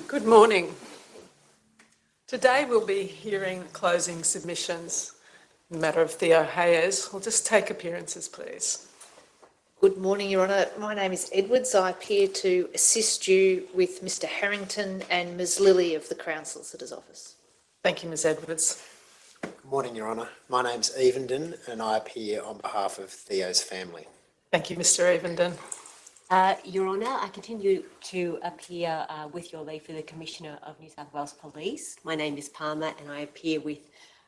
Good morning. Today we'll be hearing closing submissions in the matter of Theo Hayez. We'll just take appearances, please. Good morning, Your Honour. My name is Edwards. I appear to assist you with Mr Harrington and Ms Lilly of the Crown Solicitor's Office. Thank you, Ms Edwards. Good morning, Your Honour. My name's Evenden and I appear on behalf of Theo's family. Thank you, Mr Evenden. Your Honour, I continue to appear with your leave for the Commissioner of New South Wales Police. My name is Palmer and I appear with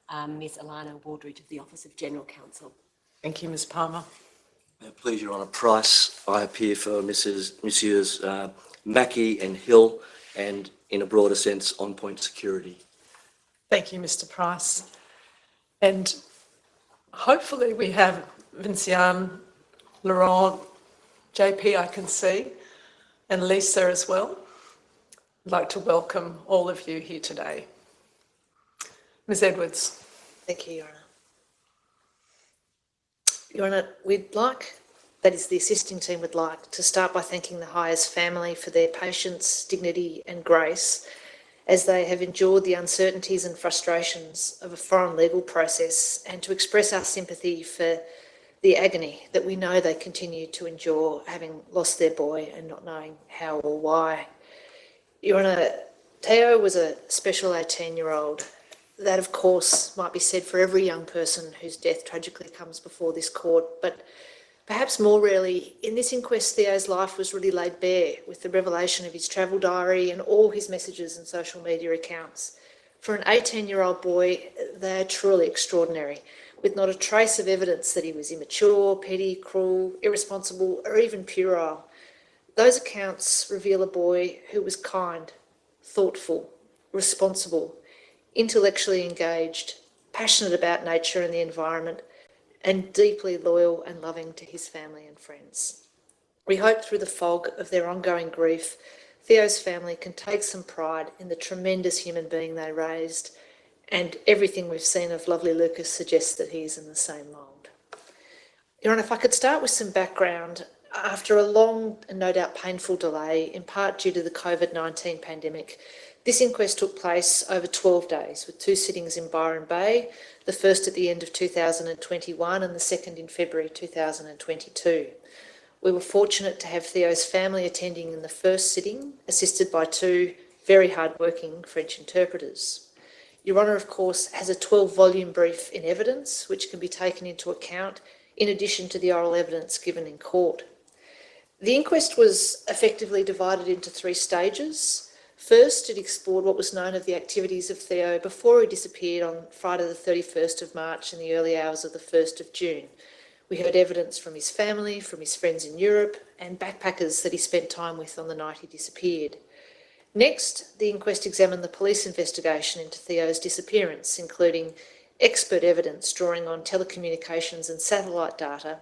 Ms Alana Waldridge of the Office of General Counsel. Thank you, Ms Palmer. Please, Your Honour, Price. I appear for Messieurs Mackey and Hill, and in a broader sense, On Point Security. Thank you, Mr Price. And hopefully we have Vinciane, Laurent, JP I can see, and Lisa as well. I'd like to welcome all of you here today. Ms Edwards. Thank you, Your Honour. Your Honour, the assisting team would like to start by thanking the Hayez family for their patience, dignity and grace as they have endured the uncertainties and frustrations of a foreign legal process, and to express our sympathy for the agony that we know they continue to endure, having lost their boy and not knowing how or why. Your Honour, Theo was a special 18-year-old. That, of course, might be said for every young person whose death tragically comes before this court, but perhaps more rarely, in this inquest, Theo's life was really laid bare with the revelation of his travel diary and all his messages and social media accounts. For an 18-year-old boy, they are truly extraordinary, with not a trace of evidence that he was immature, petty, cruel, irresponsible, or even puerile. Those accounts reveal a boy who was kind, thoughtful, responsible, intellectually engaged, passionate about nature and the environment, and deeply loyal and loving to his family and friends. We hope through the fog of their ongoing grief, Theo's family can take some pride in the tremendous human being they raised, and everything we've seen of lovely Lucas suggests that he is in the same mould. Your Honour, if I could start with some background. After a long and no doubt painful delay, in part due to the COVID-19 pandemic, this inquest took place over 12 days, with 2 sittings in Byron Bay, the first at the end of 2021 and the second in February 2022. We were fortunate to have Theo's family attending in the first sitting, assisted by 2 very hard-working French interpreters. Your Honour, of course, has a 12-volume brief in evidence, which can be taken into account in addition to the oral evidence given in court. The inquest was effectively divided into 3 stages. First, it explored what was known of the activities of Theo before he disappeared on Friday the 31st of March and the early hours of the 1st of June. We heard evidence from his family, from his friends in Europe, and backpackers that he spent time with on the night he disappeared. Next, the inquest examined the police investigation into Theo's disappearance, including expert evidence drawing on telecommunications and satellite data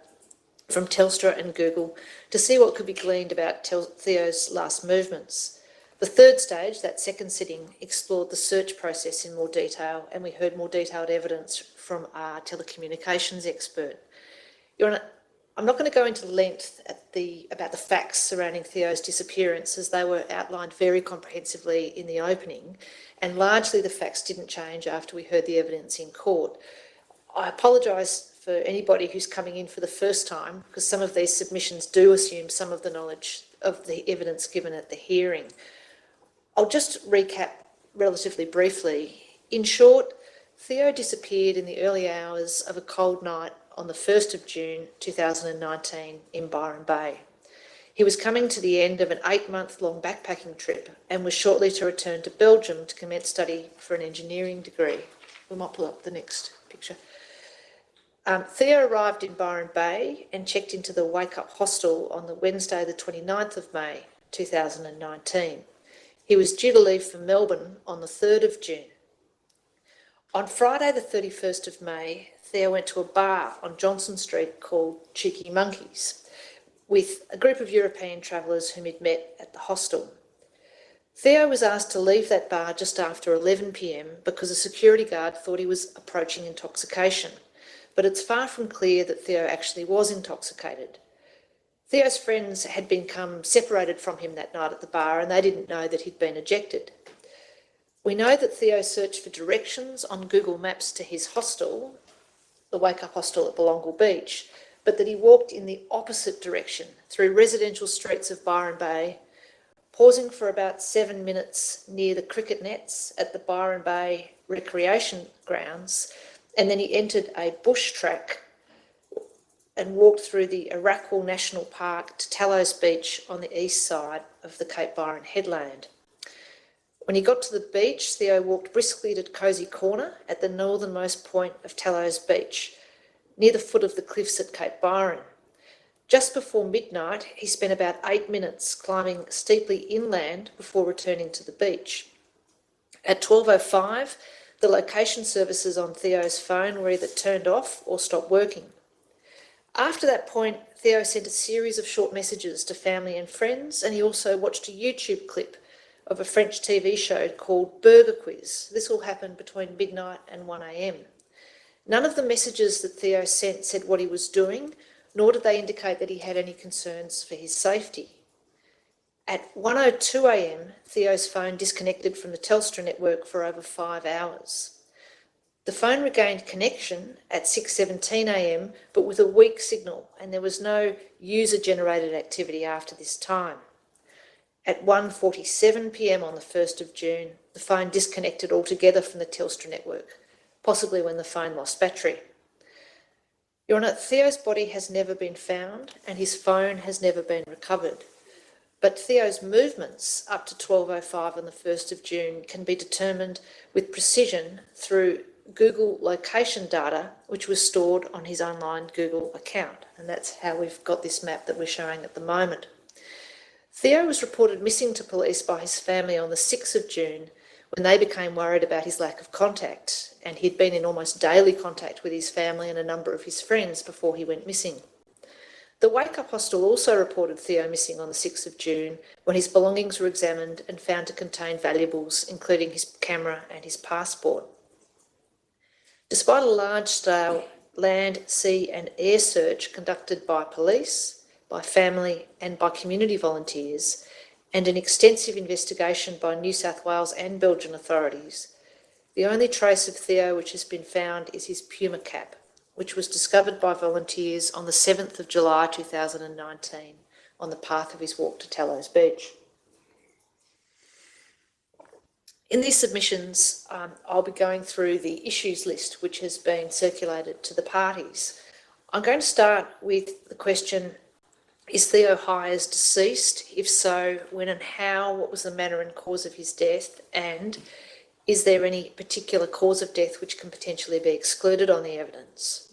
from Telstra and Google to see what could be gleaned about Theo's last movements. The third stage, that second sitting, explored the search process in more detail, and we heard more detailed evidence from our telecommunications expert. Your Honour, I'm not going to go into length about the facts surrounding Theo's disappearance, as they were outlined very comprehensively in the opening, and largely the facts didn't change after we heard the evidence in court. I apologise for anybody who's coming in for the first time, because some of these submissions do assume some of the knowledge of the evidence given at the hearing. I'll just recap relatively briefly. In short, Theo disappeared in the early hours of a cold night on the 1st of June 2019 in Byron Bay. He was coming to the end of an 8-month-long backpacking trip and was shortly to return to Belgium to commence study for an engineering degree. We might pull up the next picture. Theo arrived in Byron Bay and checked into the Wake Up Hostel on the Wednesday the 29th of May 2019. He was due to leave for Melbourne on the 3rd of June. On Friday the 31st of May, Theo went to a bar on Johnson Street called Cheeky Monkeys with a group of European travellers whom he'd met at the hostel. Theo was asked to leave that bar just after 11 p.m. because a security guard thought he was approaching intoxication, but it's far from clear that Theo actually was intoxicated. Theo's friends had become separated from him that night at the bar, and they didn't know that he'd been ejected. We know that Theo searched for directions on Google Maps to his hostel, the Wake Up Hostel at Belongal Beach, but that he walked in the opposite direction through residential streets of Byron Bay, pausing for about 7 minutes near the cricket nets at the Byron Bay recreation grounds, and then he entered a bush track and walked through the Arakwal National Park to Tallows Beach on the east side of the Cape Byron headland. When he got to the beach, Theo walked briskly to Cosy Corner at the northernmost point of Tallows Beach, near the foot of the cliffs at Cape Byron. Just before midnight, he spent about 8 minutes climbing steeply inland before returning to the beach. At 12:05, the location services on Theo's phone were either turned off or stopped working. After that point, Theo sent a series of short messages to family and friends, and he also watched a YouTube clip of a French TV show called Burger Quiz. This all happened between midnight and 1 a.m. None of the messages that Theo sent said what he was doing, nor did they indicate that he had any concerns for his safety. At 1:02 a.m, Theo's phone disconnected from the Telstra network for over 5 hours. The phone regained connection at 6:17 a.m, but with a weak signal, and there was no user-generated activity after this time. At 1:47 p.m. on the 1st of June, the phone disconnected altogether from the Telstra network, possibly when the phone lost battery. Your Honour, Theo's body has never been found and his phone has never been recovered. But Theo's movements up to 12:05 on the 1st of June can be determined with precision through Google location data, which was stored on his online Google account. And that's how we've got this map that we're showing at the moment. Theo was reported missing to police by his family on the 6th of June when they became worried about his lack of contact, and he'd been in almost daily contact with his family and a number of his friends before he went missing. The Wake Up Hostel also reported Theo missing on the 6th of June when his belongings were examined and found to contain valuables, including his camera and his passport. Despite a large-scale land, sea and air search conducted by police, by family and by community volunteers, and an extensive investigation by New South Wales and Belgian authorities, the only trace of Theo which has been found is his puma cap, which was discovered by volunteers on the 7th of July 2019 on the path of his walk to Tallows Beach. In these submissions, I'll be going through the issues list which has been circulated to the parties. I'm going to start with the question, is Theo Hayez deceased? If so, when and how? What was the manner and cause of his death? And is there any particular cause of death which can potentially be excluded on the evidence?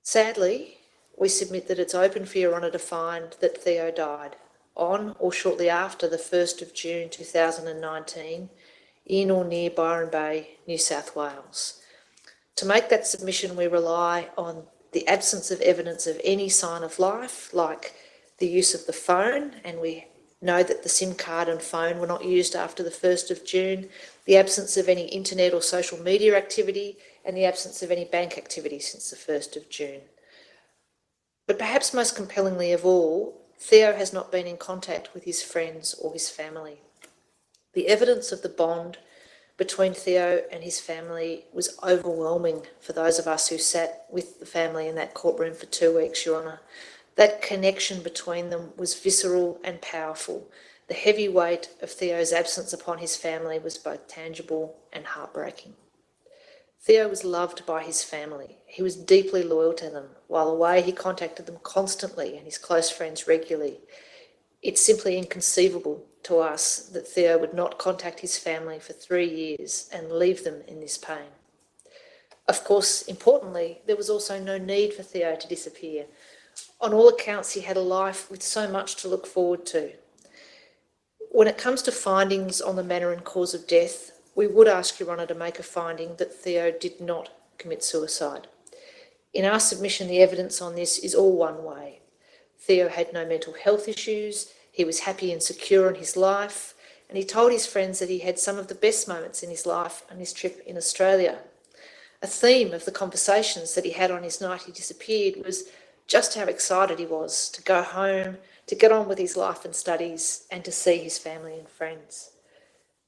Sadly, we submit that it's open for Your Honour to find that Theo died on or shortly after the 1st of June 2019 in or near Byron Bay, New South Wales. To make that submission, we rely on the absence of evidence of any sign of life, like the use of the phone, and we know that the SIM card and phone were not used after the 1st of June, the absence of any internet or social media activity, and the absence of any bank activity since the 1st of June. But perhaps most compellingly of all, Theo has not been in contact with his friends or his family. The evidence of the bond between Theo and his family was overwhelming for those of us who sat with the family in that courtroom for 2 weeks, Your Honour. That connection between them was visceral and powerful. The heavy weight of Theo's absence upon his family was both tangible and heartbreaking. Theo was loved by his family. He was deeply loyal to them. While away, he contacted them constantly and his close friends regularly. It's simply inconceivable to us that Theo would not contact his family for 3 years and leave them in this pain. Of course, importantly, there was also no need for Theo to disappear. On all accounts, he had a life with so much to look forward to. When it comes to findings on the manner and cause of death, we would ask Your Honour to make a finding that Theo did not commit suicide. In our submission, the evidence on this is all one way. Theo had no mental health issues, he was happy and secure in his life, and he told his friends that he had some of the best moments in his life on his trip in Australia. A theme of the conversations that he had on his night he disappeared was just how excited he was to go home, to get on with his life and studies, and to see his family and friends.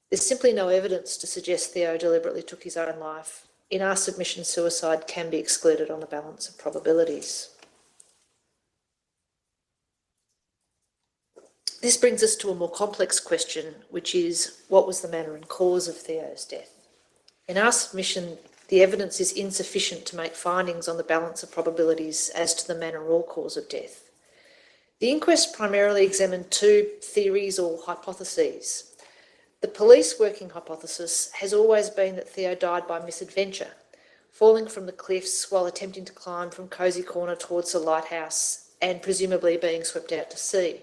There's simply no evidence to suggest Theo deliberately took his own life. In our submission, suicide can be excluded on the balance of probabilities. This brings us to a more complex question, which is, what was the manner and cause of Theo's death? In our submission, the evidence is insufficient to make findings on the balance of probabilities as to the manner or cause of death. The inquest primarily examined two theories or hypotheses. The police working hypothesis has always been that Theo died by misadventure, falling from the cliffs while attempting to climb from Cosy Corner towards the lighthouse and presumably being swept out to sea.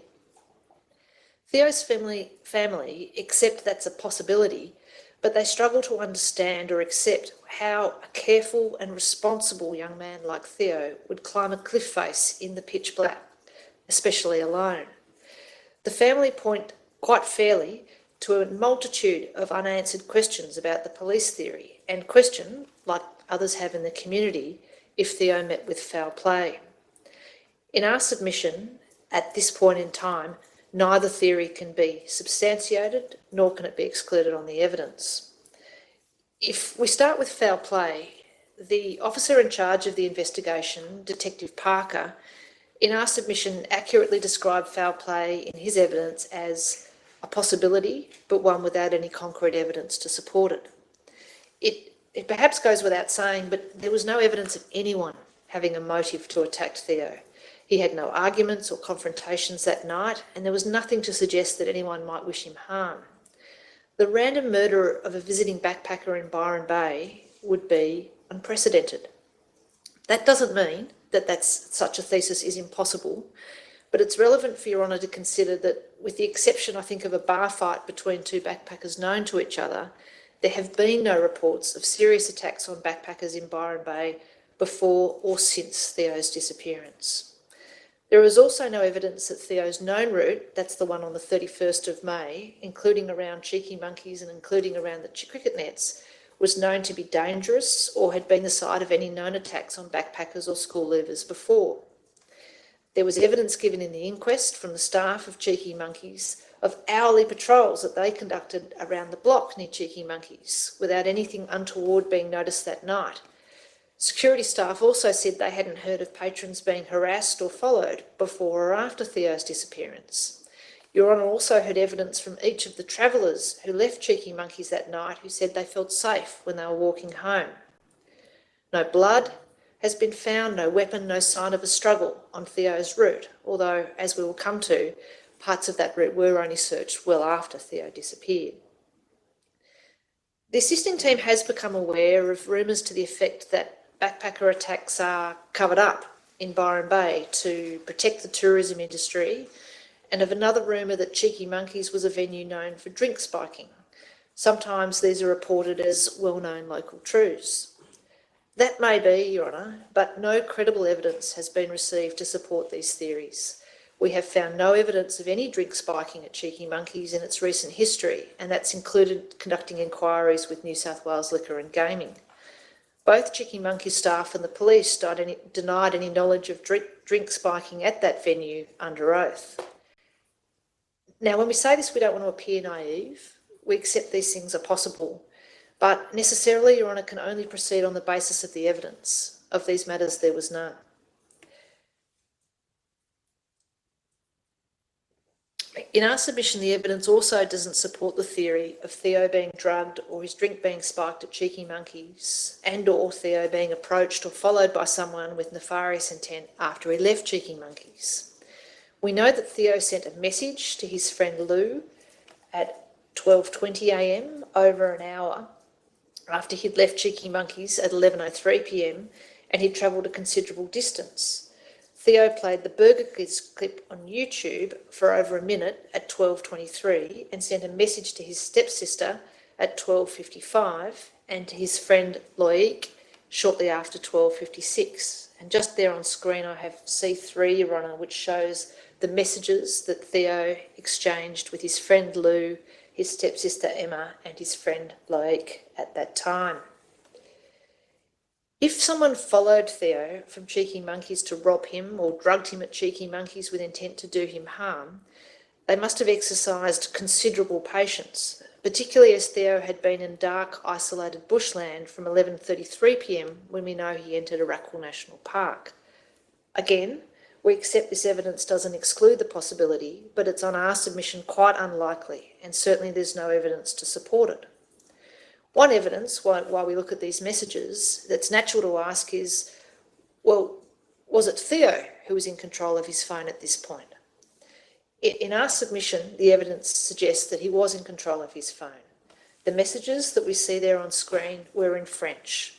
Theo's family accept that's a possibility, but they struggle to understand or accept how a careful and responsible young man like Theo would climb a cliff face in the pitch black, especially alone. The family point quite fairly to a multitude of unanswered questions about the police theory and question, like others have in the community, if Theo met with foul play. In our submission, at this point in time, neither theory can be substantiated, nor can it be excluded on the evidence. If we start with foul play, the officer in charge of the investigation, Detective Parker, in our submission accurately described foul play in his evidence as a possibility, but one without any concrete evidence to support it. It perhaps goes without saying, but there was no evidence of anyone having a motive to attack Theo. He had no arguments or confrontations that night, and there was nothing to suggest that anyone might wish him harm. The random murder of a visiting backpacker in Byron Bay would be unprecedented. That doesn't mean that such a thesis is impossible, but it's relevant for Your Honour to consider that, with the exception, I think, of a bar fight between two backpackers known to each other, there have been no reports of serious attacks on backpackers in Byron Bay before or since Theo's disappearance. There is also no evidence that Theo's known route, that's the one on the 31st of May, including around Cheeky Monkeys and including around the cricket nets, was known to be dangerous or had been the site of any known attacks on backpackers or school leavers before. There was evidence given in the inquest from the staff of Cheeky Monkeys of hourly patrols that they conducted around the block near Cheeky Monkeys without anything untoward being noticed that night. Security staff also said they hadn't heard of patrons being harassed or followed before or after Theo's disappearance. Your Honour also heard evidence from each of the travellers who left Cheeky Monkeys that night who said they felt safe when they were walking home. No blood has been found, no weapon, no sign of a struggle on Theo's route, although, as we will come to, parts of that route were only searched well after Theo disappeared. The assisting team has become aware of rumours to the effect that backpacker attacks are covered up in Byron Bay to protect the tourism industry, and of another rumour that Cheeky Monkeys was a venue known for drink spiking. Sometimes these are reported as well-known local truths. That may be, Your Honour, but no credible evidence has been received to support these theories. We have found no evidence of any drink spiking at Cheeky Monkeys in its recent history, and that's included conducting inquiries with New South Wales Liquor and Gaming. Both Cheeky Monkeys staff and the police denied any knowledge of drink spiking at that venue under oath. Now, when we say this, we don't want to appear naive. We accept these things are possible, but necessarily, Your Honour, can only proceed on the basis of the evidence. Of these matters, there was none. In our submission, the evidence also doesn't support the theory of Theo being drugged or his drink being spiked at Cheeky Monkeys, and or Theo being approached or followed by someone with nefarious intent after he left Cheeky Monkeys. We know that Theo sent a message to his friend Lou at 12:20am, over an hour after he'd left Cheeky Monkeys at 11:03pm, and he'd travelled a considerable distance. Theo played the Burger Kids clip on YouTube for over a minute at 12:23 and sent a message to his stepsister at 12:55 and to his friend Loic shortly after 12:56. And just there on screen I have C3, Your Honour, which shows the messages that Theo exchanged with his friend Lou, his stepsister Emma and his friend Loic at that time. If someone followed Theo from Cheeky Monkeys to rob him or drugged him at Cheeky Monkeys with intent to do him harm, they must have exercised considerable patience, particularly as Theo had been in dark, isolated bushland from 11:33 p.m. when we know he entered Arakwal National Park. Again, we accept this evidence doesn't exclude the possibility, but it's on our submission quite unlikely, and certainly there's no evidence to support it. One evidence, while we look at these messages, that's natural to ask is, well, was it Theo who was in control of his phone at this point? In our submission, the evidence suggests that he was in control of his phone. The messages that we see there on screen were in French.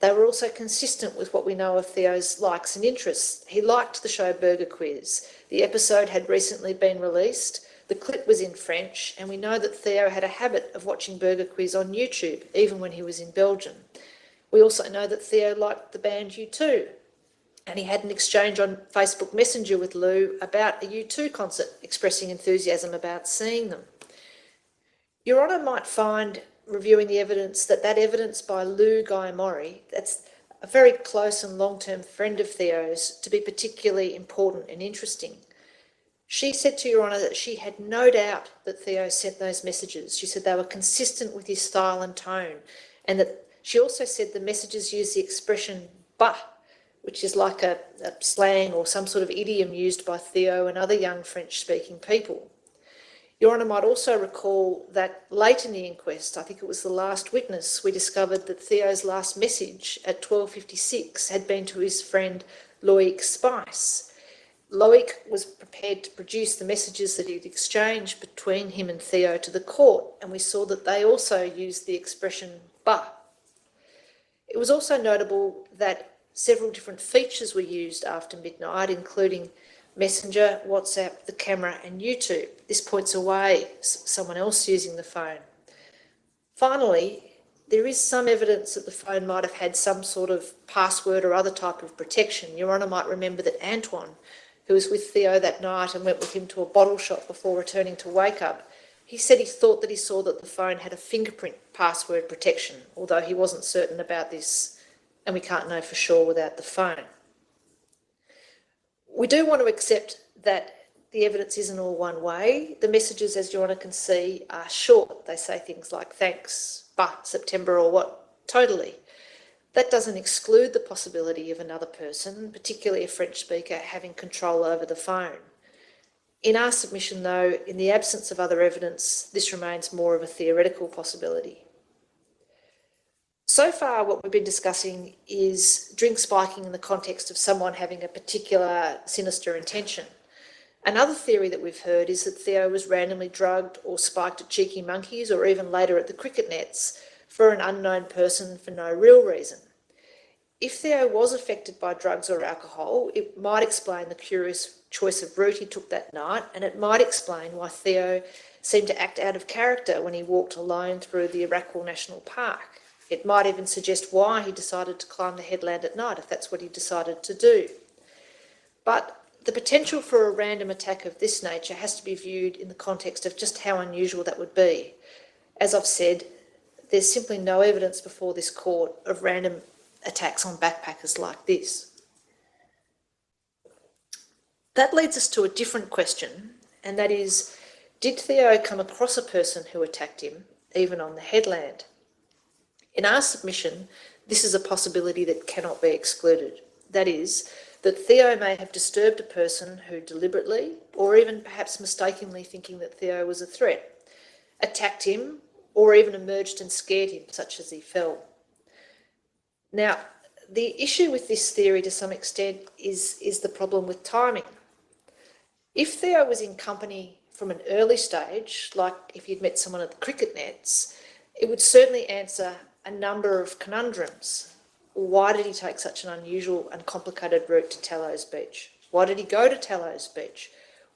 They were also consistent with what we know of Theo's likes and interests. He liked the show Burger Quiz. The episode had recently been released. The clip was in French, and we know that Theo had a habit of watching Burger Quiz on YouTube, even when he was in Belgium. We also know that Theo liked the band U2, and he had an exchange on Facebook Messenger with Lou about a U2 concert, expressing enthusiasm about seeing them. Your Honour might find, reviewing the evidence, that evidence by Lou Guy-Mori, that's a very close and long-term friend of Theo's, to be particularly important and interesting. She said to Your Honour that she had no doubt that Theo sent those messages. She said they were consistent with his style and tone, and that she also said the messages used the expression bah, which is like a slang or some sort of idiom used by Theo and other young French-speaking people. Your Honour might also recall that late in the inquest, I think it was the last witness, we discovered that Theo's last message at 12:56 had been to his friend Loic Spice. Loic was prepared to produce the messages that he'd exchanged between him and Theo to the court, and we saw that they also used the expression bah. It was also notable that several different features were used after midnight, including Messenger, WhatsApp, the camera and YouTube. This points away someone else using the phone. Finally, there is some evidence that the phone might have had some sort of password or other type of protection. Your Honour might remember that Antoine, who was with Theo that night and went with him to a bottle shop before returning to Wake Up, he said he thought that he saw that the phone had a fingerprint password protection, although he wasn't certain about this, and we can't know for sure without the phone. We do want to accept that the evidence isn't all one way. The messages, as Your Honour can see, are short. They say things like thanks, but, September, or what, totally. That doesn't exclude the possibility of another person, particularly a French speaker, having control over the phone. In our submission, though, in the absence of other evidence, this remains more of a theoretical possibility. So far, what we've been discussing is drink spiking in the context of someone having a particular sinister intention. Another theory that we've heard is that Theo was randomly drugged or spiked at Cheeky Monkeys, or even later at the cricket nets, for an unknown person for no real reason. If Theo was affected by drugs or alcohol, it might explain the curious choice of route he took that night, and it might explain why Theo seemed to act out of character when he walked alone through the Arakwal National Park. It might even suggest why he decided to climb the headland at night, if that's what he decided to do. But the potential for a random attack of this nature has to be viewed in the context of just how unusual that would be. As I've said, there's simply no evidence before this court of random attacks on backpackers like this. That leads us to a different question, and that is, did Theo come across a person who attacked him, even on the headland? In our submission, this is a possibility that cannot be excluded. That is, that Theo may have disturbed a person who deliberately, or even perhaps mistakenly thinking that Theo was a threat, attacked him, or even emerged and scared him, such as he fell. Now, the issue with this theory to some extent is the problem with timing. If Theo was in company from an early stage, like if he'd met someone at the cricket nets, it would certainly answer a number of conundrums. Why did he take such an unusual and complicated route to Tallows Beach? Why did he go to Tallows Beach?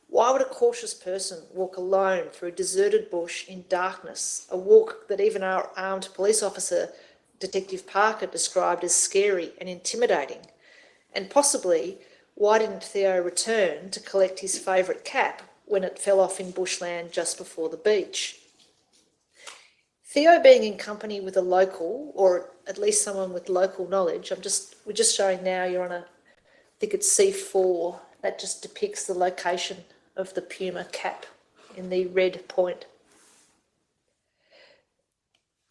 Why would a cautious person walk alone through a deserted bush in darkness, a walk that even our armed police officer, Detective Parker, described as scary and intimidating? And possibly, why didn't Theo return to collect his favourite cap when it fell off in bushland just before the beach? Theo being in company with a local, or at least someone with local knowledge, we're just showing now, Your Honour, I think it's C4, that just depicts the location of the Puma cap in the red point.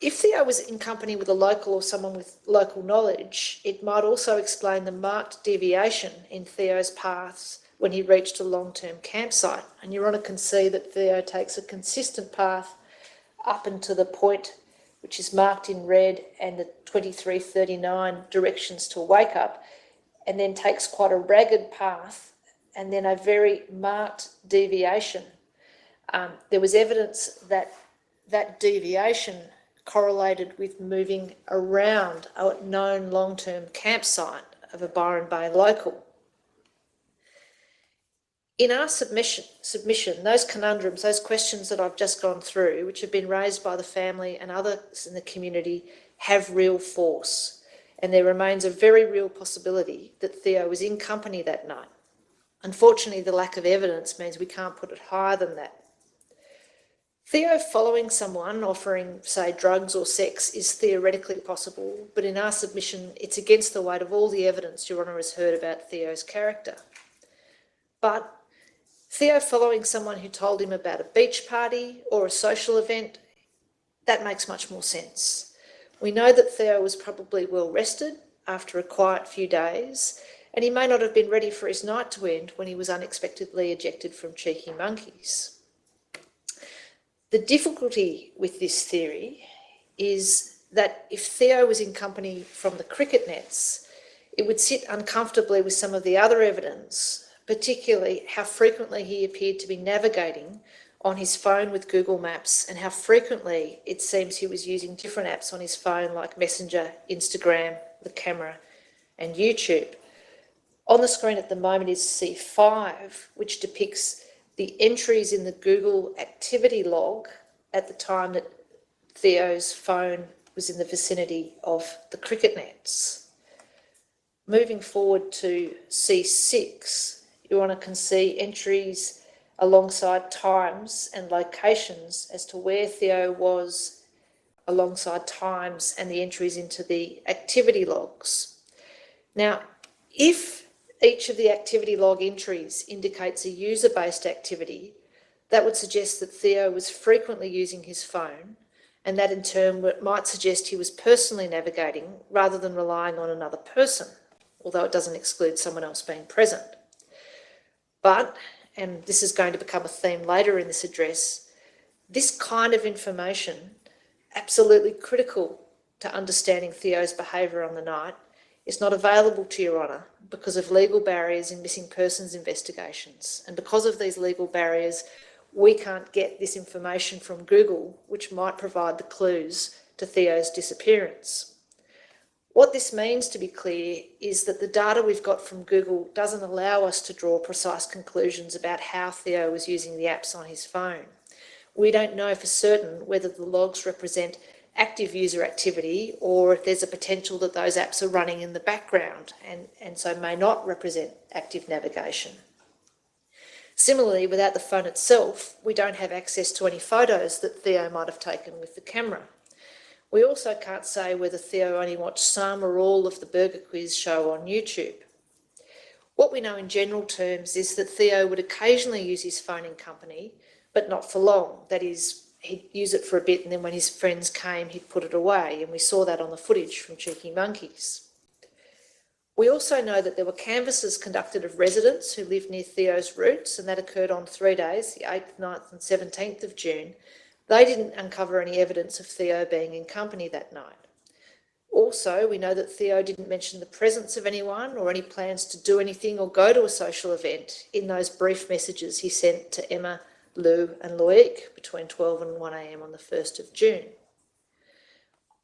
If Theo was in company with a local or someone with local knowledge, it might also explain the marked deviation in Theo's paths when he reached a long-term campsite. And Your Honour can see that Theo takes a consistent path up into the point which is marked in red and the 2339 directions to wake up, and then takes quite a ragged path and then a very marked deviation. There was evidence that that deviation correlated with moving around a known long-term campsite of a Byron Bay local. In our submission, those conundrums, those questions that I've just gone through, which have been raised by the family and others in the community, have real force, and there remains a very real possibility that Theo was in company that night. Unfortunately, the lack of evidence means we can't put it higher than that. Theo following someone offering, say, drugs or sex is theoretically possible, but in our submission, it's against the weight of all the evidence Your Honour has heard about Theo's character. But Theo following someone who told him about a beach party or a social event, that makes much more sense. We know that Theo was probably well rested after a quiet few days, and he may not have been ready for his night to end when he was unexpectedly ejected from Cheeky Monkeys. The difficulty with this theory is that if Theo was in company from the cricket nets, it would sit uncomfortably with some of the other evidence, particularly how frequently he appeared to be navigating on his phone with Google Maps and how frequently it seems he was using different apps on his phone like Messenger, Instagram, the camera and YouTube. On the screen at the moment is C5, which depicts the entries in the Google activity log at the time that Theo's phone was in the vicinity of the cricket nets. Moving forward to C6, Your Honour can see entries alongside times and locations as to where Theo was alongside times and the entries into the activity logs. Now, if each of the activity log entries indicates a user-based activity, that would suggest that Theo was frequently using his phone, and that in turn might suggest he was personally navigating rather than relying on another person, although it doesn't exclude someone else being present. But, and this is going to become a theme later in this address, this kind of information, absolutely critical to understanding Theo's behaviour on the night, is not available to Your Honour because of legal barriers in missing persons investigations. And because of these legal barriers, we can't get this information from Google, which might provide the clues to Theo's disappearance. What this means, to be clear, is that the data we've got from Google doesn't allow us to draw precise conclusions about how Theo was using the apps on his phone. We don't know for certain whether the logs represent active user activity or if there's a potential that those apps are running in the background and so may not represent active navigation. Similarly, without the phone itself, we don't have access to any photos that Theo might have taken with the camera. We also can't say whether Theo only watched some or all of the Burger Quiz show on YouTube. What we know in general terms is that Theo would occasionally use his phone in company, but not for long. That is, he'd use it for a bit and then when his friends came, he'd put it away. And we saw that on the footage from Cheeky Monkeys. We also know that there were canvasses conducted of residents who lived near Theo's routes, and that occurred on 3 days, the 8th, 9th and 17th of June. They didn't uncover any evidence of Theo being in company that night. Also, we know that Theo didn't mention the presence of anyone or any plans to do anything or go to a social event in those brief messages he sent to Emma, Lou and Loic between 12 and 1 a.m. on the 1st of June.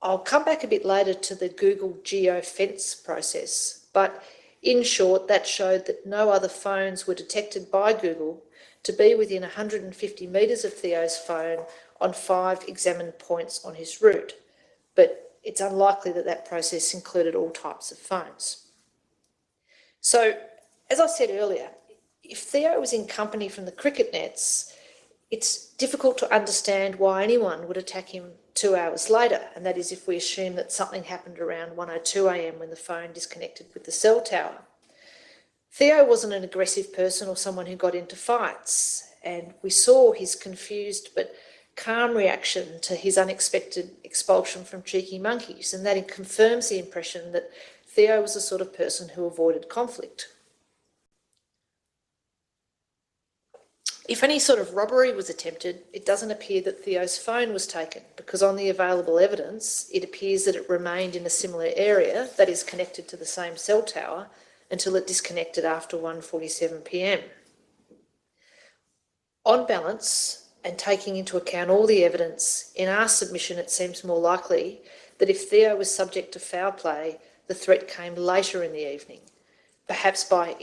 I'll come back a bit later to the Google geofence process, but in short, that showed that no other phones were detected by Google to be within 150 metres of Theo's phone on 5 examined points on his route, but it's unlikely that that process included all types of phones. So, as I said earlier, if Theo was in company from the cricket nets, It's difficult to understand why anyone would attack him 2 hours later, and that is if we assume that something happened around 1:02 a.m. when the phone disconnected with the cell tower. Theo wasn't an aggressive person or someone who got into fights, and we saw his confused but calm reaction to his unexpected expulsion from Cheeky Monkeys, and that confirms the impression that Theo was the sort of person who avoided conflict. If any sort of robbery was attempted, it doesn't appear that Theo's phone was taken, because on the available evidence, it appears that it remained in a similar area, that is connected to the same cell tower, until it disconnected after 1:47 p.m. On balance, and taking into account all the evidence, in our submission it seems more likely that if Theo was subject to foul play, the threat came later in the evening, perhaps by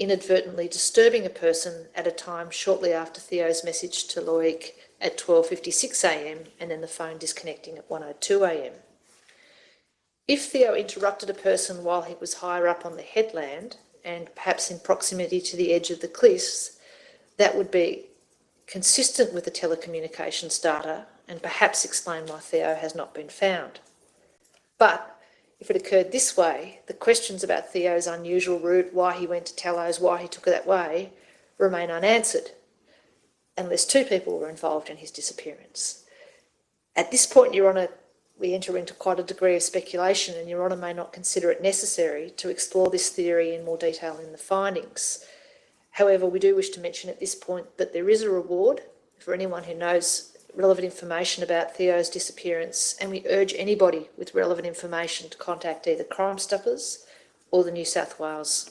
inadvertently disturbing a person at a time shortly after Theo's message to Loic at 12:56 a.m. and then the phone disconnecting at 1:02 a.m. If Theo interrupted a person while he was higher up on the headland and perhaps in proximity to the edge of the cliffs, that would be consistent with the telecommunications data and perhaps explain why Theo has not been found. But if it occurred this way, the questions about Theo's unusual route, why he went to Tello's, why he took it that way, remain unanswered, unless two people were involved in his disappearance. At this point, Your Honour, we enter into quite a degree of speculation, and Your Honour may not consider it necessary to explore this theory in more detail in the findings. However, we do wish to mention at this point that there is a reward for anyone who knows relevant information about Theo's disappearance, and we urge anybody with relevant information to contact either Crime Stoppers or the New South Wales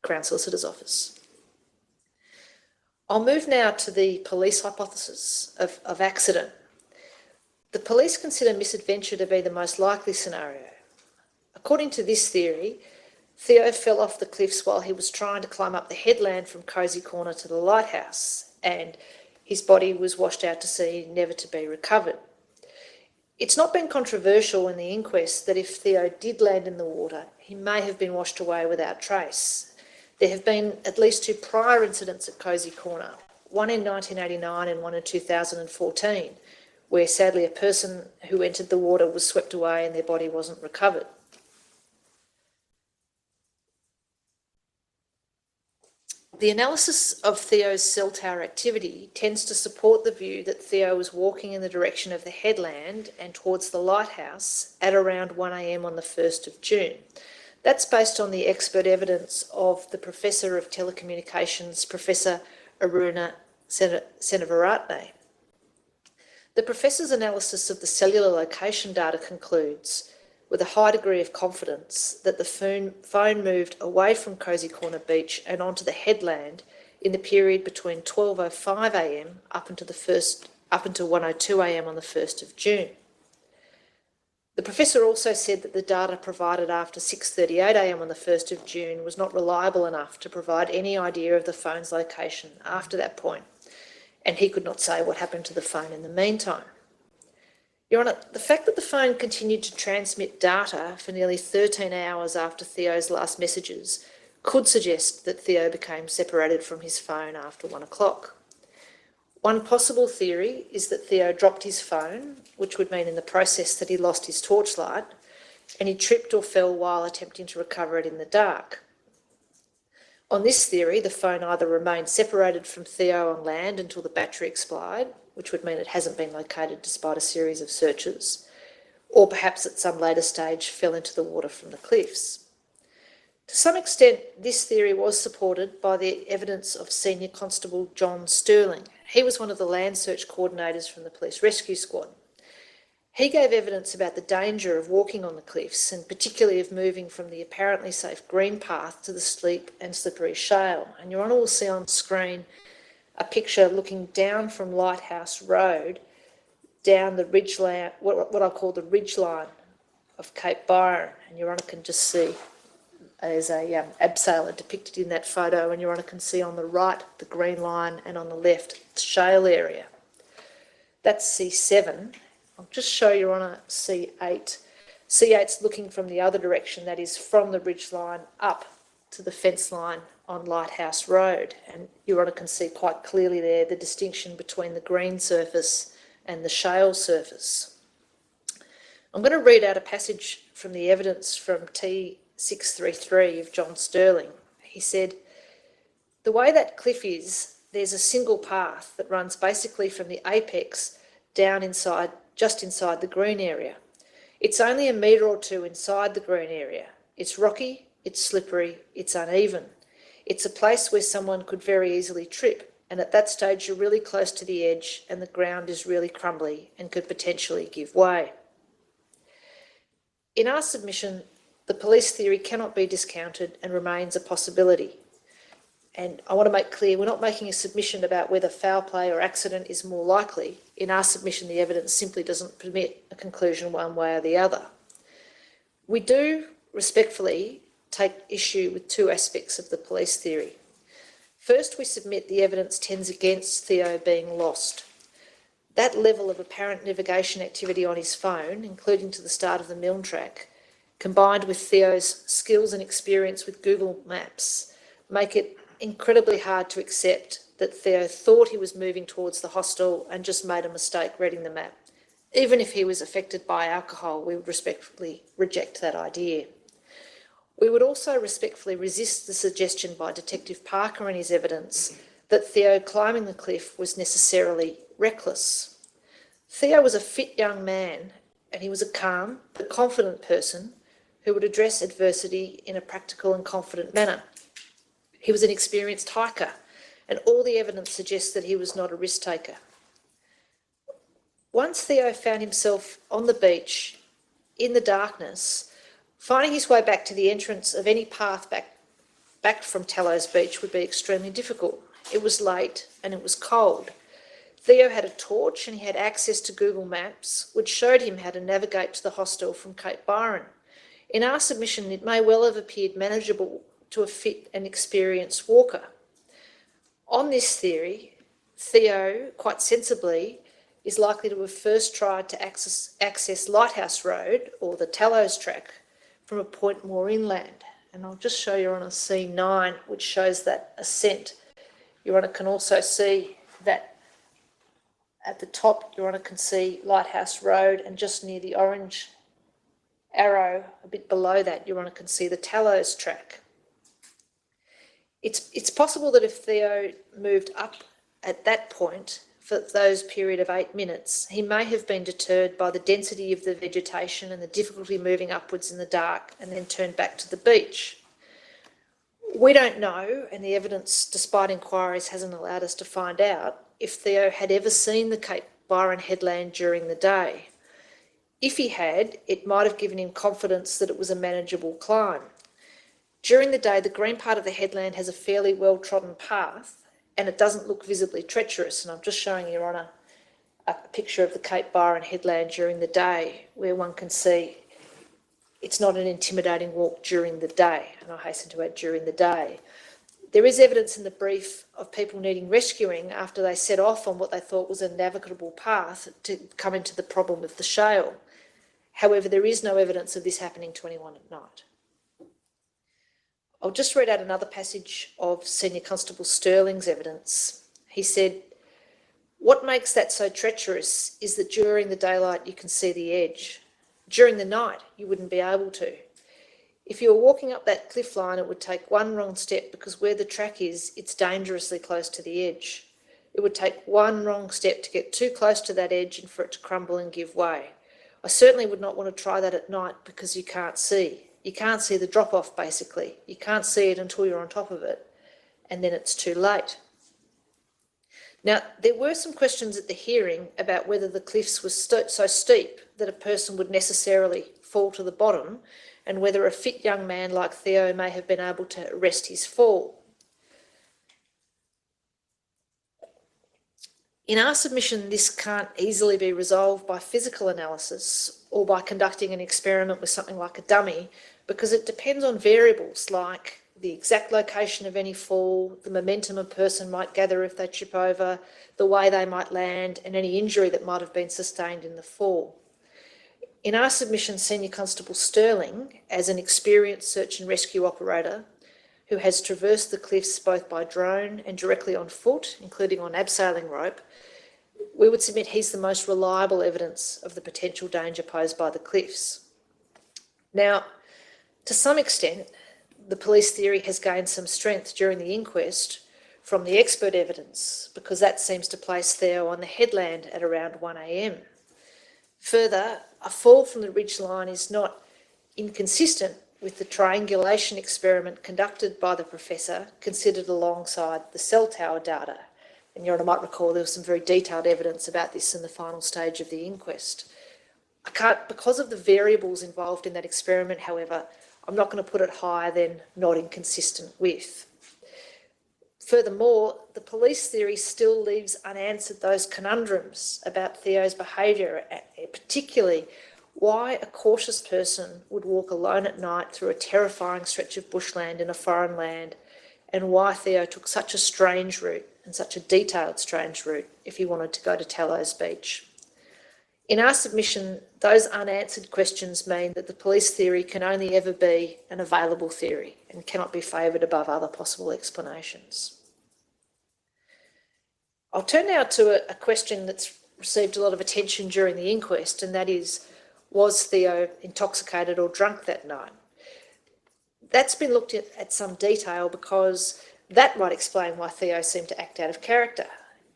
Crown Solicitor's Office. I'll move now to the police hypothesis of accident. The police consider misadventure to be the most likely scenario. According to this theory, Theo fell off the cliffs while he was trying to climb up the headland from Cosy Corner to the lighthouse, and his body was washed out to sea, never to be recovered. It's not been controversial in the inquest that if Theo did land in the water, he may have been washed away without trace. There have been at least 2 prior incidents at Cosy Corner, one in 1989 and one in 2014, where sadly a person who entered the water was swept away and their body wasn't recovered. The analysis of Theo's cell tower activity tends to support the view that Theo was walking in the direction of the headland and towards the lighthouse at around 1 a.m. on the 1st of June. That's based on the expert evidence of the Professor of Telecommunications, Professor Aruna Senavaratne. The Professor's analysis of the cellular location data concludes, with a high degree of confidence, that the phone moved away from Cosy Corner Beach and onto the headland in the period between 12:05 a.m. up until 1:02 a.m. on the 1st of June. The Professor also said that the data provided after 6:38 a.m. on the 1st of June was not reliable enough to provide any idea of the phone's location after that point, and he could not say what happened to the phone in the meantime. Your Honour, the fact that the phone continued to transmit data for nearly 13 hours after Theo's last messages could suggest that Theo became separated from his phone after 1 o'clock. One possible theory is that Theo dropped his phone, which would mean in the process that he lost his torchlight, and he tripped or fell while attempting to recover it in the dark. On this theory, the phone either remained separated from Theo on land until the battery expired, which would mean it hasn't been located despite a series of searches, or perhaps at some later stage fell into the water from the cliffs. To some extent, this theory was supported by the evidence of Senior Constable John Sterling. He was one of the land search coordinators from the Police Rescue Squad. He gave evidence about the danger of walking on the cliffs, and particularly of moving from the apparently safe green path to the steep and slippery shale. And Your Honour will see on screen a picture looking down from Lighthouse Road, down the ridge line, what I call the ridge line of Cape Byron. And Your Honour can just see there's a abseiler depicted in that photo, and Your Honour can see on the right the green line and on the left the shale area. That's C7. I'll just show Your Honour C8. C8's looking from the other direction, that is from the ridge line up to the fence line on Lighthouse Road. And Your Honour can see quite clearly there the distinction between the green surface and the shale surface. I'm going to read out a passage from the evidence from T633 of John Sterling. He said, "The way that cliff is, there's a single path that runs basically from the apex down inside, just inside the green area. It's only a metre or two inside the green area. It's rocky, it's slippery, it's uneven. It's a place where someone could very easily trip, and at that stage you're really close to the edge and the ground is really crumbly and could potentially give way." In our submission, the police theory cannot be discounted and remains a possibility. And I want to make clear, we're not making a submission about whether foul play or accident is more likely. In our submission, the evidence simply doesn't permit a conclusion one way or the other. We do respectfully take issue with two aspects of the police theory. First, we submit the evidence tends against Theo being lost. That level of apparent navigation activity on his phone, including to the start of the Milne track, combined with Theo's skills and experience with Google Maps, make it incredibly hard to accept that Theo thought he was moving towards the hostel and just made a mistake reading the map. Even if he was affected by alcohol, we would respectfully reject that idea. We would also respectfully resist the suggestion by Detective Parker in his evidence that Theo climbing the cliff was necessarily reckless. Theo was a fit young man, and he was a calm but confident person who would address adversity in a practical and confident manner. He was an experienced hiker, and all the evidence suggests that he was not a risk taker. Once Theo found himself on the beach in the darkness, finding his way back to the entrance of any path back from Tallows Beach would be extremely difficult. It was late and it was cold. Theo had a torch and he had access to Google Maps, which showed him how to navigate to the hostel from Cape Byron. In our submission, it may well have appeared manageable to a fit and experienced walker. On this theory, Theo, quite sensibly, is likely to have first tried to access Lighthouse Road, or the Tallows track, from a point more inland. And I'll just show you on a C9, which shows that ascent. Your Honour can also see that at the top, Your Honour can see Lighthouse Road, and just near the orange arrow, a bit below that, Your Honour can see the Tallows track. It's possible that if Theo moved up at that point for those period of 8 minutes, he may have been deterred by the density of the vegetation and the difficulty moving upwards in the dark and then turned back to the beach. We don't know, and the evidence, despite inquiries, hasn't allowed us to find out if Theo had ever seen the Cape Byron headland during the day. If he had, it might have given him confidence that it was a manageable climb. During the day, the green part of the headland has a fairly well-trodden path and it doesn't look visibly treacherous. And I'm just showing you, Your Honour, a picture of the Cape Byron headland during the day, where one can see it's not an intimidating walk during the day, and I hasten to add during the day. There is evidence in the brief of people needing rescuing after they set off on what they thought was a navigable path to come into the problem with the shale. However, there is no evidence of this happening to anyone at night. I'll just read out another passage of Senior Constable Sterling's evidence. He said, "What makes that so treacherous is that during the daylight you can see the edge. During the night you wouldn't be able to. If you were walking up that cliff line, it would take one wrong step because where the track is, it's dangerously close to the edge. It would take one wrong step to get too close to that edge and for it to crumble and give way. I certainly would not want to try that at night because you can't see. You can't see the drop-off, basically. You can't see it until you're on top of it, and then it's too late." Now, there were some questions at the hearing about whether the cliffs were so steep that a person would necessarily fall to the bottom, and whether a fit young man like Theo may have been able to arrest his fall. In our submission, this can't easily be resolved by physical analysis or by conducting an experiment with something like a dummy, because it depends on variables like the exact location of any fall, the momentum a person might gather if they trip over, the way they might land, and any injury that might have been sustained in the fall. In our submission, Senior Constable Sterling, as an experienced search and rescue operator, who has traversed the cliffs both by drone and directly on foot, including on abseiling rope, we would submit he's the most reliable evidence of the potential danger posed by the cliffs. Now, to some extent, the police theory has gained some strength during the inquest from the expert evidence, because that seems to place Theo on the headland at around 1 a.m. Further, a fall from the ridge line is not inconsistent with the triangulation experiment conducted by the professor, considered alongside the cell tower data. And Your Honour might recall there was some very detailed evidence about this in the final stage of the inquest. Because of the variables involved in that experiment, however, I'm not going to put it higher than not inconsistent with. Furthermore, the police theory still leaves unanswered those conundrums about Theo's behaviour, particularly why a cautious person would walk alone at night through a terrifying stretch of bushland in a foreign land, and why Theo took such a strange route, and such a detailed strange route, if he wanted to go to Tallows Beach. In our submission, those unanswered questions mean that the police theory can only ever be an available theory and cannot be favoured above other possible explanations. I'll turn now to a question that's received a lot of attention during the inquest, and that is, was Theo intoxicated or drunk that night? That's been looked at some detail, because that might explain why Theo seemed to act out of character.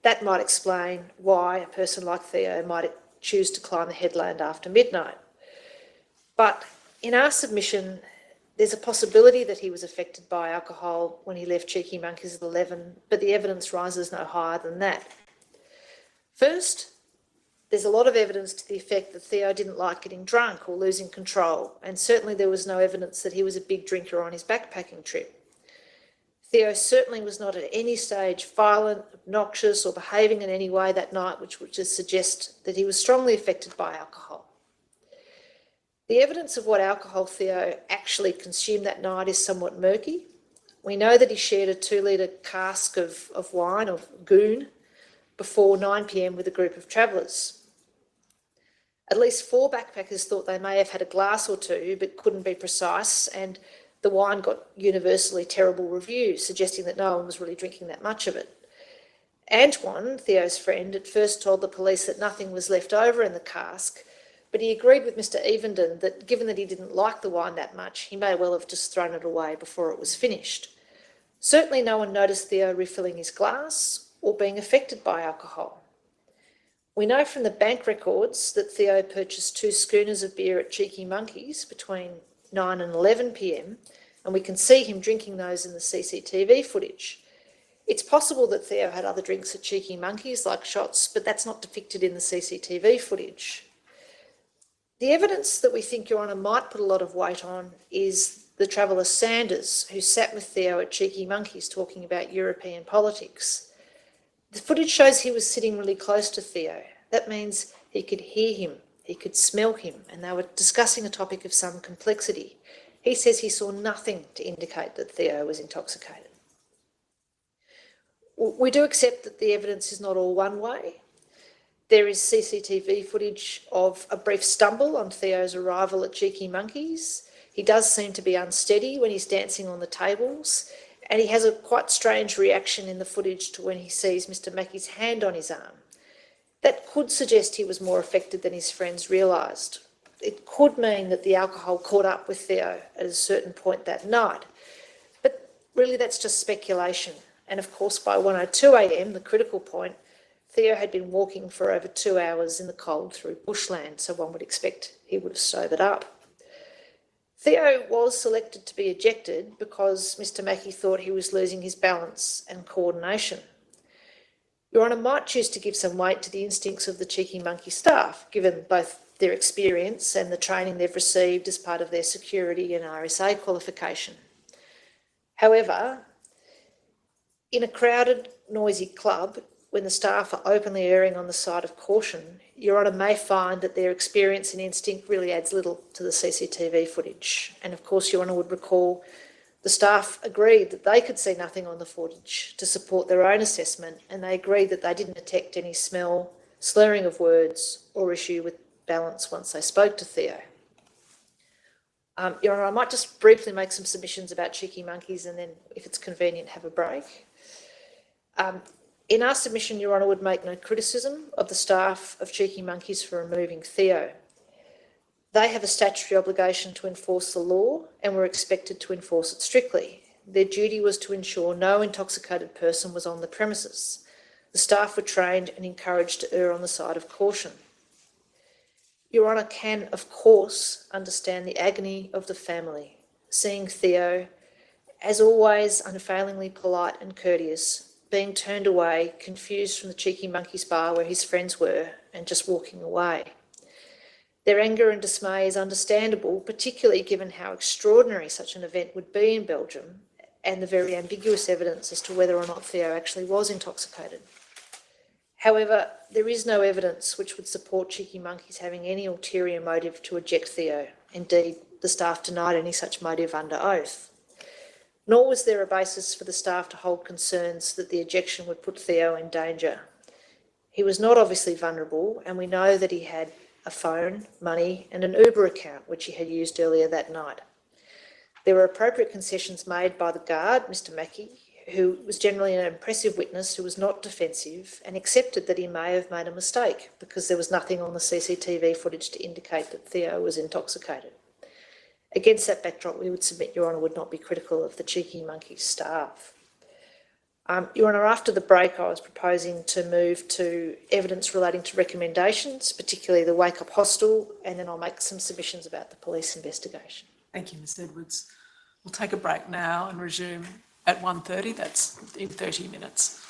That might explain why a person like Theo might choose to climb the headland after midnight. But in our submission, there's a possibility that he was affected by alcohol when he left Cheeky Monkeys at 11, but the evidence rises no higher than that. First, there's a lot of evidence to the effect that Theo didn't like getting drunk or losing control, and certainly there was no evidence that he was a big drinker on his backpacking trip. Theo certainly was not at any stage violent, obnoxious, or behaving in any way that night which would just suggest that he was strongly affected by alcohol. The evidence of what alcohol Theo actually consumed that night is somewhat murky. We know that he shared a 2-litre cask of wine, of goon, before 9 p.m. with a group of travellers. At least 4 backpackers thought they may have had a glass or two, but couldn't be precise, and the wine got universally terrible reviews, suggesting that no one was really drinking that much of it. Antoine, Theo's friend, at first told the police that nothing was left over in the cask, but he agreed with Mr. Evenden that given that he didn't like the wine that much, he may well have just thrown it away before it was finished. Certainly no one noticed Theo refilling his glass or being affected by alcohol. We know from the bank records that Theo purchased 2 schooners of beer at Cheeky Monkeys between 9 and 11 p.m, and we can see him drinking those in the CCTV footage. It's possible that Theo had other drinks at Cheeky Monkeys, like shots, but that's not depicted in the CCTV footage. The evidence that we think Your Honour might put a lot of weight on is the traveller Sanders, who sat with Theo at Cheeky Monkeys talking about European politics. The footage shows he was sitting really close to Theo. That means he could hear him, he could smell him, and they were discussing a topic of some complexity. He says he saw nothing to indicate that Theo was intoxicated. We do accept that the evidence is not all one way. There is CCTV footage of a brief stumble on Theo's arrival at Cheeky Monkeys. He does seem to be unsteady when he's dancing on the tables, and he has a quite strange reaction in the footage to when he sees Mr. Mackey's hand on his arm. That could suggest he was more affected than his friends realised. It could mean that the alcohol caught up with Theo at a certain point that night. But really that's just speculation. And of course by 1:02 a.m, the critical point, Theo had been walking for over 2 hours in the cold through bushland, so one would expect he would have sobered up. Theo was selected to be ejected because Mr. Mackey thought he was losing his balance and coordination. Your Honour might choose to give some weight to the instincts of the Cheeky Monkey staff, given both their experience and the training they've received as part of their security and RSA qualification. However, in a crowded, noisy club, when the staff are openly erring on the side of caution, Your Honour may find that their experience and instinct really adds little to the CCTV footage. And of course, Your Honour would recall the staff agreed that they could see nothing on the footage to support their own assessment, and they agreed that they didn't detect any smell, slurring of words, or issue with balance once they spoke to Theo. Your Honour, I might just briefly make some submissions about cheeky monkeys and then, if it's convenient, have a break. In our submission, Your Honour would make no criticism of the staff of Cheeky Monkeys for removing Theo. They have a statutory obligation to enforce the law and were expected to enforce it strictly. Their duty was to ensure no intoxicated person was on the premises. The staff were trained and encouraged to err on the side of caution. Your Honour can, of course, understand the agony of the family, seeing Theo, as always, unfailingly polite and courteous, being turned away, confused from the Cheeky Monkeys bar where his friends were, and just walking away. Their anger and dismay is understandable, particularly given how extraordinary such an event would be in Belgium and the very ambiguous evidence as to whether or not Theo actually was intoxicated. However, there is no evidence which would support Cheeky Monkeys having any ulterior motive to eject Theo. Indeed, the staff denied any such motive under oath. Nor was there a basis for the staff to hold concerns that the ejection would put Theo in danger. He was not obviously vulnerable, and we know that he had a phone, money, and an Uber account, which he had used earlier that night. There were appropriate concessions made by the guard, Mr. Mackey, who was generally an impressive witness who was not defensive and accepted that he may have made a mistake because there was nothing on the CCTV footage to indicate that Theo was intoxicated. Against that backdrop, we would submit Your Honour would not be critical of the Cheeky Monkeys staff. Your Honour, after the break, I was proposing to move to evidence relating to recommendations, particularly the Wake Up Hostel, and then I'll make some submissions about the police investigation. Thank you, Ms Edwards. We'll take a break now and resume at 1:30. That's in 30 minutes.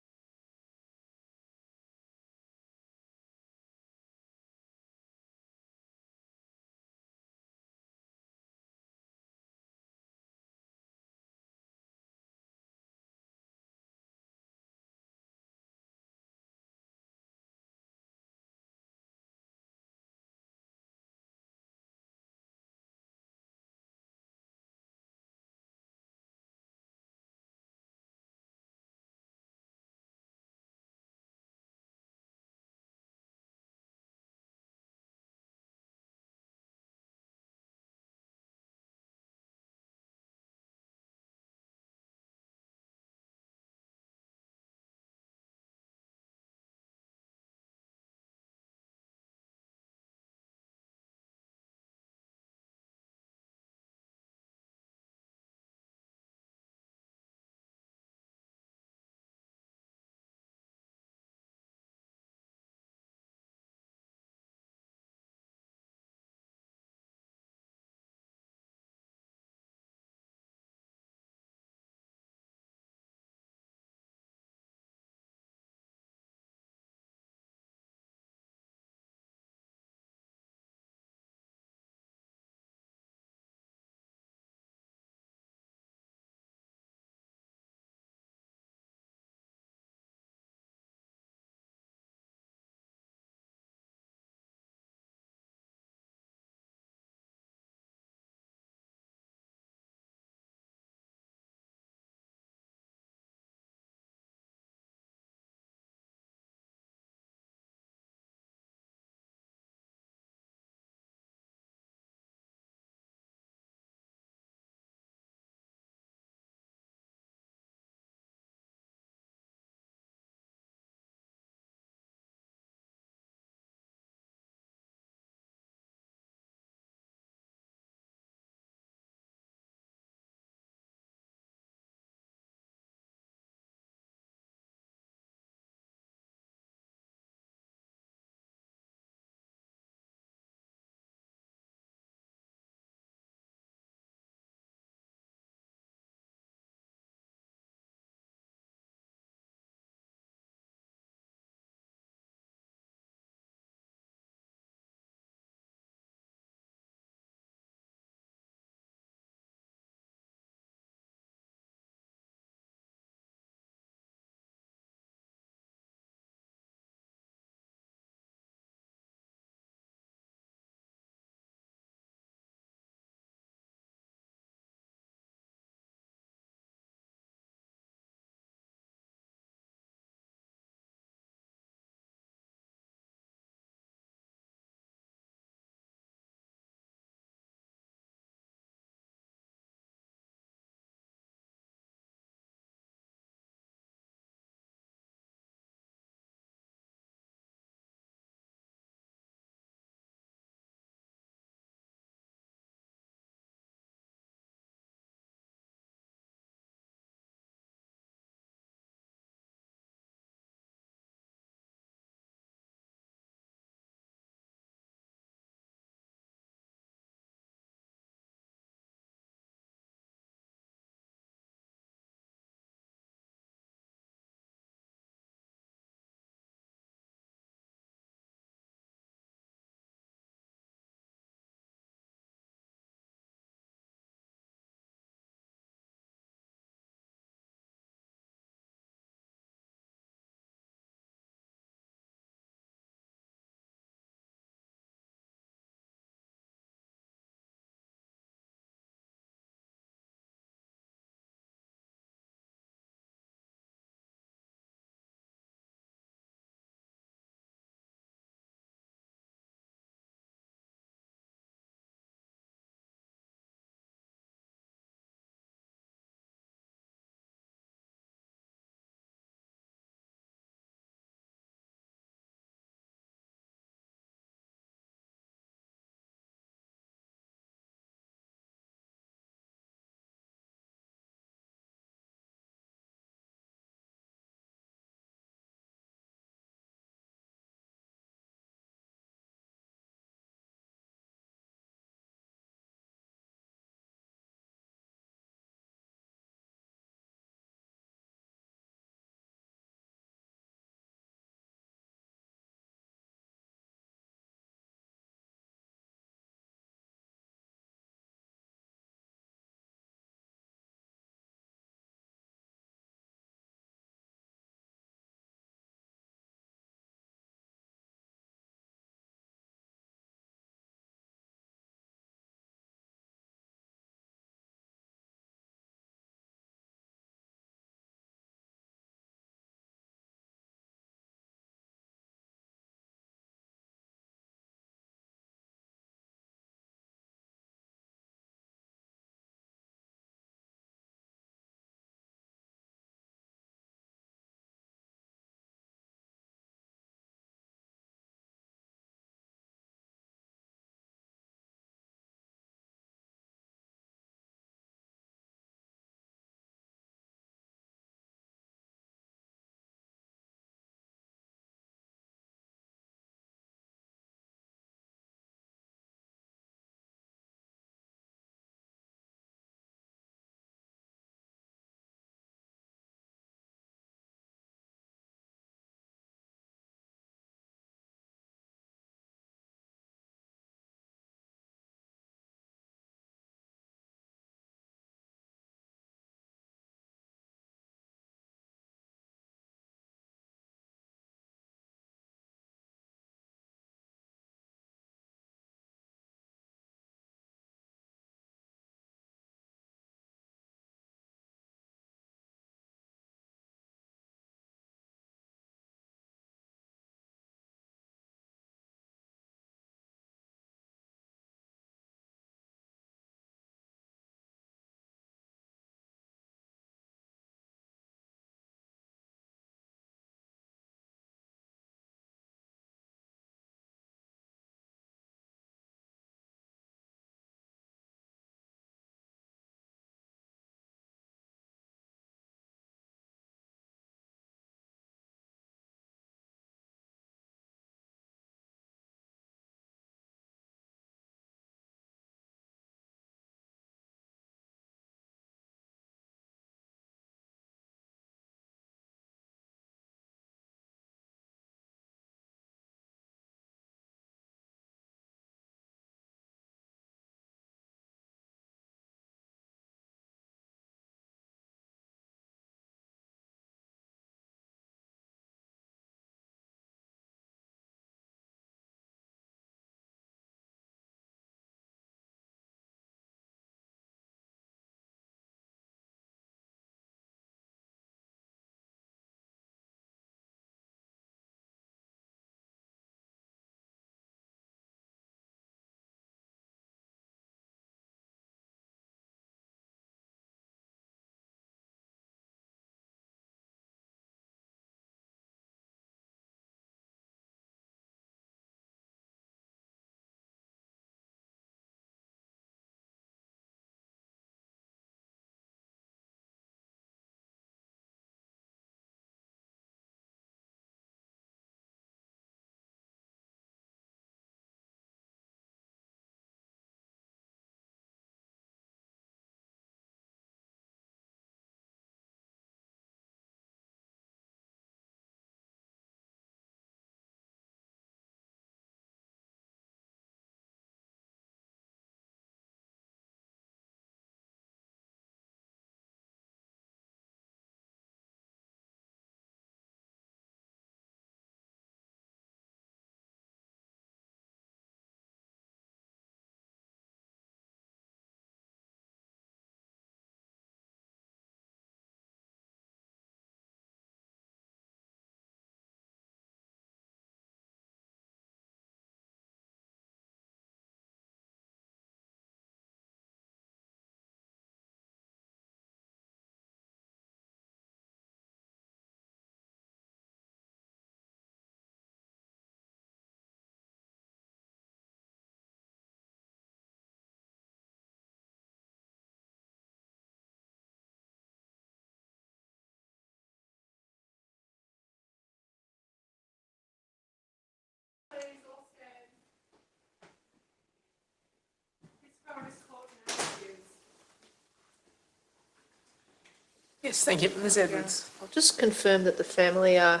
Yes, thank you. Ms Edwards. I'll just confirm that the family are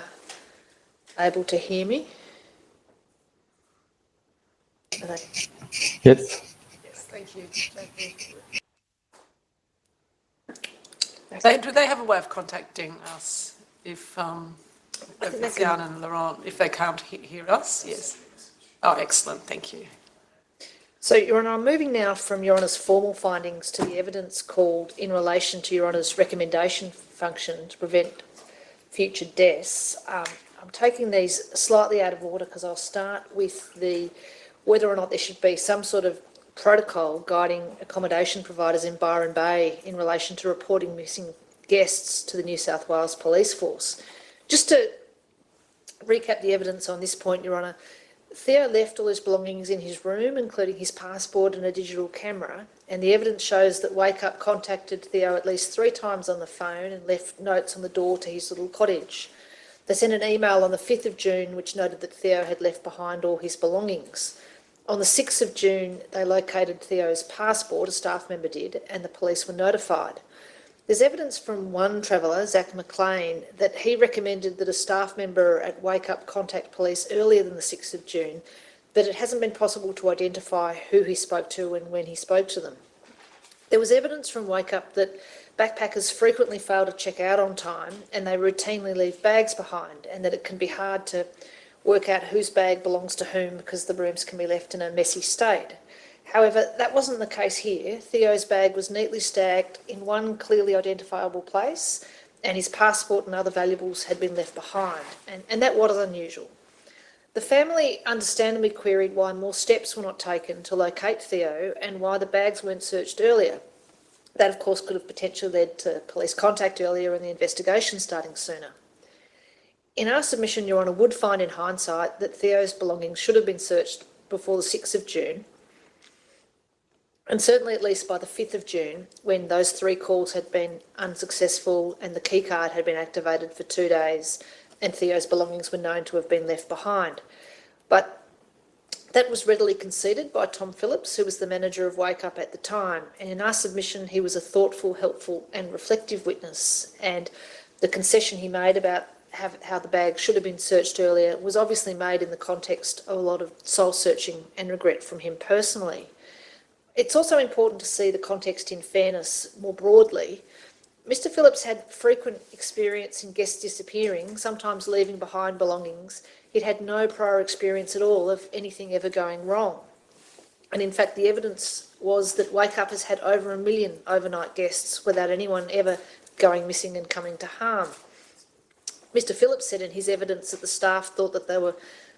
able to hear me. Are they? Yes. Yes, thank you, JP. Do they have a way of contacting us if, Vinciane and Laurent, if they can't hear us? Yes. Oh, excellent, thank you. So, Your Honour, I'm moving now from Your Honour's formal findings to the evidence called in relation to Your Honour's recommendation function to prevent future deaths. I'm taking these slightly out of order because I'll start with whether or not there should be some sort of protocol guiding accommodation providers in Byron Bay in relation to reporting missing guests to the New South Wales Police Force. Just to recap the evidence on this point, Your Honour, Theo left all his belongings in his room, including his passport and a digital camera, and the evidence shows that Wake Up contacted Theo at least 3 times on the phone and left notes on the door to his little cottage. They sent an email on the 5th of June which noted that Theo had left behind all his belongings. On the 6th of June, they located Theo's passport, a staff member did, and the police were notified. There's evidence from one traveller, Zach McLean, that he recommended that a staff member at Wake Up contact police earlier than the 6th of June, but it hasn't been possible to identify who he spoke to and when he spoke to them. There was evidence from Wake Up that backpackers frequently fail to check out on time and they routinely leave bags behind, and that it can be hard to work out whose bag belongs to whom because the rooms can be left in a messy state. However, that wasn't the case here. Theo's bag was neatly stacked in one clearly identifiable place, and his passport and other valuables had been left behind, and that was unusual. The family understandably queried why more steps were not taken to locate Theo and why the bags weren't searched earlier. That, of course, could have potentially led to police contact earlier and the investigation starting sooner. In our submission, Your Honour would find in hindsight that Theo's belongings should have been searched before the 6th of June, and certainly at least by the 5th of June, when those 3 calls had been unsuccessful and the keycard had been activated for 2 days and Theo's belongings were known to have been left behind. But that was readily conceded by Tom Phillips, who was the manager of Wake Up at the time, and in our submission he was a thoughtful, helpful and reflective witness, and the concession he made about how the bag should have been searched earlier was obviously made in the context of a lot of soul-searching and regret from him personally. It's also important to see the context in fairness more broadly. Mr Phillips had frequent experience in guests disappearing, sometimes leaving behind belongings. He'd had no prior experience at all of anything ever going wrong. And in fact, the evidence was that Wake Up has had over 1 million overnight guests without anyone ever going missing and coming to harm. Mr Phillips said in his evidence that the staff thought that they were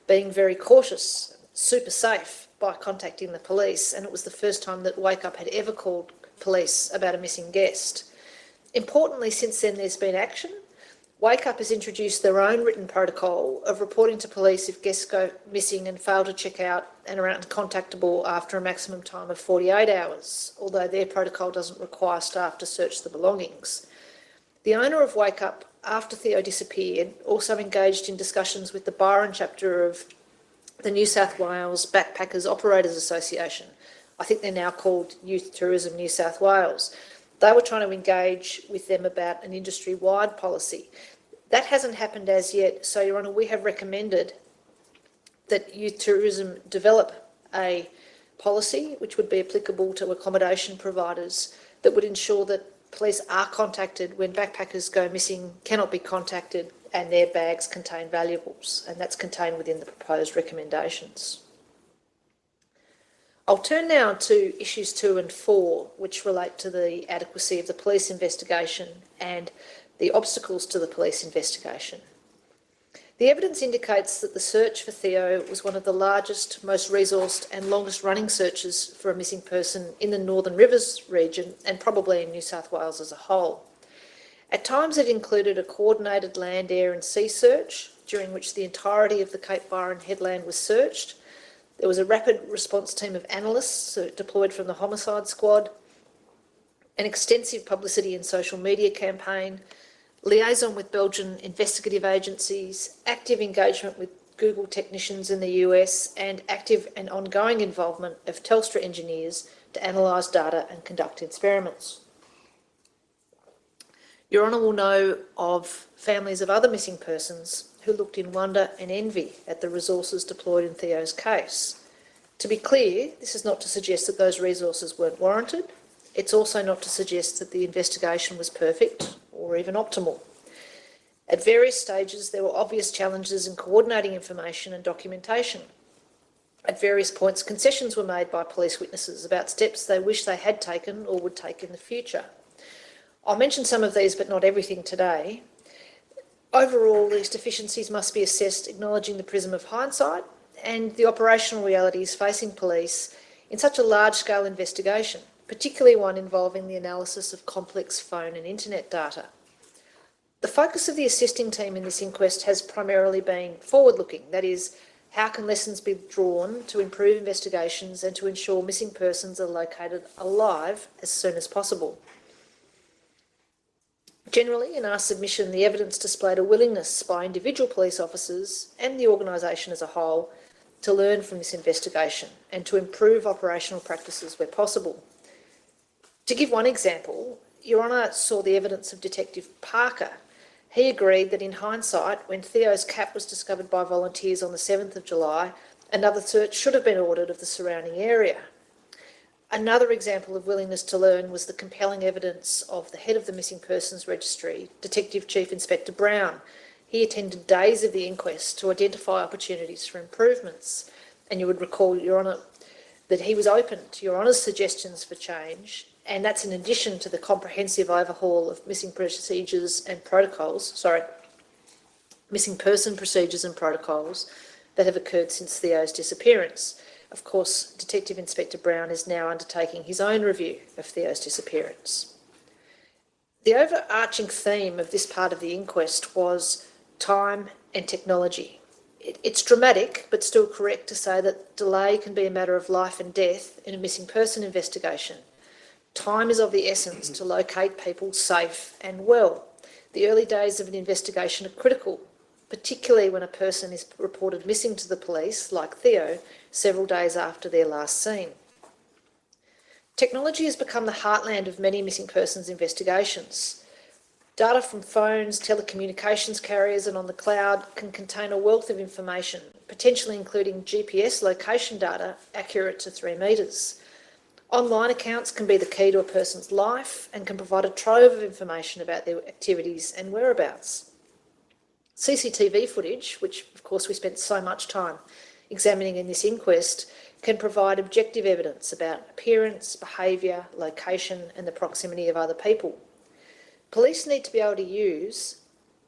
being very cautious, super safe, by contacting the police, and it was the first time that Wake Up had ever called police about a missing guest. Importantly, since then there's been action. Wake Up has introduced their own written protocol of reporting to police if guests go missing and fail to check out and are uncontactable after a maximum time of 48 hours, although their protocol doesn't require staff to search the belongings. The owner of Wake Up, after Theo disappeared, also engaged in discussions with the Byron chapter of the New South Wales Backpackers Operators Association. I think they're now called Youth Tourism New South Wales. They were trying to engage with them about an industry-wide policy. That hasn't happened as yet, so Your Honour, we have recommended that Youth Tourism develop a policy which would be applicable to accommodation providers that would ensure that police are contacted when backpackers go missing, cannot be contacted, and their bags contain valuables, and that's contained within the proposed recommendations. I'll turn now to issues 2 and 4, which relate to the adequacy of the police investigation and the obstacles to the police investigation. The evidence indicates that the search for Theo was one of the largest, most resourced and longest running searches for a missing person in the Northern Rivers region and probably in New South Wales as a whole. At times it included a coordinated land, air and sea search, during which the entirety of the Cape Byron headland was searched. There was a rapid response team of analysts deployed from the homicide squad, an extensive publicity and social media campaign, liaison with Belgian investigative agencies, active engagement with Google technicians in the US, and active and ongoing involvement of Telstra engineers to analyse data and conduct experiments. Your Honour will know of families of other missing persons who looked in wonder and envy at the resources deployed in Theo's case. To be clear, this is not to suggest that those resources weren't warranted. It's also not to suggest that the investigation was perfect or even optimal. At various stages, there were obvious challenges in coordinating information and documentation. At various points, concessions were made by police witnesses about steps they wish they had taken or would take in the future. I'll mention some of these, but not everything today. Overall, these deficiencies must be assessed acknowledging the prism of hindsight and the operational realities facing police in such a large-scale investigation, particularly one involving the analysis of complex phone and internet data. The focus of the assisting team in this inquest has primarily been forward-looking, that is, how can lessons be drawn to improve investigations and to ensure missing persons are located alive as soon as possible. Generally, in our submission, the evidence displayed a willingness by individual police officers and the organisation as a whole to learn from this investigation and to improve operational practices where possible. To give one example, Your Honour saw the evidence of Detective Parker. He agreed that in hindsight, when Theo's cap was discovered by volunteers on the 7th of July, another search should have been ordered of the surrounding area. Another example of willingness to learn was the compelling evidence of the head of the Missing Persons Registry, Detective Chief Inspector Brown. He attended days of the inquest to identify opportunities for improvements. And you would recall, Your Honour, that he was open to Your Honour's suggestions for change, and that's in addition to the comprehensive overhaul of missing procedures and protocols, missing person procedures and protocols that have occurred since Theo's disappearance. Of course, Detective Inspector Brown is now undertaking his own review of Theo's disappearance. The overarching theme of this part of the inquest was time and technology. It's dramatic, but still correct to say that delay can be a matter of life and death in a missing person investigation. Time is of the essence to locate people safe and well. The early days of an investigation are critical, particularly when a person is reported missing to the police, like Theo, several days after their last seen. Technology has become the heartland of many missing persons investigations. Data from phones, telecommunications carriers and on the cloud can contain a wealth of information, potentially including GPS location data accurate to 3 metres. Online accounts can be the key to a person's life and can provide a trove of information about their activities and whereabouts. CCTV footage, which of course we spent so much time examining in this inquest, can provide objective evidence about appearance, behaviour, location and the proximity of other people. Police need to be able to use,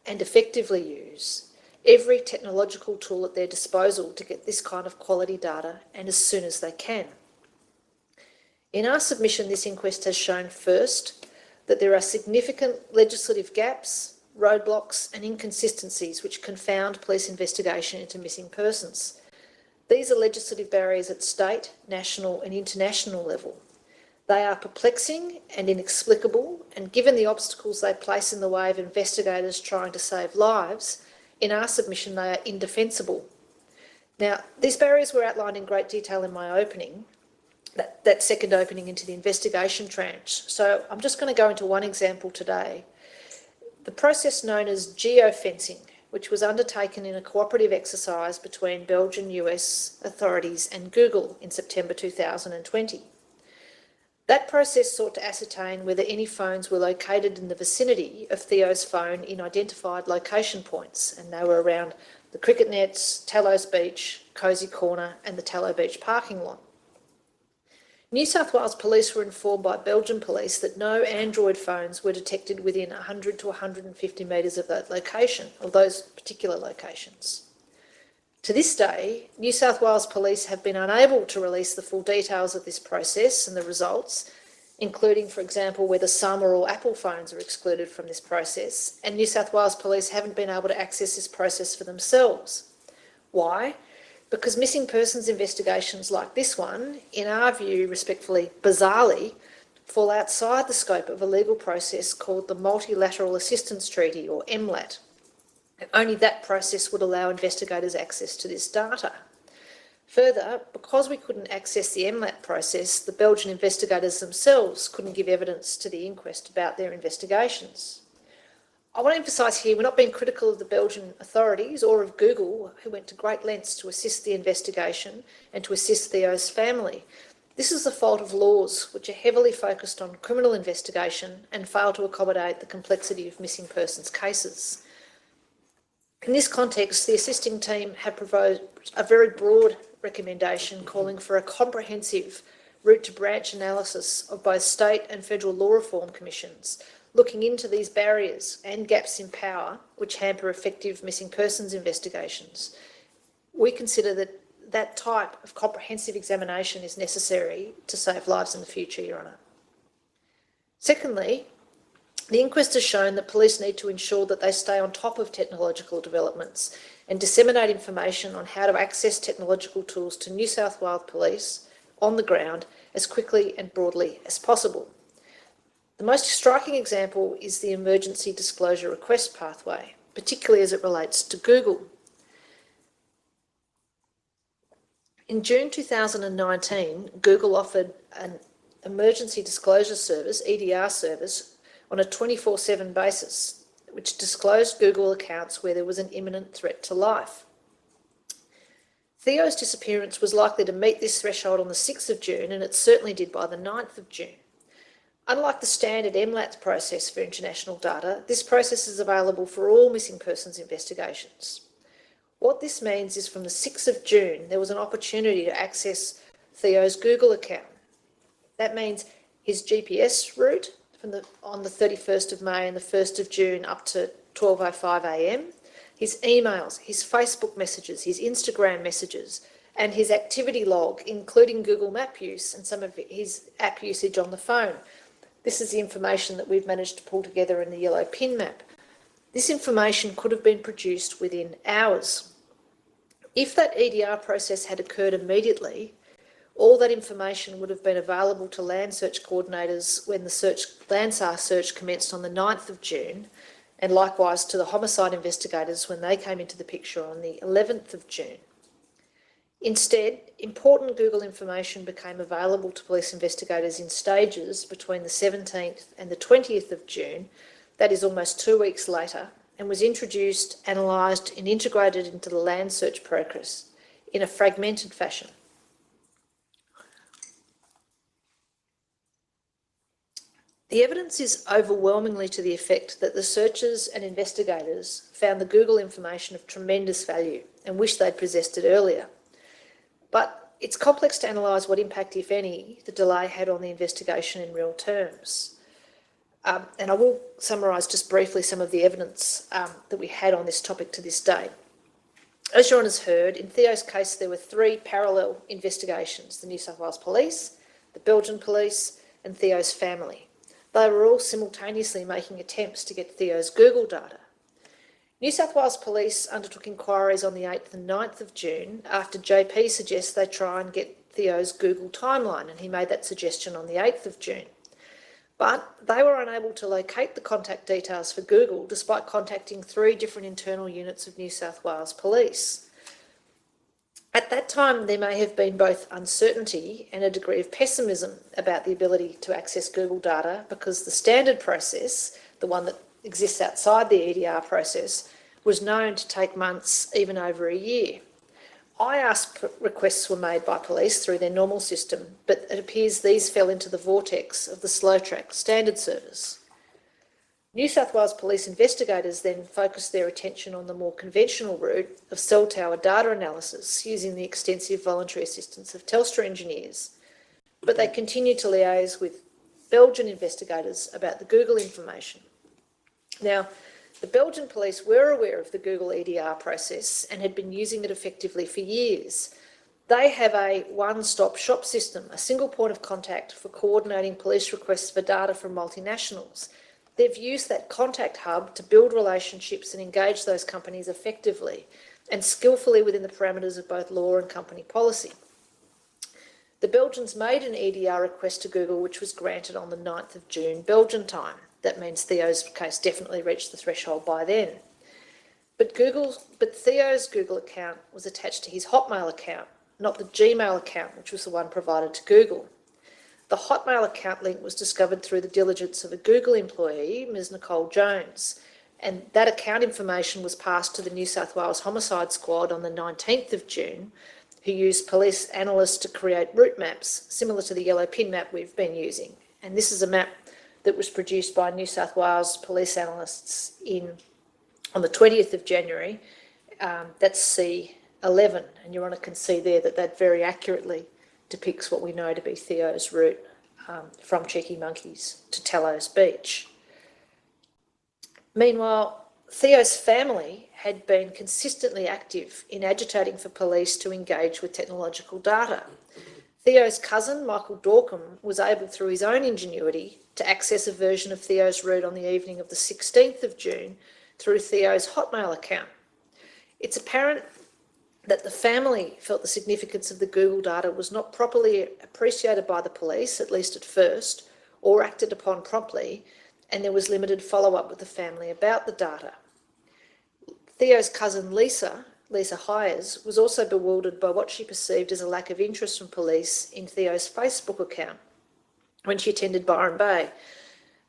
and effectively use, every technological tool at their disposal to get this kind of quality data, and as soon as they can. In our submission, this inquest has shown first that there are significant legislative gaps, roadblocks and inconsistencies which confound police investigation into missing persons. These are legislative barriers at state, national and international level. They are perplexing and inexplicable, and given the obstacles they place in the way of investigators trying to save lives, in our submission they are indefensible. Now, these barriers were outlined in great detail in my opening, that second opening into the investigation tranche. So I'm just going to go into one example today. The process known as geofencing, which was undertaken in a cooperative exercise between Belgian US authorities and Google in September 2020. That process sought to ascertain whether any phones were located in the vicinity of Theo's phone in identified location points, and they were around the cricket nets, Tallows Beach, Cosy Corner and the Tallow Beach parking lot. New South Wales Police were informed by Belgian police that no Android phones were detected within 100 to 150 metres of that location, or those particular locations. To this day, New South Wales Police have been unable to release the full details of this process and the results, including, for example, whether some or all Apple phones are excluded from this process, and New South Wales Police haven't been able to access this process for themselves. Why? Because missing persons investigations like this one, in our view, respectfully, bizarrely, fall outside the scope of a legal process called the Multilateral Assistance Treaty, or MLAT. And only that process would allow investigators access to this data. Further, because we couldn't access the MLAT process, the Belgian investigators themselves couldn't give evidence to the inquest about their investigations. I want to emphasise here, we're not being critical of the Belgian authorities or of Google, who went to great lengths to assist the investigation and to assist Theo's family. This is the fault of laws which are heavily focused on criminal investigation and fail to accommodate the complexity of missing persons cases. In this context, the assisting team have proposed a very broad recommendation calling for a comprehensive route to branch analysis of both state and federal law reform commissions, looking into these barriers and gaps in power which hamper effective missing persons investigations. We consider that that type of comprehensive examination is necessary to save lives in the future, Your Honour. Secondly, the inquest has shown that police need to ensure that they stay on top of technological developments and disseminate information on how to access technological tools to New South Wales Police on the ground as quickly and broadly as possible. The most striking example is the emergency disclosure request pathway, particularly as it relates to Google. In June 2019, Google offered an emergency disclosure service, EDR service, on a 24/7 basis, which disclosed Google accounts where there was an imminent threat to life. Theo's disappearance was likely to meet this threshold on the 6th of June, and it certainly did by the 9th of June. Unlike the standard MLAT process for international data, this process is available for all missing persons investigations. What this means is from the 6th of June, there was an opportunity to access Theo's Google account. That means his GPS route on the 31st of May and the 1st of June up to 12:05 a.m, his emails, his Facebook messages, his Instagram messages, and his activity log, including Google Map use and some of his app usage on the phone. This is the information that we've managed to pull together in the yellow pin map. This information could have been produced within hours. If that EDR process had occurred immediately, all that information would have been available to land search coordinators when the Landsar search commenced on the 9th of June, and likewise to the homicide investigators when they came into the picture on the 11th of June. Instead, important Google information became available to police investigators in stages between the 17th and the 20th of June, that is almost 2 weeks later, and was introduced, analysed and integrated into the land search progress in a fragmented fashion. The evidence is overwhelmingly to the effect that the searchers and investigators found the Google information of tremendous value and wished they'd possessed it earlier. But it's complex to analyse what impact, if any, the delay had on the investigation in real terms. And I will summarise just briefly some of the evidence that we had on this topic to this date. As John has heard, in Theo's case, there were 3 parallel investigations: the New South Wales Police, the Belgian Police, and Theo's family. They were all simultaneously making attempts to get Theo's Google data. New South Wales Police undertook inquiries on the 8th and 9th of June after JP suggests they try and get Theo's Google timeline, and he made that suggestion on the 8th of June. But they were unable to locate the contact details for Google despite contacting 3 different internal units of New South Wales Police. At that time, there may have been both uncertainty and a degree of pessimism about the ability to access Google data because the standard process, the one that exists outside the EDR process, was known to take months, even over a year. IASP requests were made by police through their normal system, but it appears these fell into the vortex of the slow track standard service. New South Wales Police investigators then focused their attention on the more conventional route of cell tower data analysis using the extensive voluntary assistance of Telstra engineers. But they continued to liaise with Belgian investigators about the Google information. Now, the Belgian police were aware of the Google EDR process and had been using it effectively for years. They have a one-stop shop system, a single point of contact for coordinating police requests for data from multinationals. They've used that contact hub to build relationships and engage those companies effectively and skillfully within the parameters of both law and company policy. The Belgians made an EDR request to Google, which was granted on the 9th of June, Belgian time. That means Theo's case definitely reached the threshold by then. But Theo's Google account was attached to his Hotmail account, not the Gmail account, which was the one provided to Google. The Hotmail account link was discovered through the diligence of a Google employee, Ms. Nicole Jones, and that account information was passed to the New South Wales Homicide Squad on the 19th of June, who used police analysts to create route maps, similar to the yellow pin map we've been using. And this is a map that was produced by New South Wales police analysts on the 20th of January. That's C11, and Your Honour can see there that that very accurately depicts what we know to be Theo's route from Cheeky Monkeys to Tallows Beach. Meanwhile, Theo's family had been consistently active in agitating for police to engage with technological data. Theo's cousin, Michael Dorcombe, was able through his own ingenuity to access a version of Theo's route on the evening of the 16th of June through Theo's Hotmail account. It's apparent that the family felt the significance of the Google data was not properly appreciated by the police, at least at first, or acted upon promptly, and there was limited follow-up with the family about the data. Theo's cousin Lisa Hayez, was also bewildered by what she perceived as a lack of interest from police in Theo's Facebook account when she attended Byron Bay,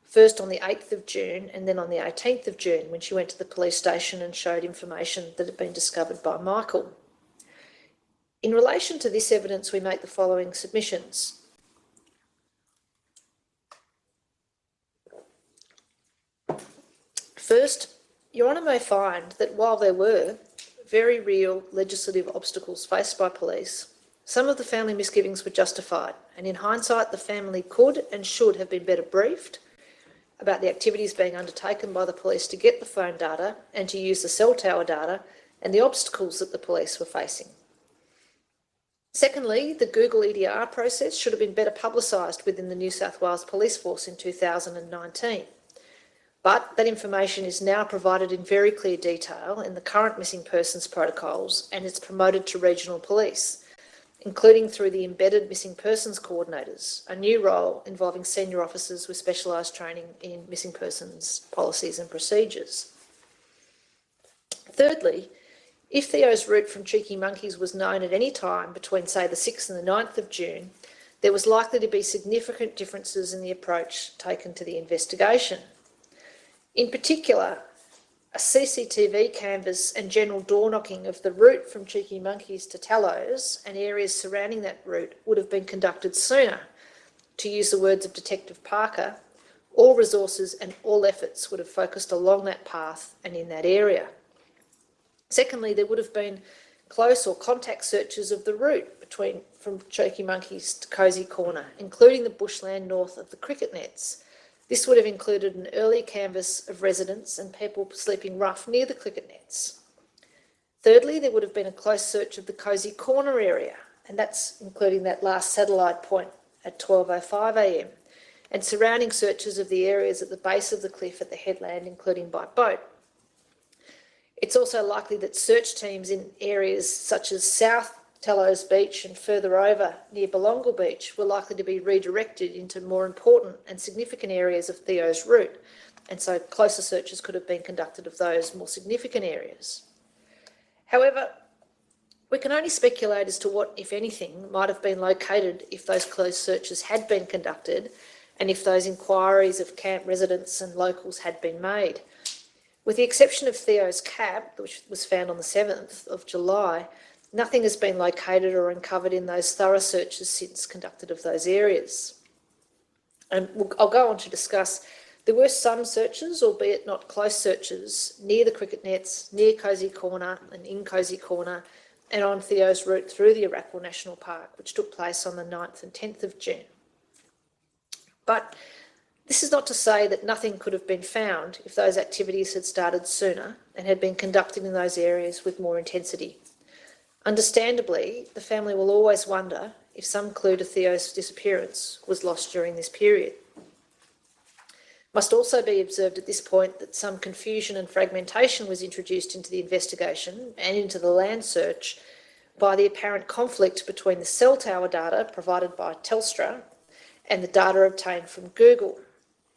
first on the 8th of June and then on the 18th of June when she went to the police station and showed information that had been discovered by Michael. In relation to this evidence, we make the following submissions. First, Your Honour may find that while there were very real legislative obstacles faced by police, some of the family misgivings were justified, and in hindsight the family could and should have been better briefed about the activities being undertaken by the police to get the phone data and to use the cell tower data and the obstacles that the police were facing. Secondly, the Google EDR process should have been better publicised within the New South Wales Police Force in 2019. But that information is now provided in very clear detail in the current missing persons protocols, and it's promoted to regional police, including through the embedded missing persons coordinators, a new role involving senior officers with specialised training in missing persons policies and procedures. Thirdly, if Theo's route from Cheeky Monkeys was known at any time between, say, the 6th and the 9th of June, there was likely to be significant differences in the approach taken to the investigation. In particular, a CCTV canvass and general door knocking of the route from Cheeky Monkeys to Tallows and areas surrounding that route would have been conducted sooner. To use the words of Detective Parker, all resources and all efforts would have focused along that path and in that area. Secondly, there would have been close or contact searches of the route from Cheeky Monkeys to Cosy Corner, including the bushland north of the cricket nets. This would have included an early canvass of residents and people sleeping rough near the cricket nets. Thirdly, there would have been a close search of the Cosy Corner area, and that's including that last satellite point at 12:05 a.m, and surrounding searches of the areas at the base of the cliff at the headland, including by boat. It's also likely that search teams in areas such as South Tallows Beach and further over near Belongal Beach were likely to be redirected into more important and significant areas of Theo's route, and so closer searches could have been conducted of those more significant areas. However, we can only speculate as to what, if anything, might have been located if those close searches had been conducted and if those inquiries of camp residents and locals had been made. With the exception of Theo's cab, which was found on the 7th of July, nothing has been located or uncovered in those thorough searches since conducted of those areas. And I'll go on to discuss, there were some searches, albeit not close searches, near the cricket nets, near Cosy Corner and in Cosy Corner, and on Theo's route through the Arakwal National Park, which took place on the 9th and 10th of June. But this is not to say that nothing could have been found if those activities had started sooner and had been conducted in those areas with more intensity. Understandably, the family will always wonder if some clue to Theo's disappearance was lost during this period. Must also be observed at this point that some confusion and fragmentation was introduced into the investigation and into the land search by the apparent conflict between the cell tower data provided by Telstra and the data obtained from Google.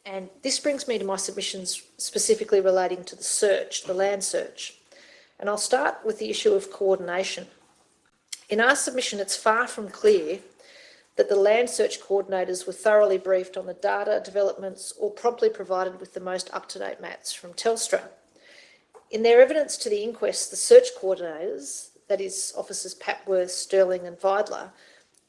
And this brings me to my submissions specifically relating to the search, the land search. And I'll start with the issue of coordination. In our submission, it's far from clear that the land search coordinators were thoroughly briefed on the data developments or promptly provided with the most up-to-date maps from Telstra. In their evidence to the inquest, the search coordinators, that is Officers Papworth, Sterling and Vidler,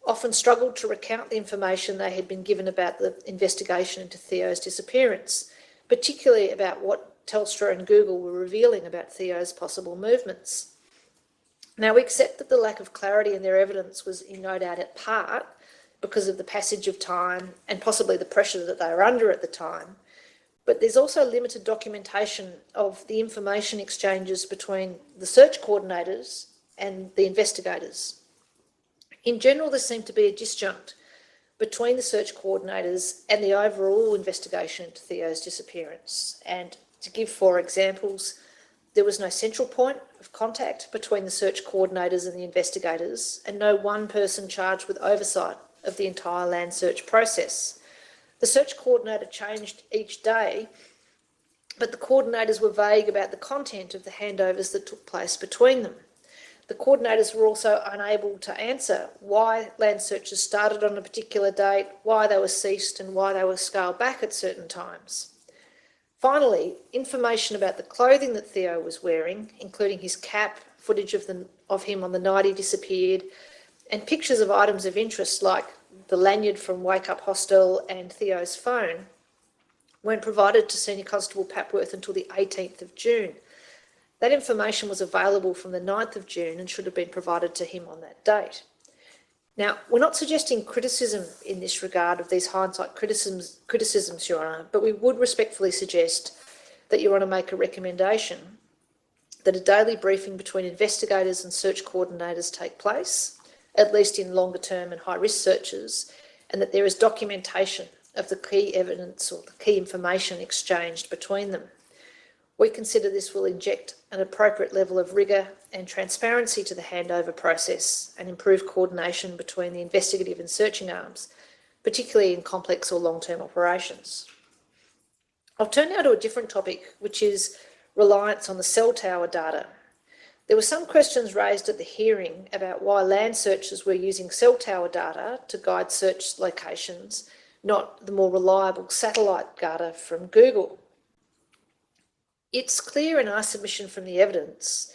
often struggled to recount the information they had been given about the investigation into Theo's disappearance, particularly about what Telstra and Google were revealing about Theo's possible movements. Now, we accept that the lack of clarity in their evidence was in no doubt at part because of the passage of time and possibly the pressure that they were under at the time, but there's also limited documentation of the information exchanges between the search coordinators and the investigators. In general, there seemed to be a disjunct between the search coordinators and the overall investigation into Theo's disappearance. And to give 4 examples, there was no central point of contact between the search coordinators and the investigators, and no one person charged with oversight of the entire land search process. The search coordinator changed each day, but the coordinators were vague about the content of the handovers that took place between them. The coordinators were also unable to answer why land searches started on a particular date, why they were ceased, and why they were scaled back at certain times. Finally, information about the clothing that Theo was wearing, including his cap, footage of him on the night he disappeared, and pictures of items of interest like the lanyard from Wake Up Hostel and Theo's phone, weren't provided to Senior Constable Papworth until the 18th of June. That information was available from the 9th of June and should have been provided to him on that date. Now, we're not suggesting criticism in this regard of these hindsight criticisms, Your Honour, but we would respectfully suggest that Your Honour make a recommendation that a daily briefing between investigators and search coordinators take place, at least in longer term and high risk searches, and that there is documentation of the key evidence or the key information exchanged between them. We consider this will inject an appropriate level of rigour and transparency to the handover process and improve coordination between the investigative and searching arms, particularly in complex or long-term operations. I'll turn now to a different topic, which is reliance on the cell tower data. There were some questions raised at the hearing about why land searchers were using cell tower data to guide search locations, not the more reliable satellite data from Google. It's clear in our submission from the evidence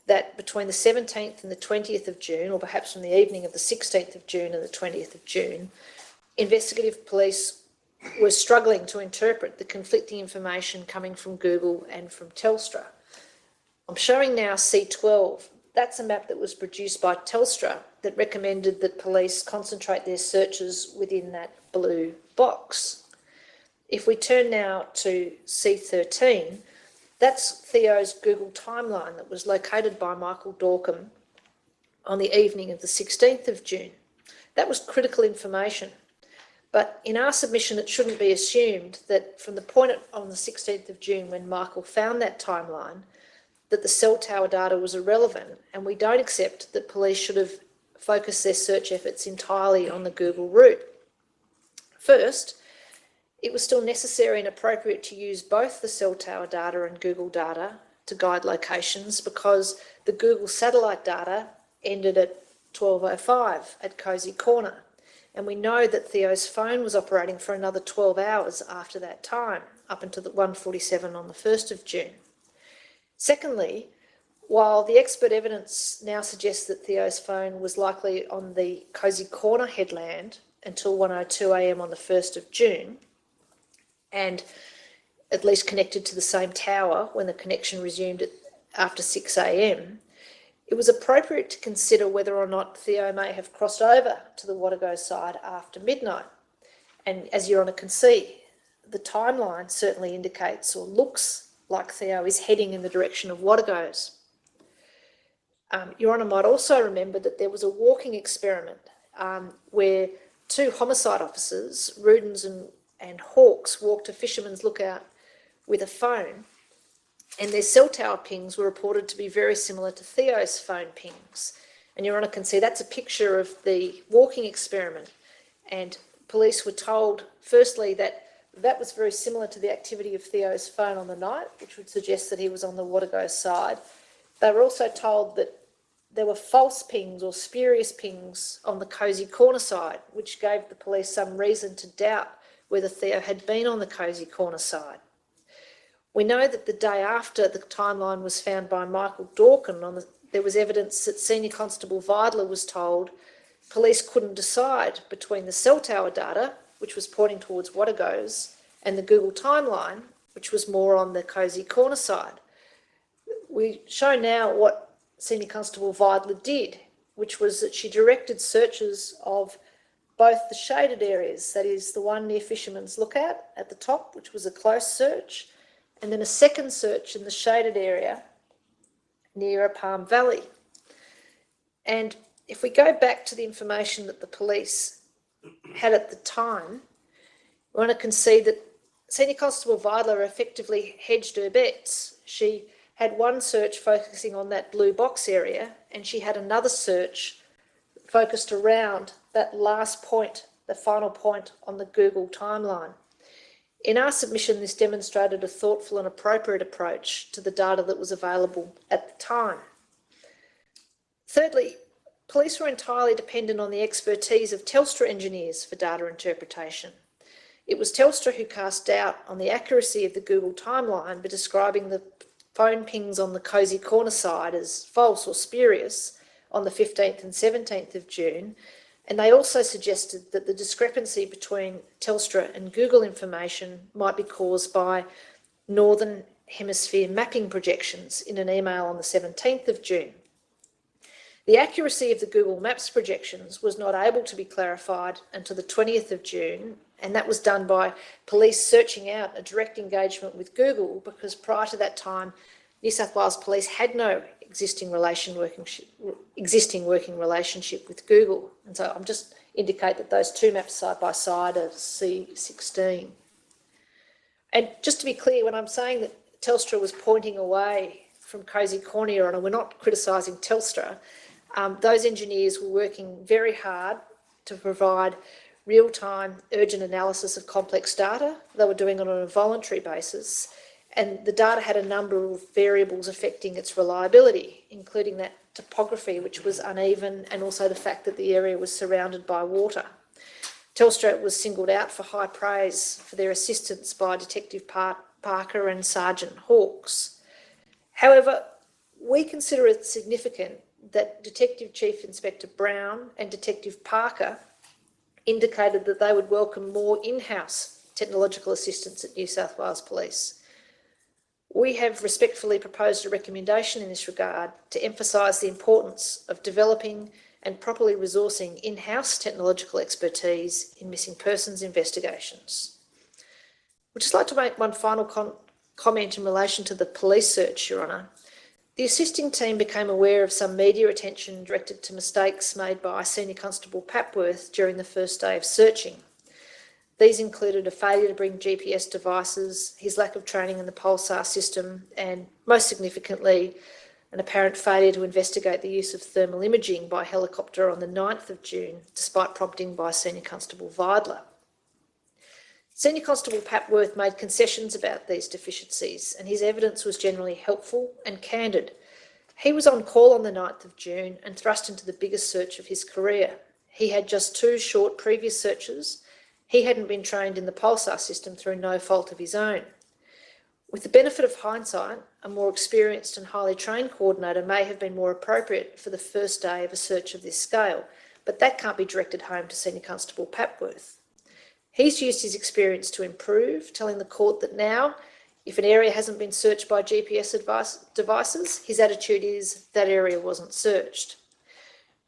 that between the 17th and the 20th of June, or perhaps from the evening of the 16th of June and the 20th of June, investigative police were struggling to interpret the conflicting information coming from Google and from Telstra. I'm showing now C12. That's a map that was produced by Telstra that recommended that police concentrate their searches within that blue box. If we turn now to C13, that's Theo's Google timeline that was located by Michael Dorcombe on the evening of the 16th of June. That was critical information. But in our submission, it shouldn't be assumed that from the point on the 16th of June when Michael found that timeline, that the cell tower data was irrelevant, and we don't accept that police should have focused their search efforts entirely on the Google route. First, it was still necessary and appropriate to use both the cell tower data and Google data to guide locations because the Google satellite data ended at 12:05 at Cosy Corner. And we know that Theo's phone was operating for another 12 hours after that time, up until the 1:47 on the 1st of June. Secondly, while the expert evidence now suggests that Theo's phone was likely on the Cosy Corner headland until 1:02 a.m. on the 1st of June, and at least connected to the same tower when the connection resumed after 6 a.m, it was appropriate to consider whether or not Theo may have crossed over to the Watago side after midnight. And as Your Honour can see, the timeline certainly indicates or looks like Theo is heading in the direction of Watago's. Your Honour might also remember that there was a walking experiment where 2 homicide officers, Rudens and Hawkes, walked a fisherman's lookout with a phone, and their cell tower pings were reported to be very similar to Theo's phone pings. And Your Honour can see that's a picture of the walking experiment. And police were told, firstly, that that was very similar to the activity of Theo's phone on the night, which would suggest that he was on the Watago side. They were also told that there were false pings or spurious pings on the Cosy Corner side, which gave the police some reason to doubt whether Theo had been on the Cosy Corner side. We know that the day after the timeline was found by Michael Dawkin, there was evidence that Senior Constable Vidler was told police couldn't decide between the cell tower data, which was pointing towards Watergoes, and the Google timeline, which was more on the Cosy Corner side. We show now what Senior Constable Vidler did, which was that she directed searches of both the shaded areas, that is the one near Fisherman's Lookout at the top, which was a close search, and then a second search in the shaded area near Palm Valley. And if we go back to the information that the police had at the time, we want to concede that Senior Constable Vidler effectively hedged her bets. She had one search focusing on that blue box area, and she had another search focused around that last point, the final point on the Google timeline. In our submission, this demonstrated a thoughtful and appropriate approach to the data that was available at the time. Thirdly, police were entirely dependent on the expertise of Telstra engineers for data interpretation. It was Telstra who cast doubt on the accuracy of the Google timeline by describing the phone pings on the Cosy Corner side as false or spurious on the 15th and 17th of June, and they also suggested that the discrepancy between Telstra and Google information might be caused by Northern Hemisphere mapping projections in an email on the 17th of June. The accuracy of the Google Maps projections was not able to be clarified until the 20th of June, and that was done by police searching out a direct engagement with Google, because prior to that time, New South Wales Police had no existing working relationship with Google. And so I'll just indicate that those two maps side by side are C16. And just to be clear, when I'm saying that Telstra was pointing away from Cosy Corner, Your Honour, we're not criticising Telstra. Those engineers were working very hard to provide real-time urgent analysis of complex data. They were doing it on a voluntary basis, and the data had a number of variables affecting its reliability, including that topography, which was uneven, and also the fact that the area was surrounded by water. Telstra was singled out for high praise for their assistance by Detective Parker and Sergeant Hawkes. However, we consider it significant that Detective Chief Inspector Brown and Detective Parker indicated that they would welcome more in-house technological assistance at New South Wales Police. We have respectfully proposed a recommendation in this regard to emphasise the importance of developing and properly resourcing in-house technological expertise in missing persons investigations. I'd just like to make one final comment in relation to the police search, Your Honour. The assisting team became aware of some media attention directed to mistakes made by Senior Constable Papworth during the first day of searching. These included a failure to bring GPS devices, his lack of training in the Pulsar system, and most significantly, an apparent failure to investigate the use of thermal imaging by helicopter on the 9th of June, despite prompting by Senior Constable Vidler. Senior Constable Papworth made concessions about these deficiencies, and his evidence was generally helpful and candid. He was on call on the 9th of June and thrust into the biggest search of his career. He had just 2 short previous searches. He hadn't been trained in the Pulsar system through no fault of his own. With the benefit of hindsight, a more experienced and highly trained coordinator may have been more appropriate for the first day of a search of this scale, but that can't be directed home to Senior Constable Papworth. He's used his experience to improve, telling the court that now, if an area hasn't been searched by GPS devices, his attitude is that area wasn't searched.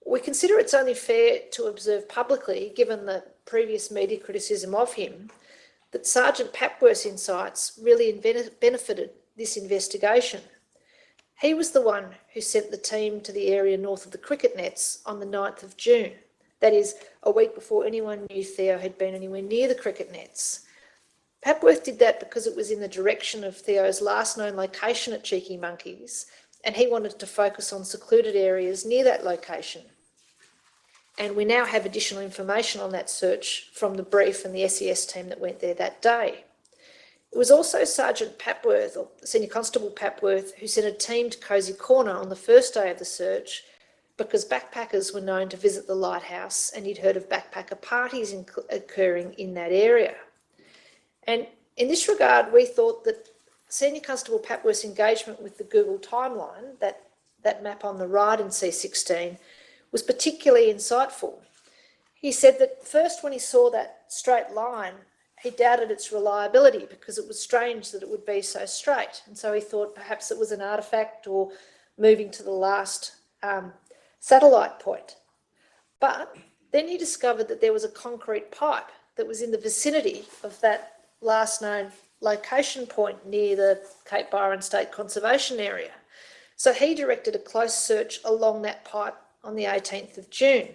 We consider it's only fair to observe publicly, given the previous media criticism of him, that Sergeant Papworth's insights really benefited this investigation. He was the one who sent the team to the area north of the cricket nets on the 9th of June. That is, a week before anyone knew Theo had been anywhere near the cricket nets. Papworth did that because it was in the direction of Theo's last known location at Cheeky Monkeys, and he wanted to focus on secluded areas near that location. And we now have additional information on that search from the brief and the SES team that went there that day. It was also Sergeant Papworth, or Senior Constable Papworth, who sent a team to Cosy Corner on the first day of the search, because backpackers were known to visit the lighthouse and he'd heard of backpacker parties occurring in that area. And in this regard, we thought that Senior Constable Papworth's engagement with the Google timeline, that map on the right in C16, was particularly insightful. He said that first when he saw that straight line, he doubted its reliability because it was strange that it would be so straight. And so he thought perhaps it was an artefact or moving to the last satellite point. But then he discovered that there was a concrete pipe that was in the vicinity of that last known location point near the Cape Byron State Conservation Area. So he directed a close search along that pipe on the 18th of June.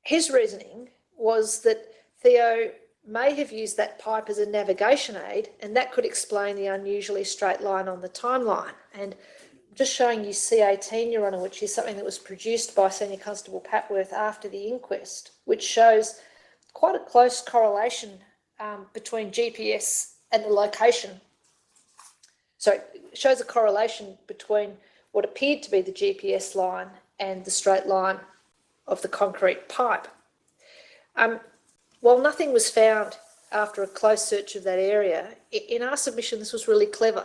His reasoning was that Theo may have used that pipe as a navigation aid, and that could explain the unusually straight line on the timeline. And just showing you C18, Your Honour, which is something that was produced by Senior Constable Papworth after the inquest, which shows quite a close correlation between GPS and the location. So it shows a correlation between what appeared to be the GPS line and the straight line of the concrete pipe. While nothing was found after a close search of that area, in our submission this was really clever,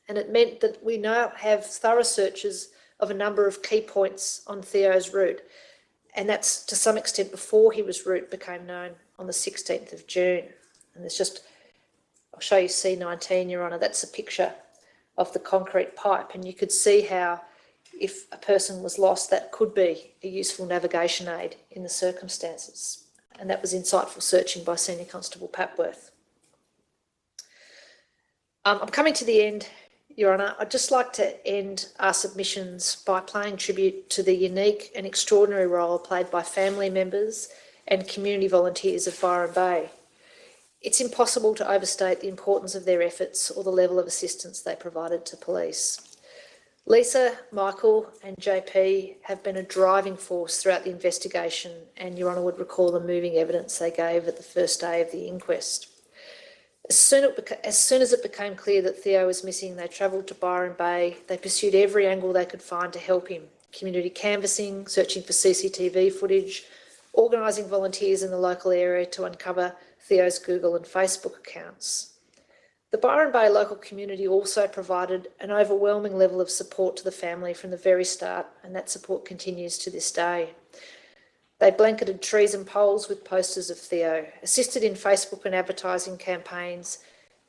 and it meant that we now have thorough searches of a number of key points on Theo's route, and that's to some extent before his route became known on the 16th of June. And there's just, I'll show you C19, Your Honour, that's a picture of the concrete pipe, and you could see how if a person was lost, that could be a useful navigation aid in the circumstances. And that was insightful searching by Senior Constable Papworth. I'm coming to the end, Your Honour. I'd just like to end our submissions by paying tribute to the unique and extraordinary role played by family members and community volunteers of Byron Bay. It's impossible to overstate the importance of their efforts or the level of assistance they provided to police. Lisa, Michael and JP have been a driving force throughout the investigation, and Your Honour would recall the moving evidence they gave at the first day of the inquest. As soon as it became clear that Theo was missing, they travelled to Byron Bay. They pursued every angle they could find to help him. Community canvassing, searching for CCTV footage, organising volunteers in the local area to uncover Theo's Google and Facebook accounts. The Byron Bay local community also provided an overwhelming level of support to the family from the very start, and that support continues to this day. They blanketed trees and poles with posters of Theo, assisted in Facebook and advertising campaigns,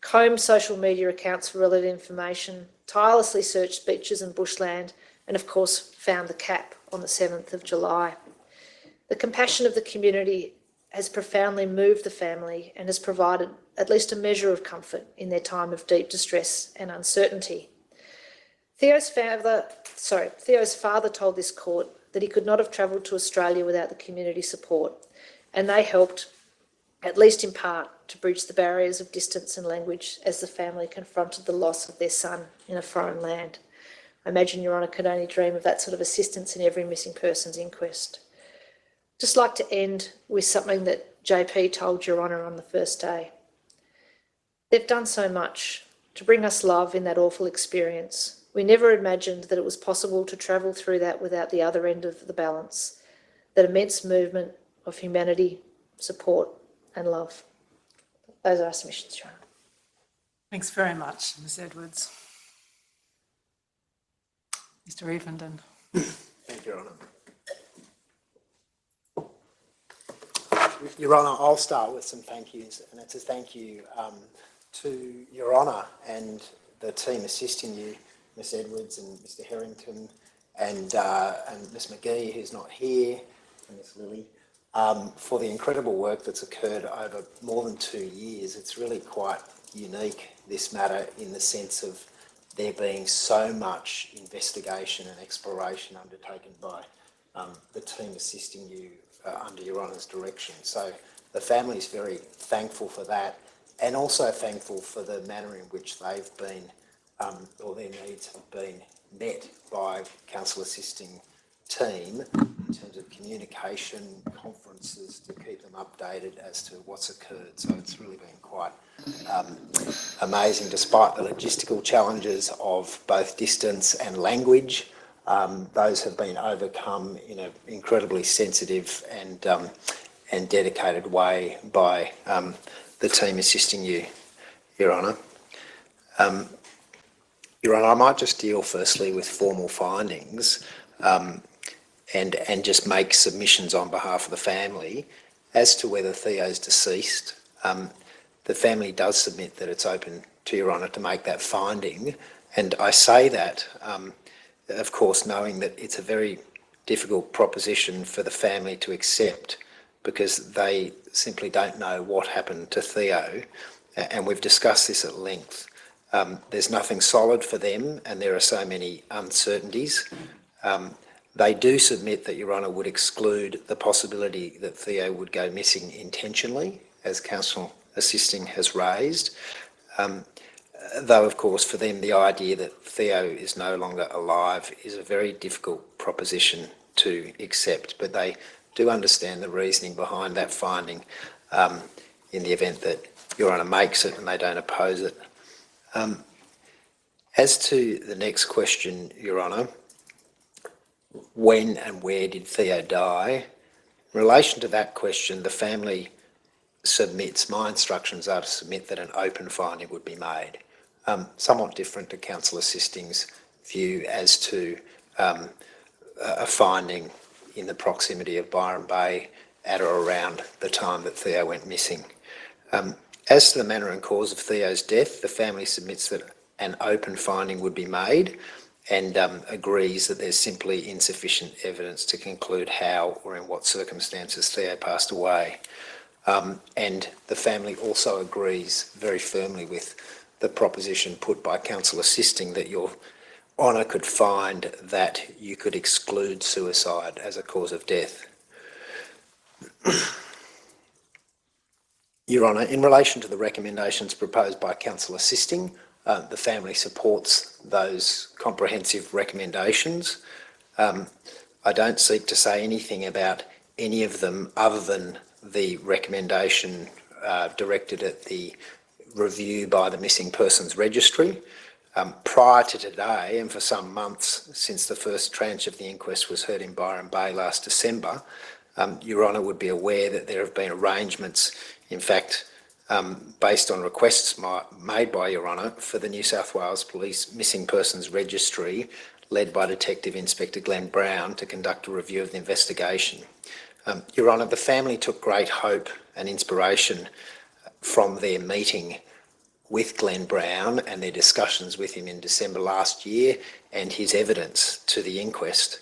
combed social media accounts for relevant information, tirelessly searched beaches and bushland, and of course found the cap on the 7th of July. The compassion of the community has profoundly moved the family and has provided at least a measure of comfort in their time of deep distress and uncertainty. Theo's father told this court that he could not have travelled to Australia without the community support, and they helped, at least in part, to bridge the barriers of distance and language as the family confronted the loss of their son in a foreign land. I imagine Your Honour could only dream of that sort of assistance in every missing persons inquest. Just like to end with something that JP told Your Honour on the first day. They've done so much to bring us love in that awful experience. We never imagined that it was possible to travel through that without the other end of the balance, that immense movement of humanity, support and love. Those are our submissions, Your Honour. Thanks very much, Ms Edwards. Mr Evenden. Thank you, Your Honour. Your Honour, I'll start with some thank yous, and it's a thank you to Your Honour and the team assisting you, Ms Edwards and Mr Harrington and Ms McGee, who's not here, and Ms Lilly, for the incredible work that's occurred over more than 2 years. It's really quite unique, this matter, in the sense of there being so much investigation and exploration undertaken by the team assisting you under Your Honour's direction. So the family is very thankful for that, and also thankful for the manner in which they've been, or their needs have been met by council assisting team in terms of communication, conferences to keep them updated as to what's occurred. So it's really been quite amazing, despite the logistical challenges of both distance and language. Those have been overcome in an incredibly sensitive and dedicated way by the team assisting you, Your Honour. Your Honour, I might just deal firstly with formal findings and just make submissions on behalf of the family as to whether Theo's deceased. The family does submit that it's open to Your Honour to make that finding, and I say that, of course, knowing that it's a very difficult proposition for the family to accept because they simply don't know what happened to Theo, and we've discussed this at length. There's nothing solid for them, and there are so many uncertainties. They do submit that Your Honour would exclude the possibility that Theo would go missing intentionally, as counsel assisting has raised, though of course for them the idea that Theo is no longer alive is a very difficult proposition to accept, but they do understand the reasoning behind that finding in the event that Your Honour makes it and they don't oppose it. As to the next question, Your Honour, when and where did Theo die? In relation to that question, the family submits, my instructions are to submit that an open finding would be made. Somewhat different to counsel assisting's view as to a finding in the proximity of Byron Bay at or around the time that Theo went missing. As to the manner and cause of Theo's death, the family submits that an open finding would be made and agrees that there's simply insufficient evidence to conclude how or in what circumstances Theo passed away. And the family also agrees very firmly with the proposition put by counsel assisting that Your Honour could find that you could exclude suicide as a cause of death. Your Honour, in relation to the recommendations proposed by counsel assisting, the family supports those comprehensive recommendations. I don't seek to say anything about any of them other than the recommendation directed at the review by the Missing Persons Registry. Prior to today, and for some months since the first tranche of the inquest was heard in Byron Bay last December, Your Honour would be aware that there have been arrangements, in fact, based on requests made by Your Honour, for the New South Wales Police Missing Persons Registry, led by Detective Inspector Glenn Brown, to conduct a review of the investigation. Your Honour, the family took great hope and inspiration from their meeting with Glenn Brown and their discussions with him in December last year and his evidence to the inquest.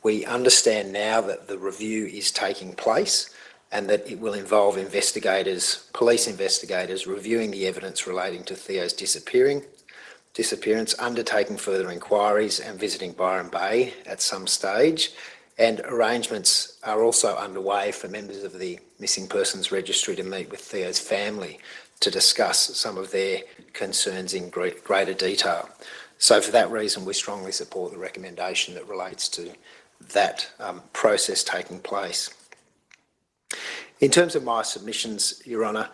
We understand now that the review is taking place and that it will involve investigators, police investigators, reviewing the evidence relating to Theo's disappearance, undertaking further inquiries and visiting Byron Bay at some stage. And arrangements are also underway for members of the Missing Persons Registry to meet with Theo's family to discuss some of their concerns in greater detail. So for that reason, we strongly support the recommendation that relates to that process taking place. In terms of my submissions, Your Honour,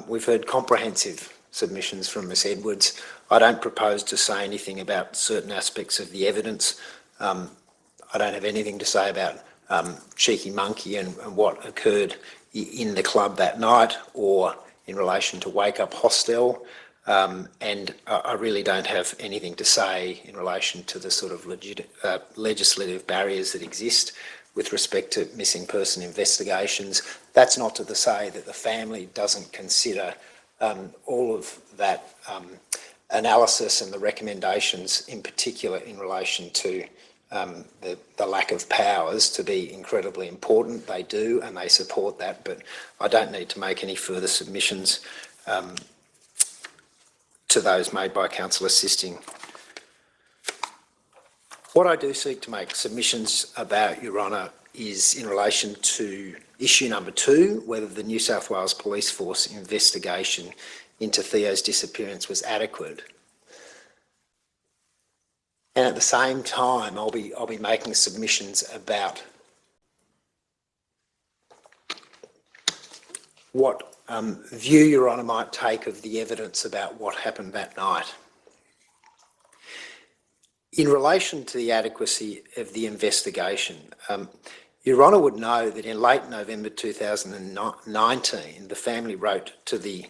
we've heard comprehensive submissions from Ms Edwards. I don't propose to say anything about certain aspects of the evidence. I don't have anything to say about Cheeky Monkey and what occurred in the club that night or in relation to Wake Up Hostel. And I really don't have anything to say in relation to the sort of legislative barriers that exist with respect to missing person investigations. That's not to say that the family doesn't consider all of that analysis and the recommendations, in particular in relation to the lack of powers, to be incredibly important. They do, and they support that, but I don't need to make any further submissions to those made by counsel assisting. What I do seek to make submissions about, Your Honour, is in relation to issue number 2, whether the New South Wales Police Force investigation into Theo's disappearance was adequate. And at the same time, I'll be making submissions about what view Your Honour might take of the evidence about what happened that night. In relation to the adequacy of the investigation, Your Honour would know that in late November 2019, the family wrote to the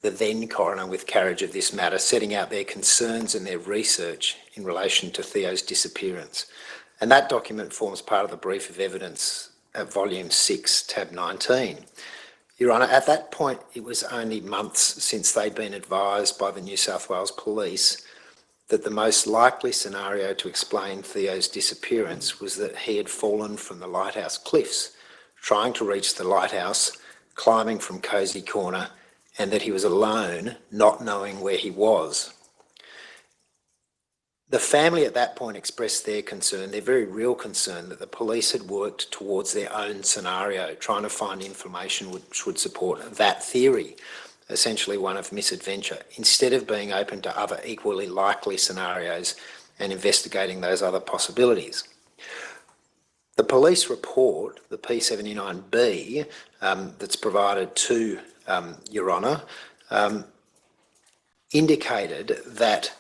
the then coroner with carriage of this matter, setting out their concerns and their research in relation to Theo's disappearance. And that document forms part of the brief of evidence at volume 6, tab 19. Your Honour, at that point, it was only months since they'd been advised by the New South Wales Police that the most likely scenario to explain Theo's disappearance was that he had fallen from the lighthouse cliffs, trying to reach the lighthouse, climbing from Cosy Corner, and that he was alone, not knowing where he was. The family at that point expressed their concern, their very real concern, that the police had worked towards their own scenario, trying to find information which would support that theory, essentially one of misadventure, instead of being open to other equally likely scenarios and investigating those other possibilities. The police report, the P79B, that's provided to Your Honour, indicated that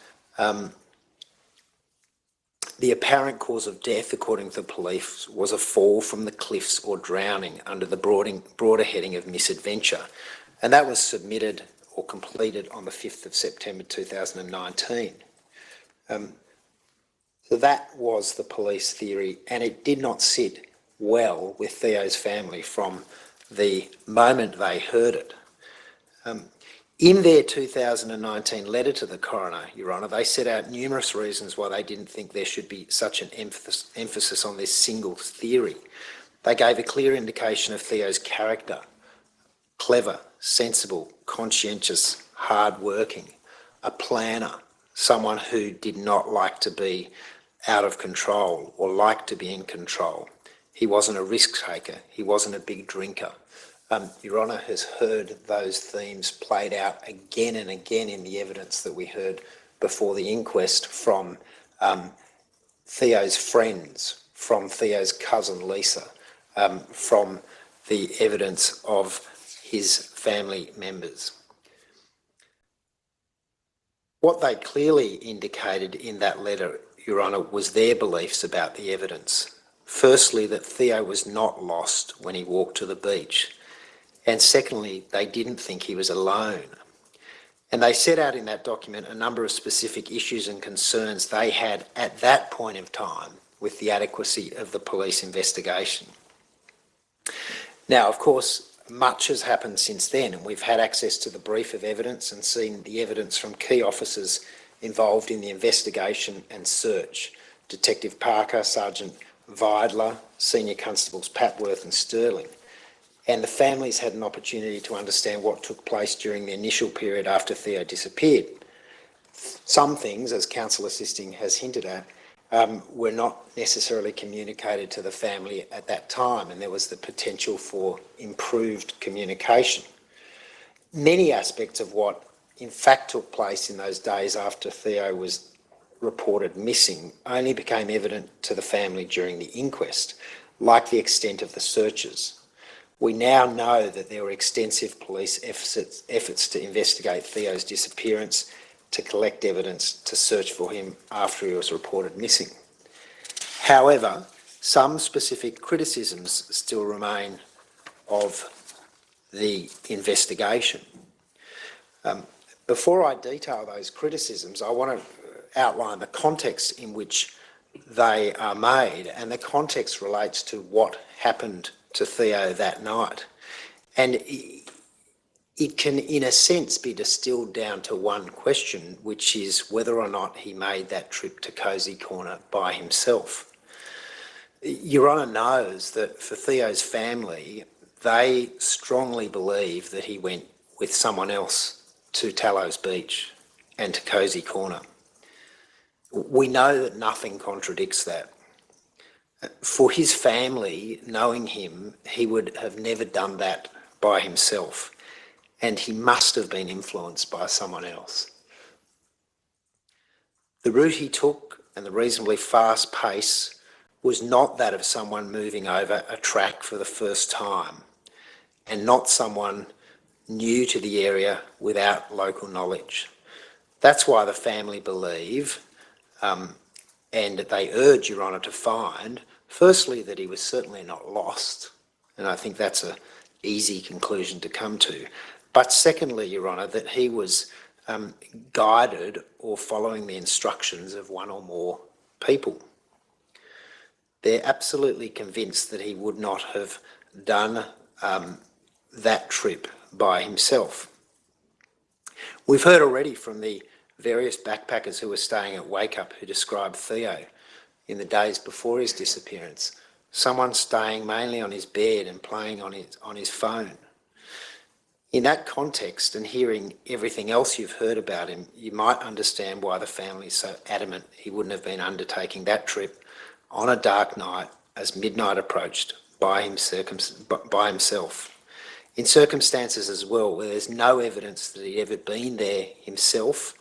the apparent cause of death, according to the police, was a fall from the cliffs or drowning under the broader heading of misadventure. And that was submitted or completed on the 5th of September 2019. So that was the police theory, and it did not sit well with Theo's family from the moment they heard it. In their 2019 letter to the coroner, Your Honour, they set out numerous reasons why they didn't think there should be such an emphasis on this single theory. They gave a clear indication of Theo's character: clever, sensible, conscientious, hard-working, a planner, someone who did not like to be out of control or like to be in control. He wasn't a risk taker. He wasn't a big drinker. Your Honour has heard those themes played out again and again in the evidence that we heard before the inquest from Theo's friends, from Theo's cousin Lisa, from the evidence of his family members. What they clearly indicated in that letter, Your Honour, was their beliefs about the evidence. Firstly, that Theo was not lost when he walked to the beach. And secondly, they didn't think he was alone. And they set out in that document a number of specific issues and concerns they had at that point of time with the adequacy of the police investigation. Now, of course, much has happened since then, and we've had access to the brief of evidence and seen the evidence from key officers involved in the investigation and search: Detective Parker, Sergeant Vidler, Senior Constables Patworth and Sterling. And the families had an opportunity to understand what took place during the initial period after Theo disappeared. Some things, as Counsel Assisting has hinted at, were not necessarily communicated to the family at that time, and there was the potential for improved communication. Many aspects of what in fact took place in those days after Theo was reported missing only became evident to the family during the inquest, like the extent of the searches. We now know that there were extensive police efforts to investigate Theo's disappearance, to collect evidence, to search for him after he was reported missing. However, some specific criticisms still remain of the investigation. Before I detail those criticisms, I want to outline the context in which they are made, and the context relates to what happened to Theo that night. And it can, in a sense, be distilled down to one question, which is whether or not he made that trip to Cosy Corner by himself. Your Honour knows that for Theo's family, they strongly believe that he went with someone else to Tallows Beach and to Cosy Corner. We know that nothing contradicts that. For his family, knowing him, he would have never done that by himself, and he must have been influenced by someone else. The route he took and the reasonably fast pace was not that of someone moving over a track for the first time, and not someone new to the area without local knowledge. That's why the family believe, and they urge Your Honour to find, firstly, that he was certainly not lost, and I think that's an easy conclusion to come to, But secondly, Your Honour, that he was guided or following the instructions of one or more people. They're absolutely convinced that he would not have done that trip by himself. We've heard already from the various backpackers who were staying at Wake Up who described Theo in the days before his disappearance, someone staying mainly on his bed and playing on his phone. In that context, and hearing everything else you've heard about him, you might understand why the family is so adamant he wouldn't have been undertaking that trip on a dark night as midnight approached by himself. In circumstances as well where there's no evidence that he'd ever been there himself,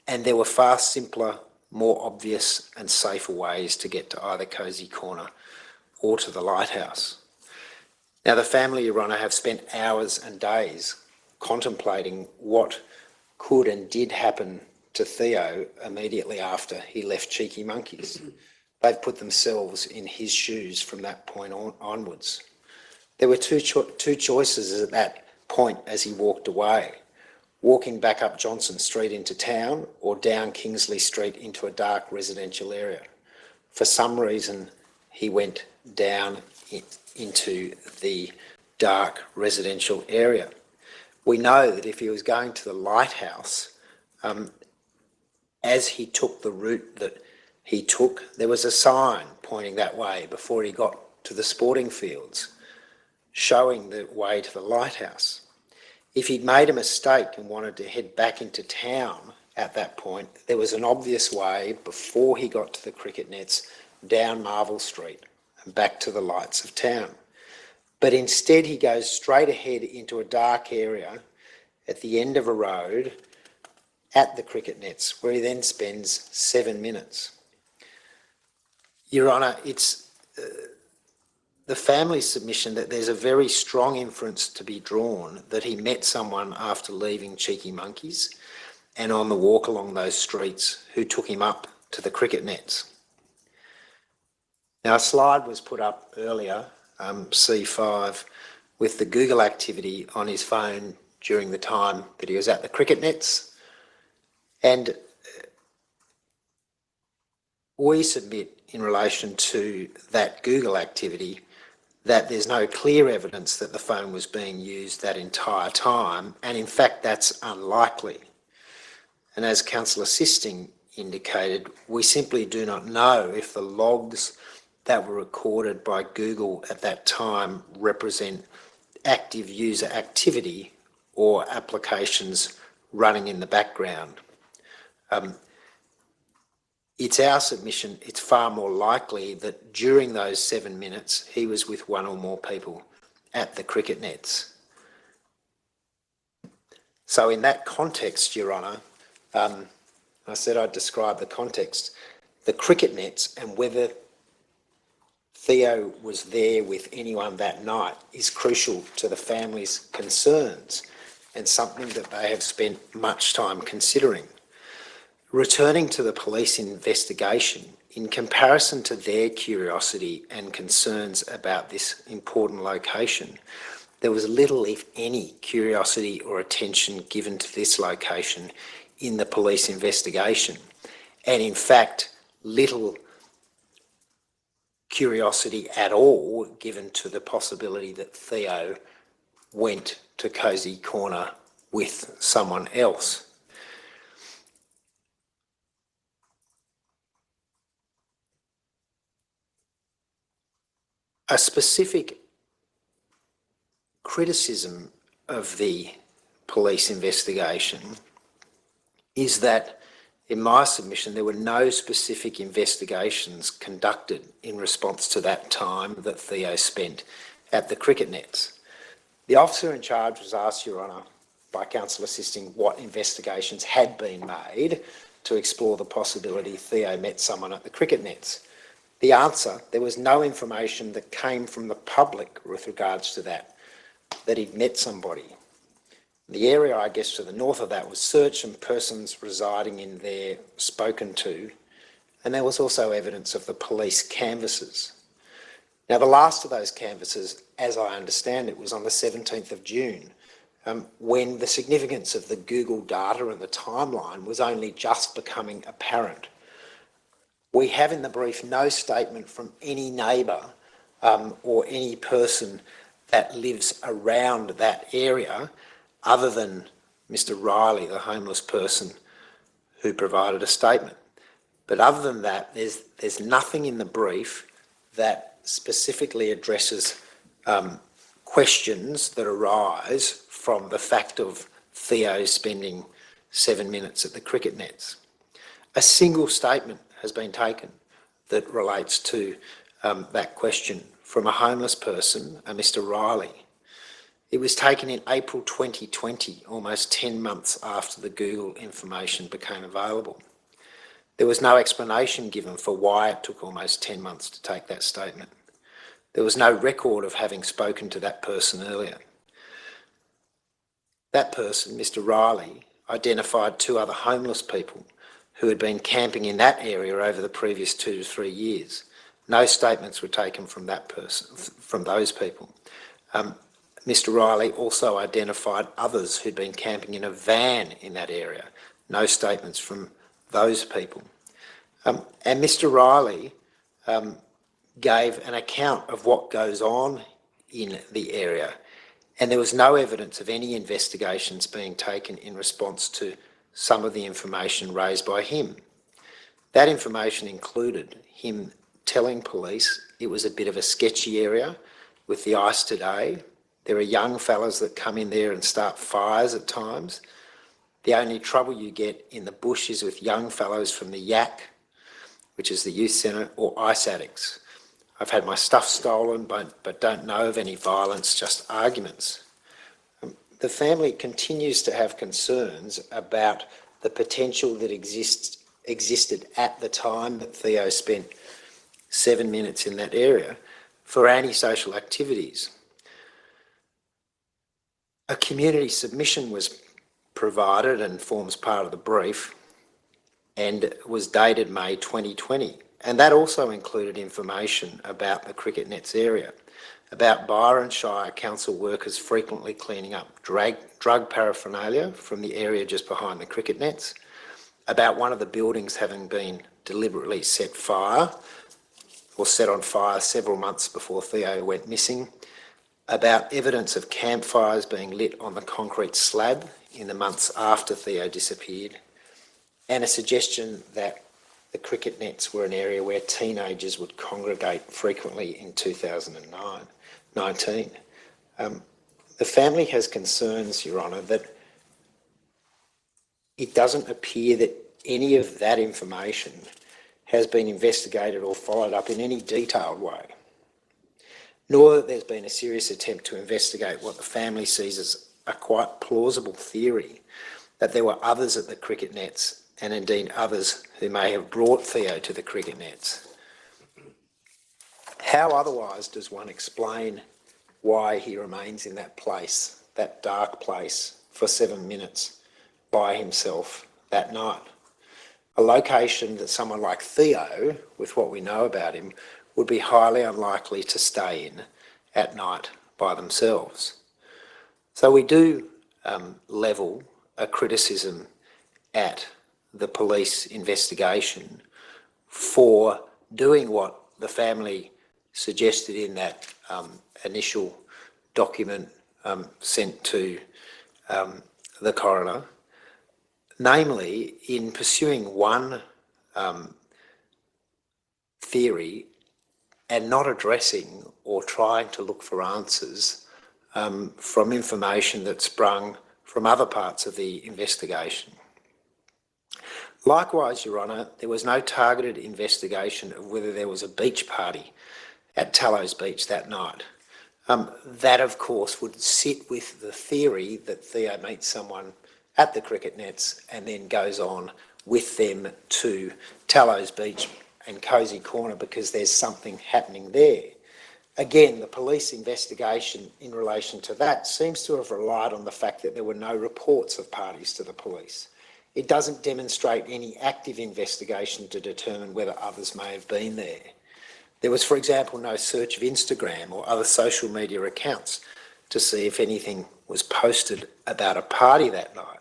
and there were far simpler, more obvious and safer ways to get to either Cosy Corner or to the lighthouse. Now, the family, Your Honour, have spent hours and days contemplating what could and did happen to Theo immediately after he left Cheeky Monkeys. They've put themselves in his shoes from that point onwards. There were two choices at that point as he walked away: walking back up Johnson Street into town or down Kingsley Street into a dark residential area. For some reason, he went down into the dark residential area. We know that if he was going to the lighthouse, as he took the route that he took, there was a sign pointing that way before he got to the sporting fields, showing the way to the lighthouse. If he'd made a mistake and wanted to head back into town at that point, there was an obvious way before he got to the cricket nets down Marvel Street and back to the lights of town. But instead he goes straight ahead into a dark area at the end of a road at the cricket nets, where he then spends 7 minutes. Your Honour, it's the family's submission that there's a very strong inference to be drawn that he met someone after leaving Cheeky Monkeys and on the walk along those streets who took him up to the cricket nets. Now, a slide was put up earlier, C5, with the Google activity on his phone during the time that he was at the cricket nets. And we submit in relation to that Google activity that there's no clear evidence that the phone was being used that entire time, and in fact that's unlikely. And as Councillor Sisting indicated, we simply do not know if the logs that were recorded by Google at that time represent active user activity or applications running in the background. It's our submission, it's far more likely that during those 7 minutes he was with one or more people at the cricket nets. So in that context, Your Honour, I said I'd describe the context. The cricket nets and whether Theo was there with anyone that night is crucial to the family's concerns and something that they have spent much time considering. Returning to the police investigation, in comparison to their curiosity and concerns about this important location, there was little, if any, curiosity or attention given to this location in the police investigation. And in fact, little curiosity at all given to the possibility that Theo went to Cosy Corner with someone else. A specific criticism of the police investigation is that, in my submission, there were no specific investigations conducted in response to that time that Theo spent at the cricket nets. The officer in charge was asked, Your Honour, by Councillor Sisting what investigations had been made to explore the possibility Theo met someone at the cricket nets. The answer, there was no information that came from the public with regards to that he'd met somebody. The area, I guess, to the north of that was searched and persons residing in there spoken to, and there was also evidence of the police canvasses. Now, the last of those canvasses, as I understand it, was on the 17th of June, when the significance of the Google data and the timeline was only just becoming apparent. We have in the brief no statement from any neighbour or any person that lives around that area other than Mr Riley, the homeless person who provided a statement. But other than that, there's nothing in the brief that specifically addresses questions that arise from the fact of Theo spending 7 minutes at the cricket nets. A single statement has been taken that relates to that question from a homeless person, a Mr Riley. It was taken in April 2020, almost 10 months after the Google information became available. There was no explanation given for why it took almost 10 months to take that statement. There was no record of having spoken to that person earlier. That person, Mr Riley, identified 2 other homeless people who had been camping in that area over the previous 2 to 3 years. No statements were taken from that person, from those people. Mr Riley also identified others who'd been camping in a van in that area. No statements from those people. And Mr Riley gave an account of what goes on in the area, and there was no evidence of any investigations being taken in response to some of the information raised by him. That information included him telling police it was a bit of a sketchy area with the ice today. There are young fellas that come in there and start fires at times. The only trouble you get in the bush is with young fellows from the YAC, which is the youth centre, or ice addicts. I've had my stuff stolen, but don't know of any violence, just arguments. The family continues to have concerns about the potential that existed at the time that Theo spent 7 minutes in that area for antisocial activities. A community submission was provided and forms part of the brief and was dated May 2020. And that also included information about the cricket nets area, about Byron Shire council workers frequently cleaning up drug paraphernalia from the area just behind the cricket nets, about one of the buildings having been deliberately set on fire several months before Theo went missing, about evidence of campfires being lit on the concrete slab in the months after Theo disappeared, and a suggestion that the cricket nets were an area where teenagers would congregate frequently in 2019. The family has concerns, Your Honour, that it doesn't appear that any of that information has been investigated or followed up in any detailed way, nor that there's been a serious attempt to investigate what the family sees as a quite plausible theory that there were others at the cricket nets, and indeed others who may have brought Theo to the cricket nets. How otherwise does one explain why he remains in that place, that dark place, for 7 minutes by himself that night? A location that someone like Theo, with what we know about him, would be highly unlikely to stay in at night by themselves. So we do level a criticism at the police investigation for doing what the family suggested in that initial document sent to the coroner, namely in pursuing one theory and not addressing or trying to look for answers from information that sprung from other parts of the investigation. Likewise, Your Honour, there was no targeted investigation of whether there was a beach party at Tallows Beach that night. That, of course, would sit with the theory that Theo meets someone at the cricket nets and then goes on with them to Tallows Beach and Cosy Corner because there's something happening there. Again, the police investigation in relation to that seems to have relied on the fact that there were no reports of parties to the police. It doesn't demonstrate any active investigation to determine whether others may have been there. There was, for example, no search of Instagram or other social media accounts to see if anything was posted about a party that night.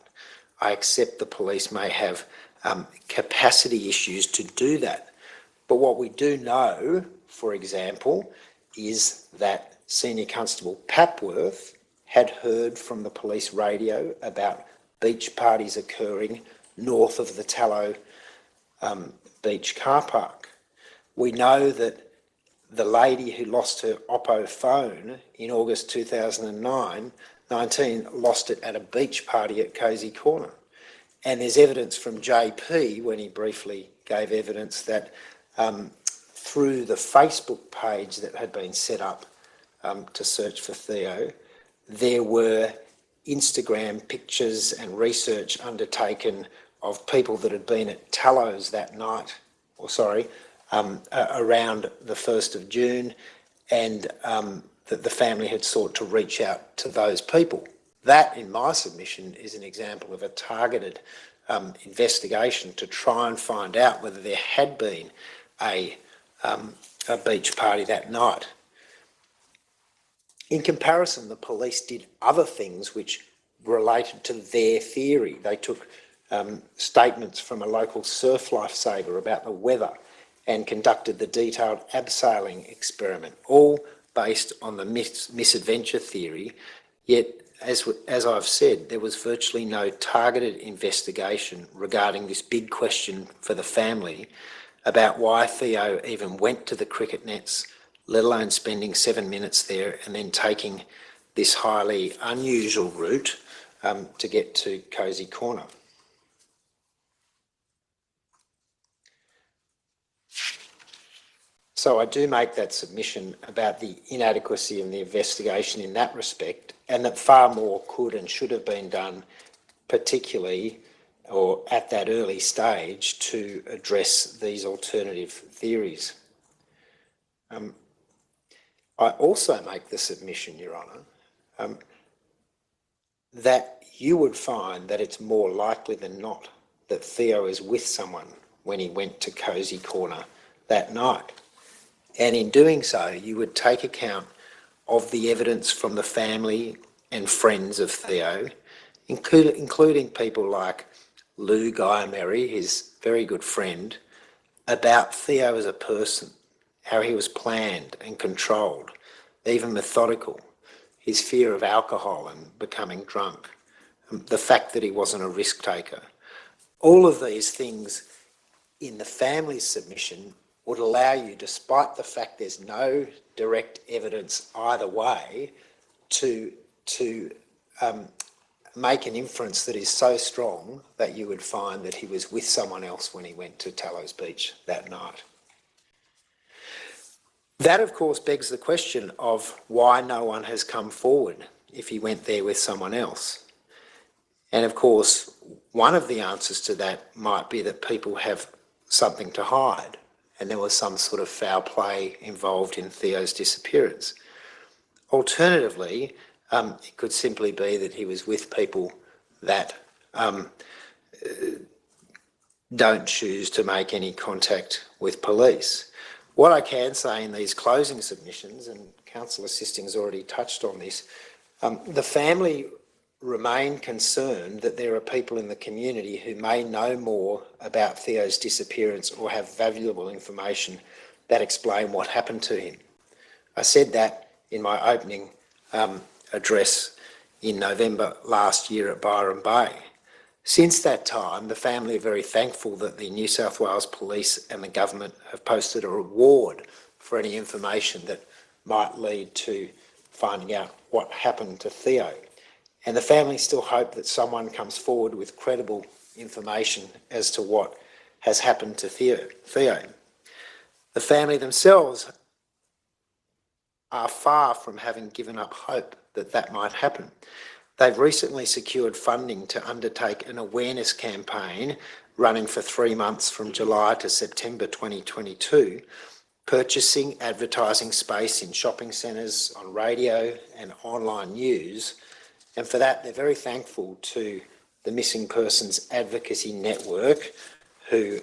I accept the police may have capacity issues to do that. But what we do know, for example, is that Senior Constable Papworth had heard from the police radio about beach parties occurring north of the Tallow Beach car park. We know that the lady who lost her Oppo phone in August 2019 lost it at a beach party at Cosy Corner. And there's evidence from JP, when he briefly gave evidence, that through the Facebook page that had been set up to search for Theo, there were Instagram pictures and research undertaken of people that had been at Tallows that night, around the 1st of June, and that the family had sought to reach out to those people. That, in my submission, is an example of a targeted investigation to try and find out whether there had been a beach party that night. In comparison, the police did other things which related to their theory. They took statements from a local surf lifesaver about the weather and conducted the detailed abseiling experiment, all based on the misadventure theory. Yet, as I've said, there was virtually no targeted investigation regarding this big question for the family about why Theo even went to the cricket nets, let alone spending 7 minutes there and then taking this highly unusual route to get to Cosy Corner. So I do make that submission about the inadequacy of the investigation in that respect, and that far more could and should have been done, particularly or at that early stage, to address these alternative theories. I also make the submission, Your Honour, that you would find that it's more likely than not that Theo is with someone when he went to Cosy Corner that night. And in doing so, you would take account of the evidence from the family and friends of Theo, including people like Lou Guy-Mary, his very good friend, about Theo as a person, how he was planned and controlled, even methodical, his fear of alcohol and becoming drunk, the fact that he wasn't a risk taker. All of these things in the family's submission would allow you, despite the fact there's no direct evidence either way, to make an inference that is so strong that you would find that he was with someone else when he went to Tallows Beach that night. That, of course, begs the question of why no one has come forward if he went there with someone else. And, of course, one of the answers to that might be that people have something to hide, and there was some sort of foul play involved in Theo's disappearance. Alternatively, it could simply be that he was with people that don't choose to make any contact with police. What I can say in these closing submissions, and Counsellor Sisting's already touched on this, the family remain concerned that there are people in the community who may know more about Theo's disappearance or have valuable information that explain what happened to him. I said that in my opening address in November last year at Byron Bay. Since that time, the family are very thankful that the New South Wales Police and the government have posted a reward for any information that might lead to finding out what happened to Theo. And the family still hope that someone comes forward with credible information as to what has happened to Theo. The family themselves are far from having given up hope that that might happen. They've recently secured funding to undertake an awareness campaign running for 3 months from July to September 2022, purchasing advertising space in shopping centres, on radio and online news. And for that, they're very thankful to the Missing Persons Advocacy Network, who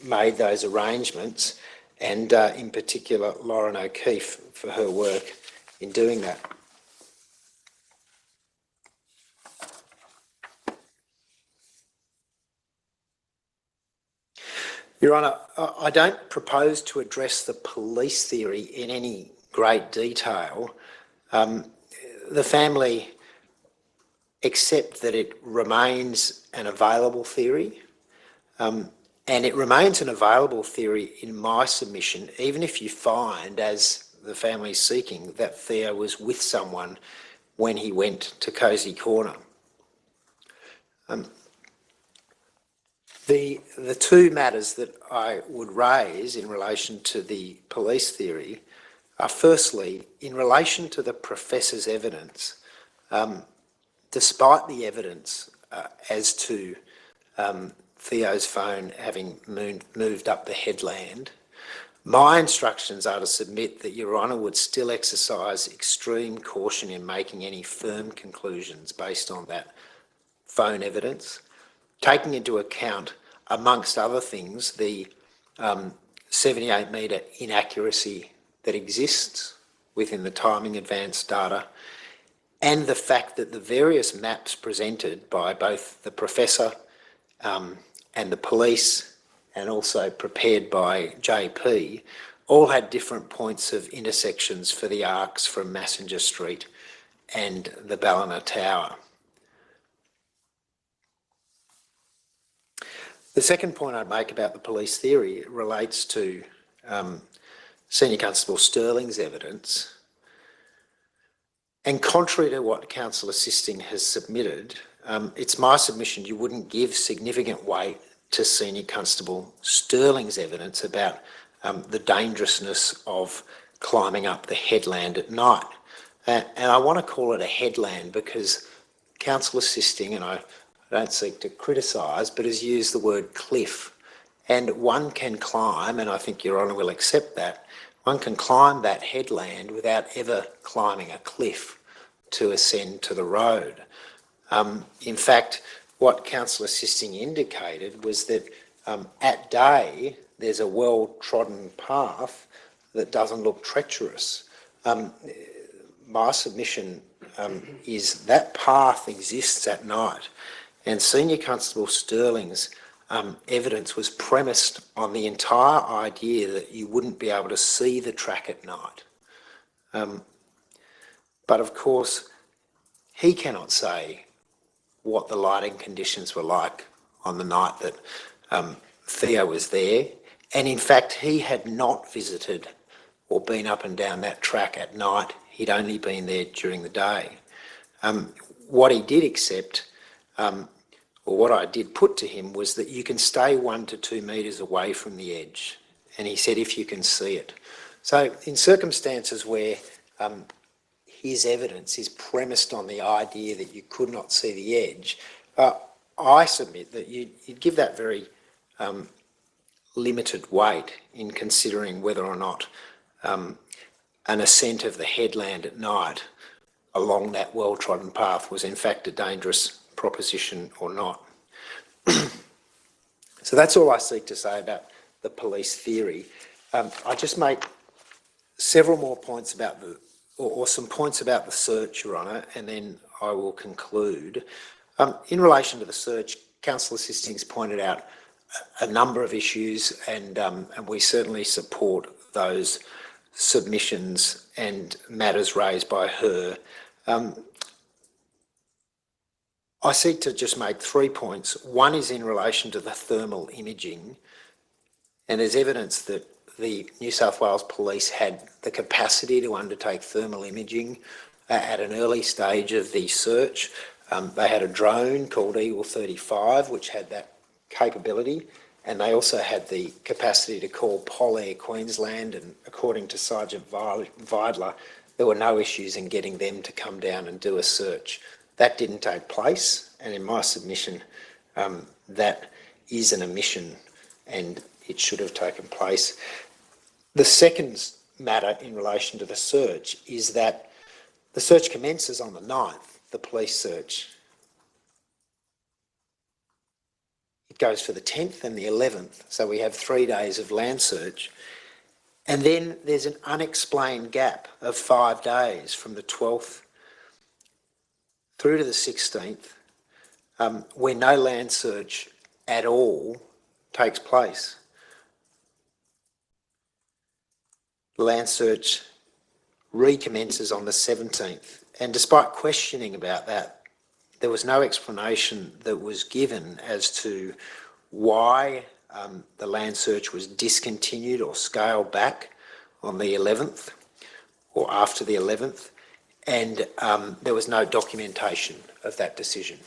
made those arrangements, and in particular Lauren O'Keefe for her work in doing that. Your Honour, I don't propose to address the police theory in any great detail. The family accept that it remains an available theory, and it remains an available theory in my submission, even if you find, as the family is seeking, that Theo was with someone when he went to Cosy Corner. The two matters that I would raise in relation to the police theory are, firstly, in relation to the professor's evidence. Despite the evidence as to Theo's phone having moved up the headland, my instructions are to submit that Your Honour would still exercise extreme caution in making any firm conclusions based on that phone evidence, taking into account, amongst other things, the 78-metre inaccuracy that exists within the timing advance data, and the fact that the various maps presented by both the professor and the police, and also prepared by JP, all had different points of intersections for the arcs from Massenger Street and the Ballina Tower. The second point I'd make about the police theory relates to Senior Constable Sterling's evidence. And contrary to what Counsel Assisting has submitted, it's my submission you wouldn't give significant weight to Senior Constable Sterling's evidence about the dangerousness of climbing up the headland at night. And I want to call it a headland because Counsel Assisting, and I don't seek to criticise, but has used the word cliff. And one can climb, and I think Your Honour will accept that, one can climb that headland without ever climbing a cliff to ascend to the road. In fact, what Counsel Assisting indicated was that at day there's a well-trodden path that doesn't look treacherous. My submission is that path exists at night, and Senior Constable Sterling's evidence was premised on the entire idea that you wouldn't be able to see the track at night. But of course, he cannot say what the lighting conditions were like on the night that Theo was there. And in fact, he had not visited or been up and down that track at night. He'd only been there during the day. What he did accept, or what I did put to him, was that you can stay 1 to 2 metres away from the edge. And he said, if you can see it. So in circumstances where his evidence is premised on the idea that you could not see the edge, I submit that you'd give that very limited weight in considering whether or not an ascent of the headland at night along that well-trodden path was in fact a dangerous proposition or not. So that's all I seek to say about the police theory. I just make several more points about or some points about the search, Your Honour, and then I will conclude. In relation to the search, Counsel Assisting's pointed out a number of issues, and we certainly support those submissions and matters raised by her. I seek to just make 3 points. One is in relation to the thermal imaging, and there's evidence that the New South Wales Police had the capacity to undertake thermal imaging at an early stage of the search. They had a drone called Eagle 35, which had that capability, and they also had the capacity to call Pol Air Queensland, and according to Sergeant Vidler, there were no issues in getting them to come down and do a search. That didn't take place, and in my submission, that is an omission and it should have taken place. The second matter in relation to the search is that the search commences on the 9th, the police search. It goes for the 10th and the 11th, so we have 3 days of land search. And then there's an unexplained gap of 5 days from the 12th through to the 16th, where no land search at all takes place. The land search recommences on the 17th. And despite questioning about that, there was no explanation that was given as to why the land search was discontinued or scaled back on the 11th or after the 11th, and there was no documentation of that decision.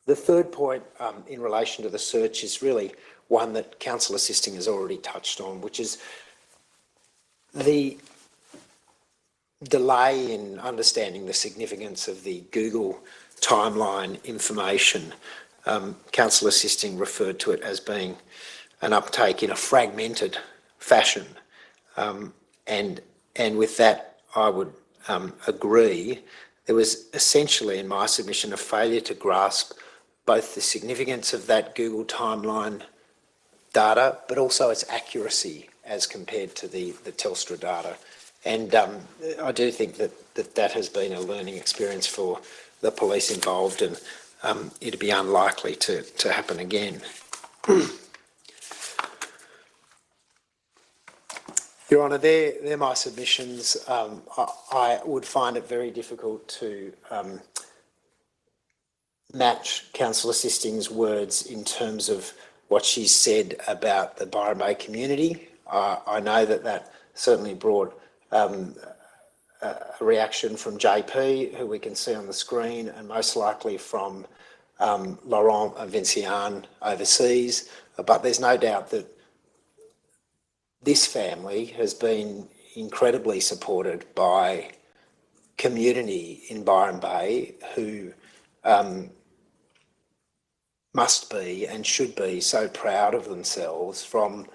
The third point in relation to the search is really one that counsel assisting has already touched on, which is the delay in understanding the significance of the Google timeline information. Counsel assisting referred to it as being an uptake in a fragmented fashion. And with that, I would agree. There was essentially, in my submission, a failure to grasp both the significance of that Google timeline data, but also its accuracy as compared to the Telstra data. And I do think that has been a learning experience for the police involved, and it'd be unlikely to happen again. Your Honour, they're my submissions. I would find it very difficult to match counsel assisting's words in terms of what she said about the Byron Bay community. I know that certainly brought a reaction from JP, who we can see on the screen, and most likely from Laurent and Vinciane overseas. But there's no doubt that this family has been incredibly supported by community in Byron Bay who must be and should be so proud of themselves from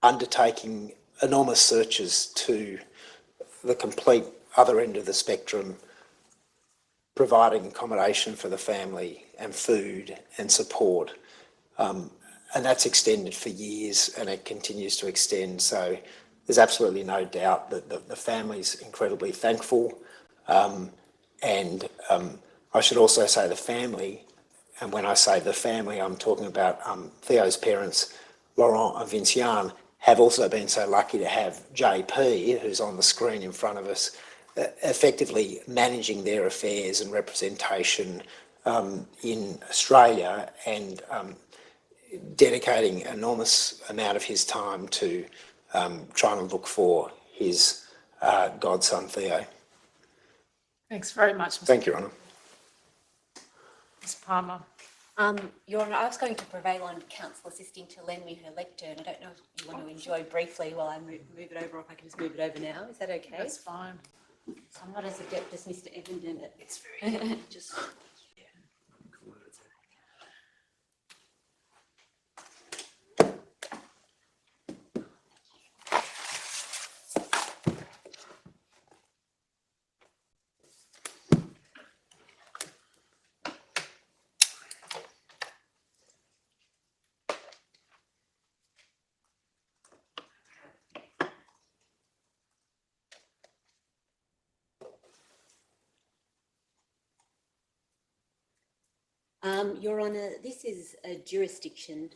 undertaking enormous searches to the complete other end of the spectrum, providing accommodation for the family and food and support. And that's extended for years, and it continues to extend. So there's absolutely no doubt that the family's incredibly thankful. And I should also say the family, and when I say the family, I'm talking about Theo's parents, Laurent and Vinciane, have also been so lucky to have JP, who's on the screen in front of us, effectively managing their affairs and representation in Australia, and dedicating an enormous amount of his time to trying to look for his godson Theo. Thanks very much, Mr. Thank you, Your Honour. Ms. Palmer. Your Honour, I was going to prevail on counsel assisting to lend me her lectern. I don't know if you want to enjoy briefly while I move it over, or if I can just move it over now. Is that okay? That's fine. So I'm not as adept as Mr. Evenden. It's very just. Your Honour, this is a jurisdiction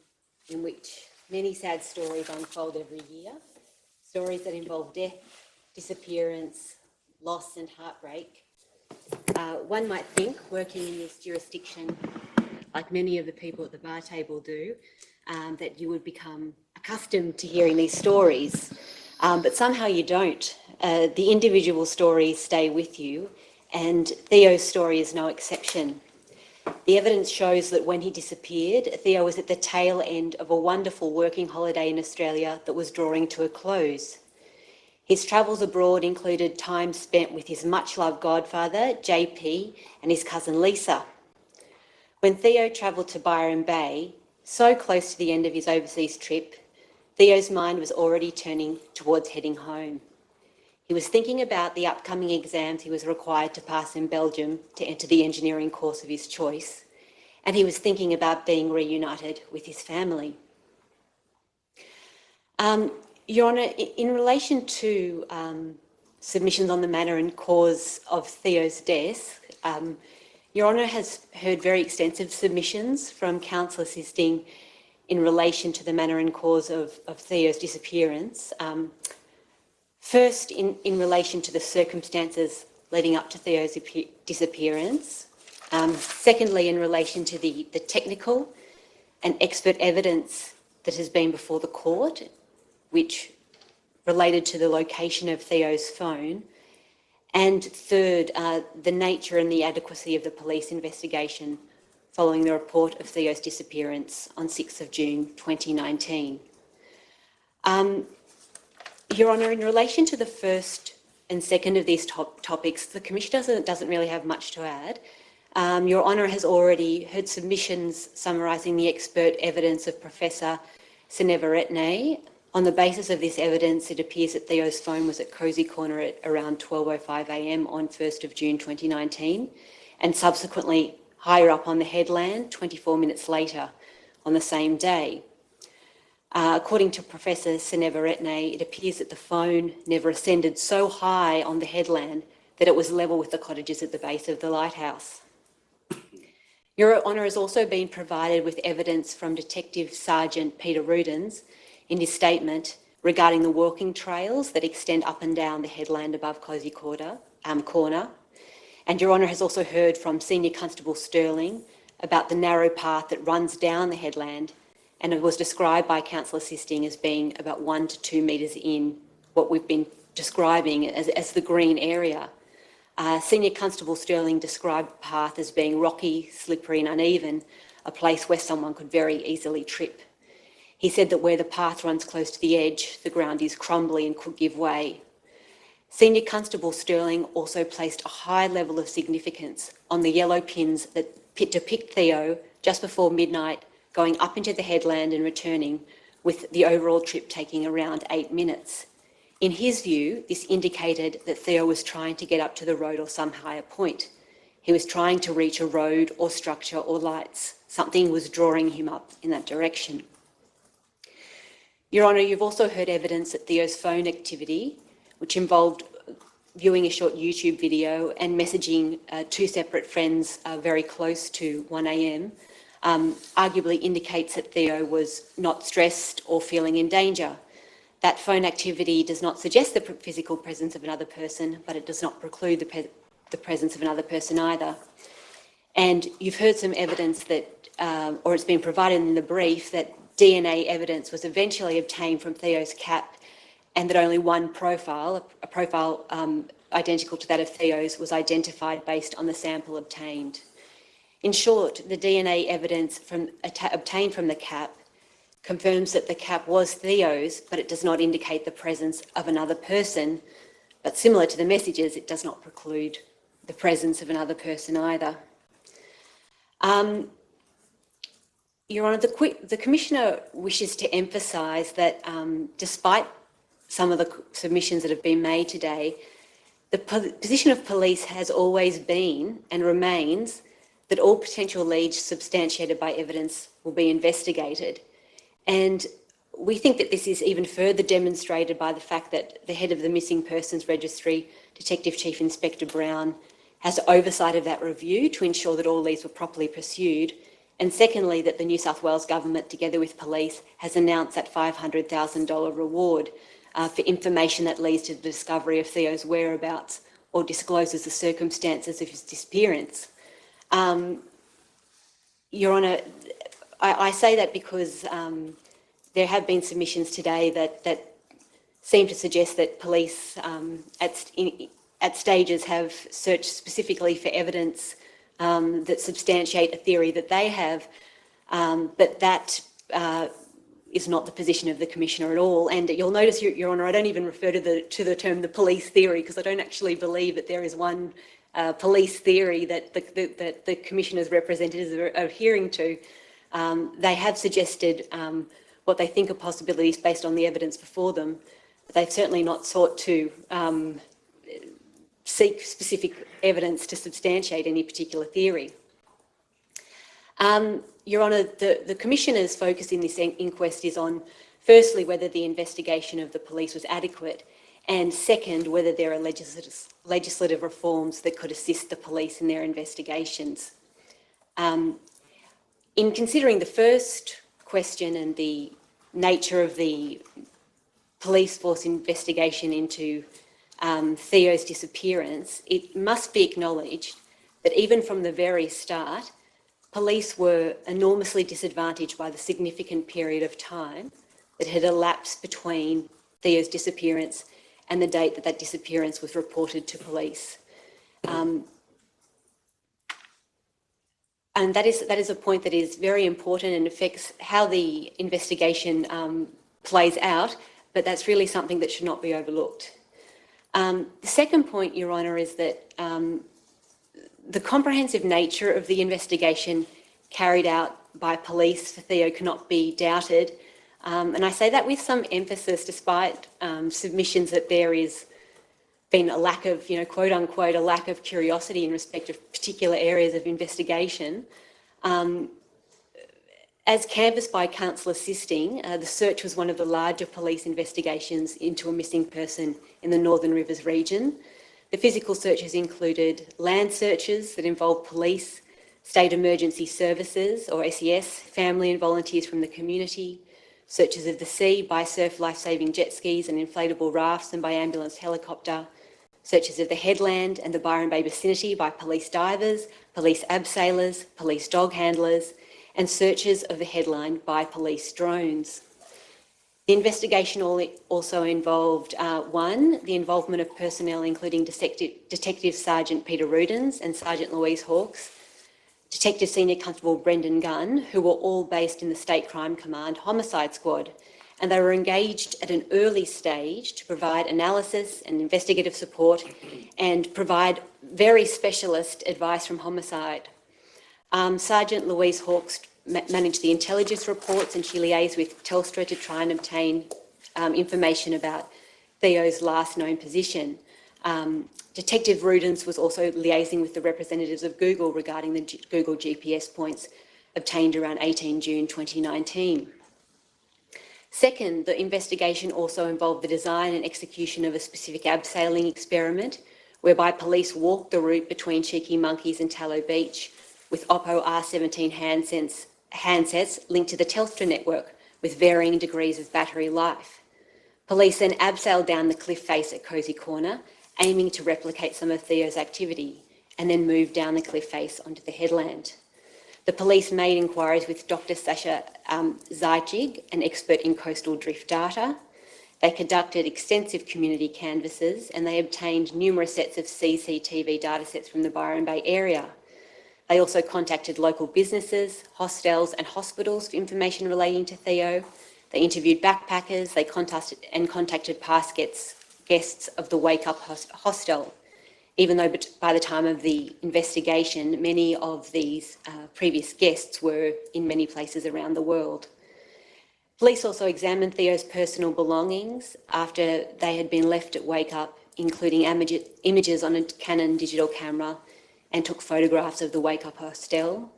in which many sad stories unfold every year, stories that involve death, disappearance, loss and heartbreak. One might think, working in this jurisdiction, like many of the people at the bar table do, that you would become accustomed to hearing these stories, but somehow you don't. The individual stories stay with you, and Theo's story is no exception. The evidence shows that when he disappeared, Theo was at the tail end of a wonderful working holiday in Australia that was drawing to a close. His travels abroad included time spent with his much-loved godfather, JP, and his cousin Lisa. When Theo travelled to Byron Bay, so close to the end of his overseas trip, Theo's mind was already turning towards heading home. He was thinking about the upcoming exams he was required to pass in Belgium to enter the engineering course of his choice, and he was thinking about being reunited with his family. Your Honour, in relation to submissions on the manner and cause of Theo's death, Your Honour has heard very extensive submissions from counsel assisting in relation to the manner and cause of Theo's disappearance. First, in relation to the circumstances leading up to Theo's disappearance. Secondly, in relation to the technical and expert evidence that has been before the court, which related to the location of Theo's phone. And third, the nature and the adequacy of the police investigation following the report of Theo's disappearance on 6th of June 2019. Your Honour, in relation to the first and second of these topics, the Commission doesn't really have much to add. Your Honour has already heard submissions summarising the expert evidence of Professor Seneviratne. On the basis of this evidence, it appears that Theo's phone was at Cosy Corner at around 12:05 a.m. on 1st of June 2019, and subsequently higher up on the headland 24 minutes later on the same day. According to Professor Seneviratne, it appears that the phone never ascended so high on the headland that it was level with the cottages at the base of the lighthouse. Your Honour has also been provided with evidence from Detective Sergeant Peter Rudens in his statement regarding the walking trails that extend up and down the headland above Cosy Corner. And Your Honour has also heard from Senior Constable Sterling about the narrow path that runs down the headland, and it was described by Counsel Assisting as being about 1 to 2 metres in what we've been describing as the green area. Senior Constable Sterling described the path as being rocky, slippery and uneven, a place where someone could very easily trip. He said that where the path runs close to the edge, the ground is crumbly and could give way. Senior Constable Sterling also placed a high level of significance on the yellow pins that depict Theo just before midnight going up into the headland and returning, with the overall trip taking around 8 minutes. In his view, this indicated that Theo was trying to get up to the road or some higher point. He was trying to reach a road or structure or lights. Something was drawing him up in that direction. Your Honour, you've also heard evidence that Theo's phone activity, which involved viewing a short YouTube video and messaging two separate friends very close to 1 a.m, arguably indicates that Theo was not stressed or feeling in danger. That phone activity does not suggest the physical presence of another person, but it does not preclude the presence of another person either. And you've heard some evidence that, or it's been provided in the brief, that DNA evidence was eventually obtained from Theo's cap, and that only one profile, a profile identical to that of Theo's, was identified based on the sample obtained. In short, the DNA evidence obtained from the cap confirms that the cap was Theo's, but it does not indicate the presence of another person. But similar to the messages, it does not preclude the presence of another person either. Your Honour, the Commissioner wishes to emphasise that despite some of the submissions that have been made today, the position of police has always been and remains that all potential leads substantiated by evidence will be investigated. And we think that this is even further demonstrated by the fact that the head of the Missing Persons Registry, Detective Chief Inspector Brown, has oversight of that review to ensure that all leads were properly pursued. And secondly, that the New South Wales Government, together with police, has announced that $500,000 reward for information that leads to the discovery of Theo's whereabouts or discloses the circumstances of his disappearance. Your Honour, I say that because there have been submissions today that seem to suggest that police at stages have searched specifically for evidence that substantiate a theory that they have, but that is not the position of the Commissioner at all. And you'll notice, Your Honour, I don't even refer to the term the police theory, because I don't actually believe that there is one police theory that the Commissioner's representatives are adhering to. They have suggested what they think are possibilities based on the evidence before them, but they've certainly not sought to seek specific evidence to substantiate any particular theory. Your Honour, the Commissioner's focus in this inquest is on, firstly, whether the investigation of the police was adequate, and second, whether there are legislative reforms that could assist the police in their investigations. In considering the first question and the nature of the police force investigation into Theo's disappearance, it must be acknowledged that even from the very start, police were enormously disadvantaged by the significant period of time that had elapsed between Theo's disappearance and the date that that disappearance was reported to police. And that is a point that is very important and affects how the investigation plays out, but that's really something that should not be overlooked. The second point, Your Honour, is that the comprehensive nature of the investigation carried out by police for Theo cannot be doubted. And I say that with some emphasis, despite submissions that there is been a lack of, quote unquote, a lack of curiosity in respect of particular areas of investigation. As canvassed by counsel assisting, the search was one of the larger police investigations into a missing person in the Northern Rivers region. The physical searches included land searches that involved police, state emergency services or SES, family and volunteers from the community, searches of the sea by surf life-saving jet skis and inflatable rafts and by ambulance helicopter, searches of the headland and the Byron Bay vicinity by police divers, police abseilers, police dog handlers, and searches of the headland by police drones. The investigation also involved, the involvement of personnel including Detective Sergeant Peter Rudens and Sergeant Louise Hawkes, Detective Senior Constable Brendan Gunn, who were all based in the State Crime Command Homicide Squad, and they were engaged at an early stage to provide analysis and investigative support and provide very specialist advice from homicide. Sergeant Louise Hawkes managed the intelligence reports and she liaised with Telstra to try and obtain information about Theo's last known position. Detective Rudens was also liaising with the representatives of Google regarding the Google GPS points obtained around 18 June 2019. Second, the investigation also involved the design and execution of a specific abseiling experiment whereby police walked the route between Cheeky Monkeys and Tallow Beach with Oppo R17 handsets linked to the Telstra network with varying degrees of battery life. Police then abseiled down the cliff face at Cosy Corner, aiming to replicate some of Theo's activity, and then moved down the cliff face onto the headland. The police made inquiries with Dr. Sasha Zajcig, an expert in coastal drift data. They conducted extensive community canvasses and they obtained numerous sets of CCTV datasets from the Byron Bay area. They also contacted local businesses, hostels and hospitals for information relating to Theo. They interviewed backpackers, they contacted past guests of the Wake Up hostel, even though by the time of the investigation, many of these previous guests were in many places around the world. Police also examined Theo's personal belongings after they had been left at Wake Up, including images on a Canon digital camera, and took photographs of the Wake Up hostel.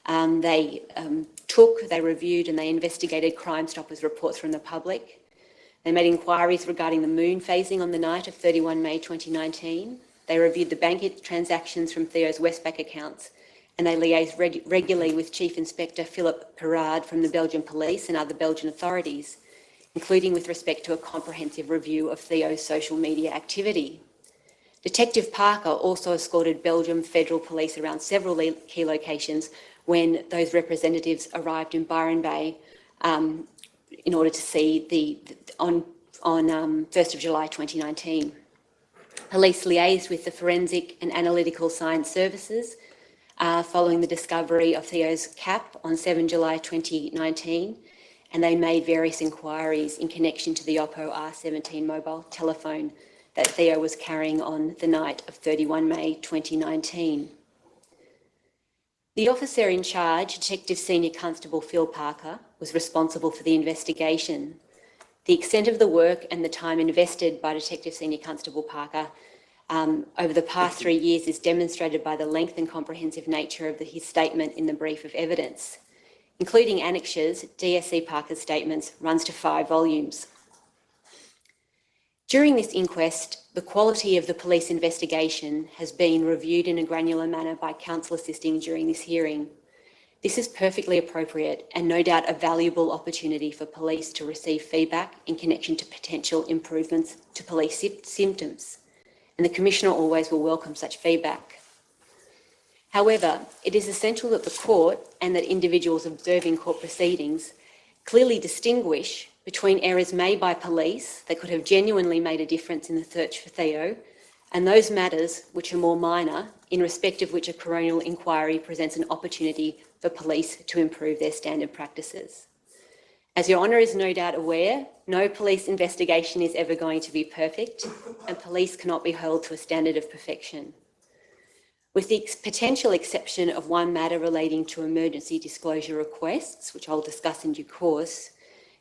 They reviewed and they investigated Crime Stoppers reports from the public. They made inquiries regarding the moon phasing on the night of 31 May 2019. They reviewed the bank transactions from Theo's Westpac accounts, and they liaised regularly with Chief Inspector Philip Perard from the Belgian Police and other Belgian authorities, including with respect to a comprehensive review of Theo's social media activity. Detective Parker also escorted Belgian Federal Police around several key locations when those representatives arrived in Byron Bay in order to see on 1st of July 2019. Police liaised with the Forensic and Analytical Science Services following the discovery of Theo's cap on 7 July 2019, and they made various inquiries in connection to the Oppo R17 mobile telephone that Theo was carrying on the night of 31 May 2019. The officer in charge, Detective Senior Constable Phil Parker, was responsible for the investigation. The extent of the work and the time invested by Detective Senior Constable Parker over the past 3 years is demonstrated by the length and comprehensive nature of his statement in the brief of evidence. Including annexures, DSC Parker's statements runs to 5 volumes. During this inquest, the quality of the police investigation has been reviewed in a granular manner by counsel assisting during this hearing. This is perfectly appropriate and no doubt a valuable opportunity for police to receive feedback in connection to potential improvements to police symptoms, and the Commissioner always will welcome such feedback. However, it is essential that the court and that individuals observing court proceedings clearly distinguish between errors made by police that could have genuinely made a difference in the search for Theo and those matters which are more minor, in respect of which a coronial inquiry presents an opportunity for police to improve their standard practices. As Your Honour is no doubt aware, no police investigation is ever going to be perfect, and police cannot be held to a standard of perfection. With the potential exception of one matter relating to emergency disclosure requests, which I'll discuss in due course,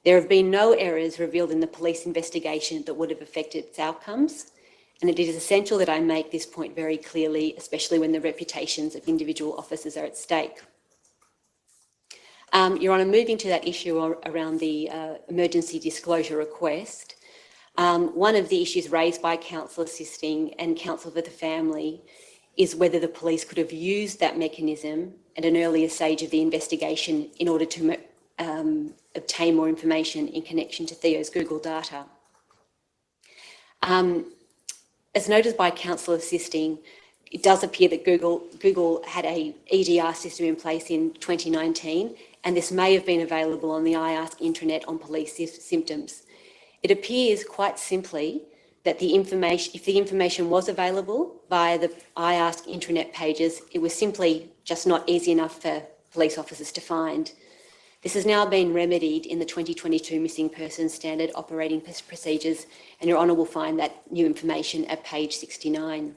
there have been no errors revealed in the police investigation that would have affected its outcomes, and it is essential that I make this point very clearly, especially when the reputations of individual officers are at stake. Your Honour, moving to that issue around the emergency disclosure request, one of the issues raised by counsel assisting and counsel for the family is whether the police could have used that mechanism at an earlier stage of the investigation in order to obtain more information in connection to Theo's Google data. As noted by counsel assisting, it does appear that Google had a EDR system in place in 2019, and this may have been available on the iAsk intranet on police symptoms. It appears quite simply that if the information was available via the iAsk intranet pages, it was simply just not easy enough for police officers to find. This has now been remedied in the 2022 Missing Persons Standard Operating Procedures, and Your Honour will find that new information at page 69.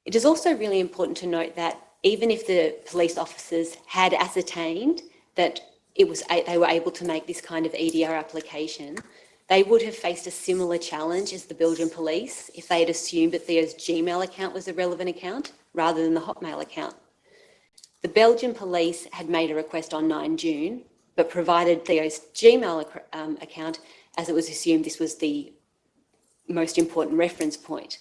It is also really important to note that even if the police officers had ascertained that they were able to make this kind of EDR application, they would have faced a similar challenge as the Belgian police if they had assumed that Theo's Gmail account was a relevant account rather than the Hotmail account. The Belgian police had made a request on 9 June, but provided Theo's Gmail account as it was assumed this was the most important reference point.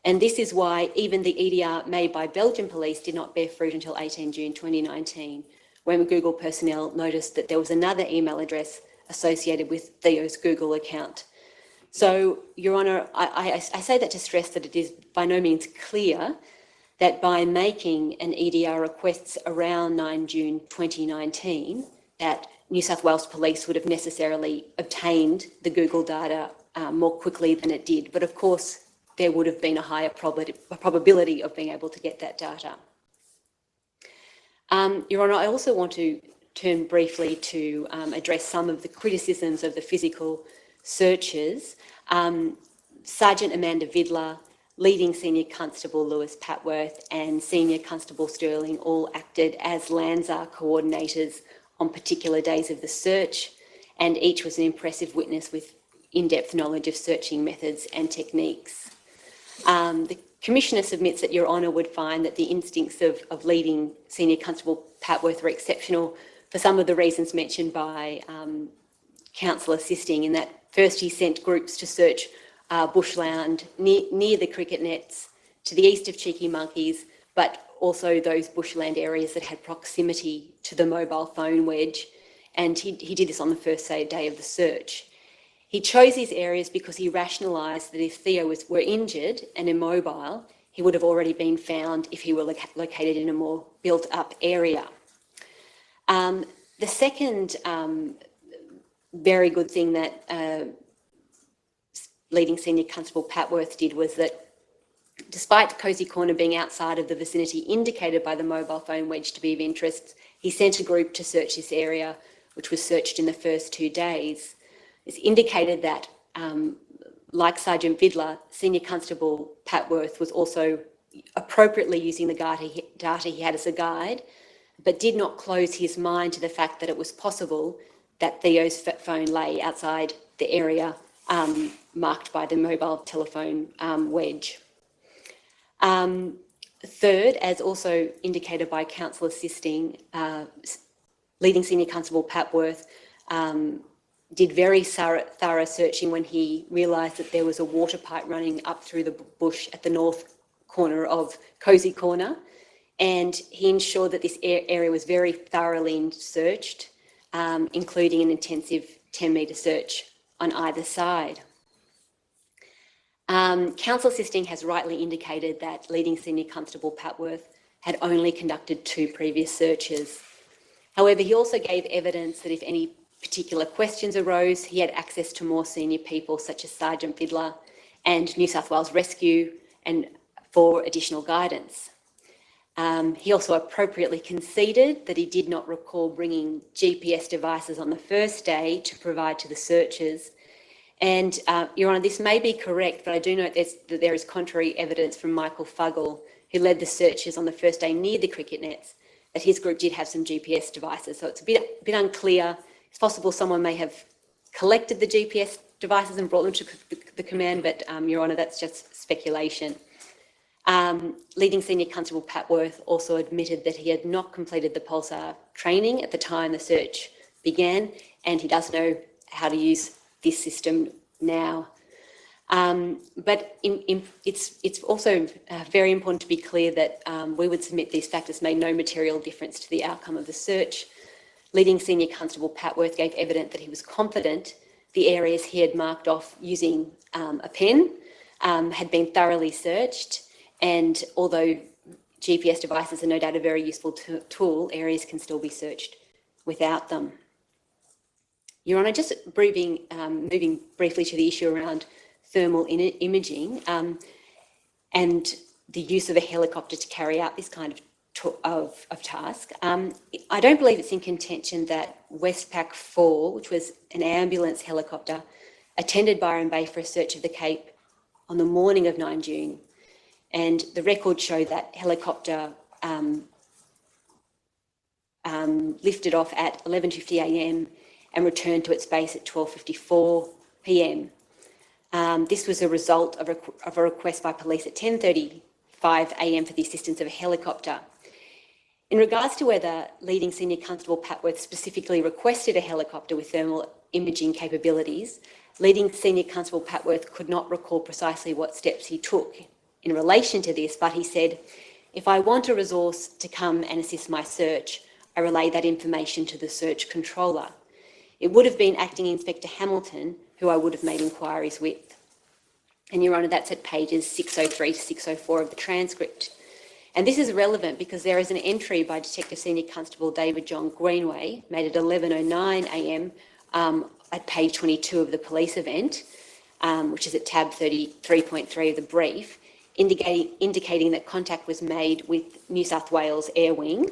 And this is why even the EDR made by Belgian police did not bear fruit until 18 June 2019, when Google personnel noticed that there was another email address associated with Theo's Google account. So, Your Honour, I say that to stress that it is by no means clear that by making an EDR request around 9 June 2019, that New South Wales Police would have necessarily obtained the Google data more quickly than it did. But of course, there would have been a higher probability of being able to get that data. Your Honour, I also want to turn briefly to address some of the criticisms of the physical searches. Sergeant Amanda Vidler, leading Senior Constable Lewis Patworth and Senior Constable Sterling all acted as LANSAR coordinators on particular days of the search, and each was an impressive witness with in-depth knowledge of searching methods and techniques. The Commissioner submits that Your Honour would find that the instincts of leading Senior Constable Patworth were exceptional for some of the reasons mentioned by counsel assisting, in that first he sent groups to search bushland near the cricket nets to the east of Cheeky Monkeys, but also those bushland areas that had proximity to the mobile phone wedge, and he did this on the first day of the search. He chose these areas because he rationalised that if Theo were injured and immobile, he would have already been found if he were located in a more built-up area. The second very good thing that leading Senior Constable Patworth did was that despite Cosy Corner being outside of the vicinity indicated by the mobile phone wedge to be of interest, he sent a group to search this area, which was searched in the first 2 days. It's indicated that, like Sergeant Vidler, Senior Constable Patworth was also appropriately using the data he had as a guide, but did not close his mind to the fact that it was possible that Theo's phone lay outside the area marked by the mobile telephone wedge. Third, as also indicated by counsel assisting, leading Senior Constable Patworth did very thorough searching when he realised that there was a water pipe running up through the bush at the north corner of Cosy Corner. and he ensured that this area was very thoroughly searched, including an intensive 10-metre search on either side. Counsel assisting has rightly indicated that leading senior constable Patworth had only conducted 2 previous searches. However, he also gave evidence that if any particular questions arose, he had access to more senior people such as Sergeant Fiddler and New South Wales Rescue and for additional guidance. He also appropriately conceded that he did not recall bringing GPS devices on the first day to provide to the searchers. And, Your Honour, this may be correct, but I do note that there is contrary evidence from Michael Fuggle, who led the searches on the first day near the cricket nets, that his group did have some GPS devices. So it's a bit unclear. It's possible someone may have collected the GPS devices and brought them to the command, but, Your Honour, that's just speculation. Leading Senior Constable Patworth also admitted that he had not completed the Pulsar training at the time the search began, and he does know how to use this system now. But it's also very important to be clear that we would submit these factors made no material difference to the outcome of the search. Leading Senior Constable Patworth gave evidence that he was confident the areas he had marked off using a pen had been thoroughly searched, and although GPS devices are no doubt a very useful tool, areas can still be searched without them. Your Honour, just moving briefly to the issue around thermal imaging and the use of a helicopter to carry out this kind of task. I don't believe it's in contention that Westpac 4, which was an ambulance helicopter, attended Byron Bay for a search of the Cape on the morning of 9 June. And the records show that helicopter lifted off at 11:50 a.m. and returned to its base at 12:54 p.m. This was a result of a request by police at 10:35 a.m. for the assistance of a helicopter. In regards to whether Leading Senior Constable Patworth specifically requested a helicopter with thermal imaging capabilities, Leading Senior Constable Patworth could not recall precisely what steps he took in relation to this, but he said, "If I want a resource to come and assist my search, I relay that information to the search controller. It would have been Acting Inspector Hamilton who I would have made inquiries with." And Your Honour, that's at pages 603 to 604 of the transcript. And this is relevant because there is an entry by Detective Senior Constable David John Greenway made at 11:09 a.m. At page 22 of the police event, which is at tab 33.3 of the brief, indicating that contact was made with New South Wales Air Wing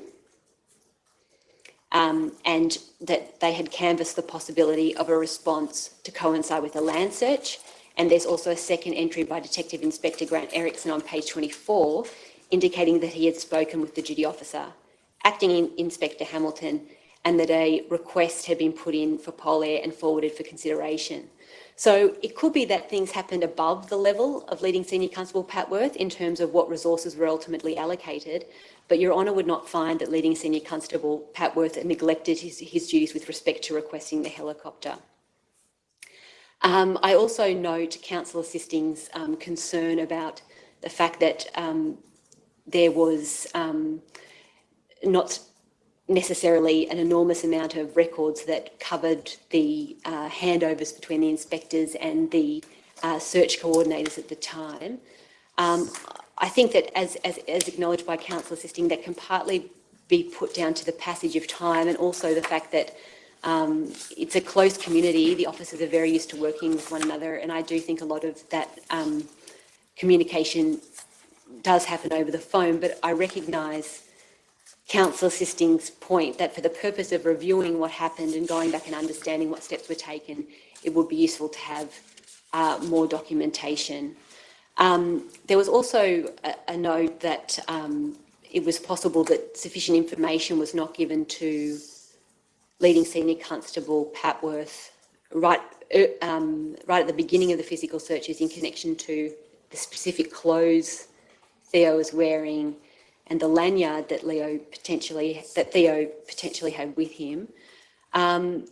and that they had canvassed the possibility of a response to coincide with a land search. And there's also a second entry by Detective Inspector Grant Erickson on page 24, indicating that he had spoken with the duty officer, Acting Inspector Hamilton, and that a request had been put in for Pol Air and forwarded for consideration. So it could be that things happened above the level of Leading Senior Constable Patworth in terms of what resources were ultimately allocated, but Your Honour would not find that Leading Senior Constable Patworth neglected his duties with respect to requesting the helicopter. I also note Counsel Assisting's concern about the fact that there was not necessarily an enormous amount of records that covered the handovers between the inspectors and the search coordinators at the time. I think that as acknowledged by Counsel Assisting, that can partly be put down to the passage of time and also the fact that it's a close community. The officers are very used to working with one another, and I do think a lot of that communication does happen over the phone, but I recognise Counsel Assisting's point that for the purpose of reviewing what happened and going back and understanding what steps were taken, it would be useful to have more documentation. There was also a note that it was possible that sufficient information was not given to Leading Senior Constable Patworth right at the beginning of the physical searches in connection to the specific clothes Theo was wearing and the lanyard that Theo potentially had with him. I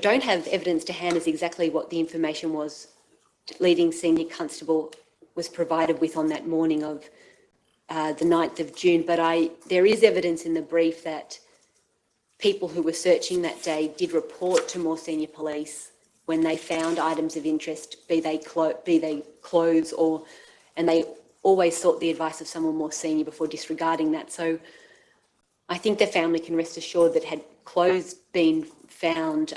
don't have evidence to hand as exactly what the information was Leading Senior Constable was provided with on that morning of the 9th of June, but there is evidence in the brief that people who were searching that day did report to more senior police when they found items of interest, be they clothes and they always sought the advice of someone more senior before disregarding that. So I think the family can rest assured that had clothes been found,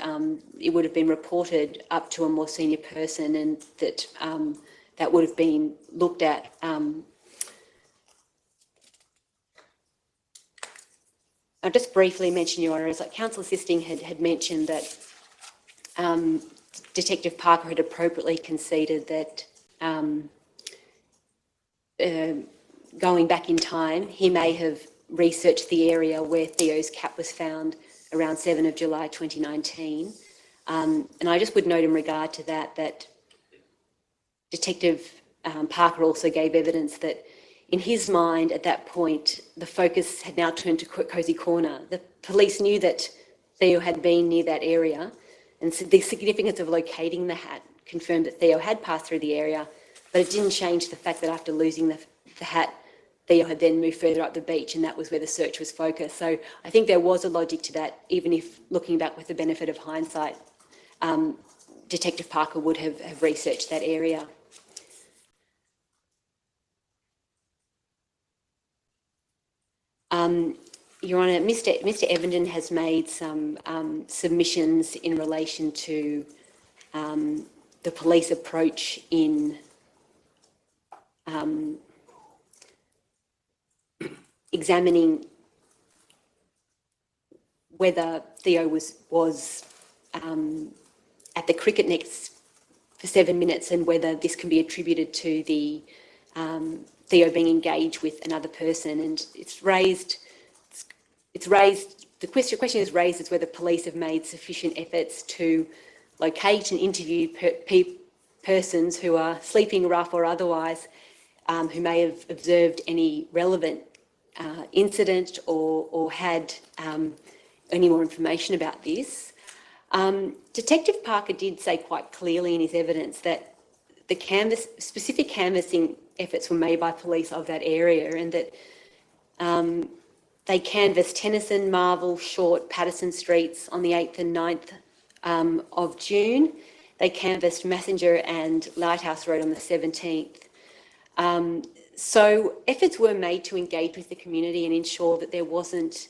it would have been reported up to a more senior person, and that that would have been looked at. I'll just briefly mention, Your Honour, as like Counsel Assisting had mentioned that Detective Parker had appropriately conceded that going back in time, he may have researched the area where Theo's cap was found around 7 of July 2019. And I just would note in regard to that Detective Parker also gave evidence that in his mind at that point, the focus had now turned to Cosy Corner. The police knew that Theo had been near that area, and so the significance of locating the hat confirmed that Theo had passed through the area, but it didn't change the fact that after losing the hat, Theo had then moved further up the beach, and that was where the search was focused. So I think there was a logic to that, even if looking back with the benefit of hindsight, Detective Parker would have researched that area. Your Honour, Mr. Evenden has made some submissions in relation to the police approach in examining whether Theo was at the cricket nets for 7 minutes, and whether this can be attributed to the Theo being engaged with another person. And the question is raised as whether police have made sufficient efforts to locate and interview persons who are sleeping rough or otherwise, who may have observed any relevant incident or had any more information about this. Detective Parker did say quite clearly in his evidence that the specific canvassing efforts were made by police of that area, and that they canvassed Tennyson, Marvel, Short, Patterson Streets on the 8th and 9th of June. They canvassed Messenger and Lighthouse Road on the 17th. So efforts were made to engage with the community and ensure that there wasn't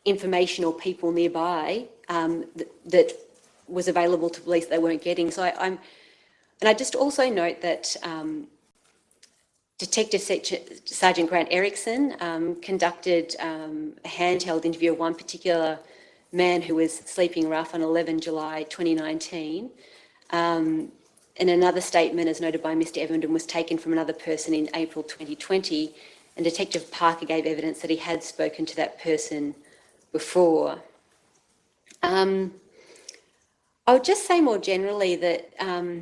information or people nearby that was available to police they weren't getting. So I just also note that Detective Sergeant Grant Erickson conducted a handheld interview of one particular man who was sleeping rough on 11 July 2019. And another statement, as noted by Mr. Evenden, was taken from another person in April 2020, and Detective Parker gave evidence that he had spoken to that person before. I would just say more generally that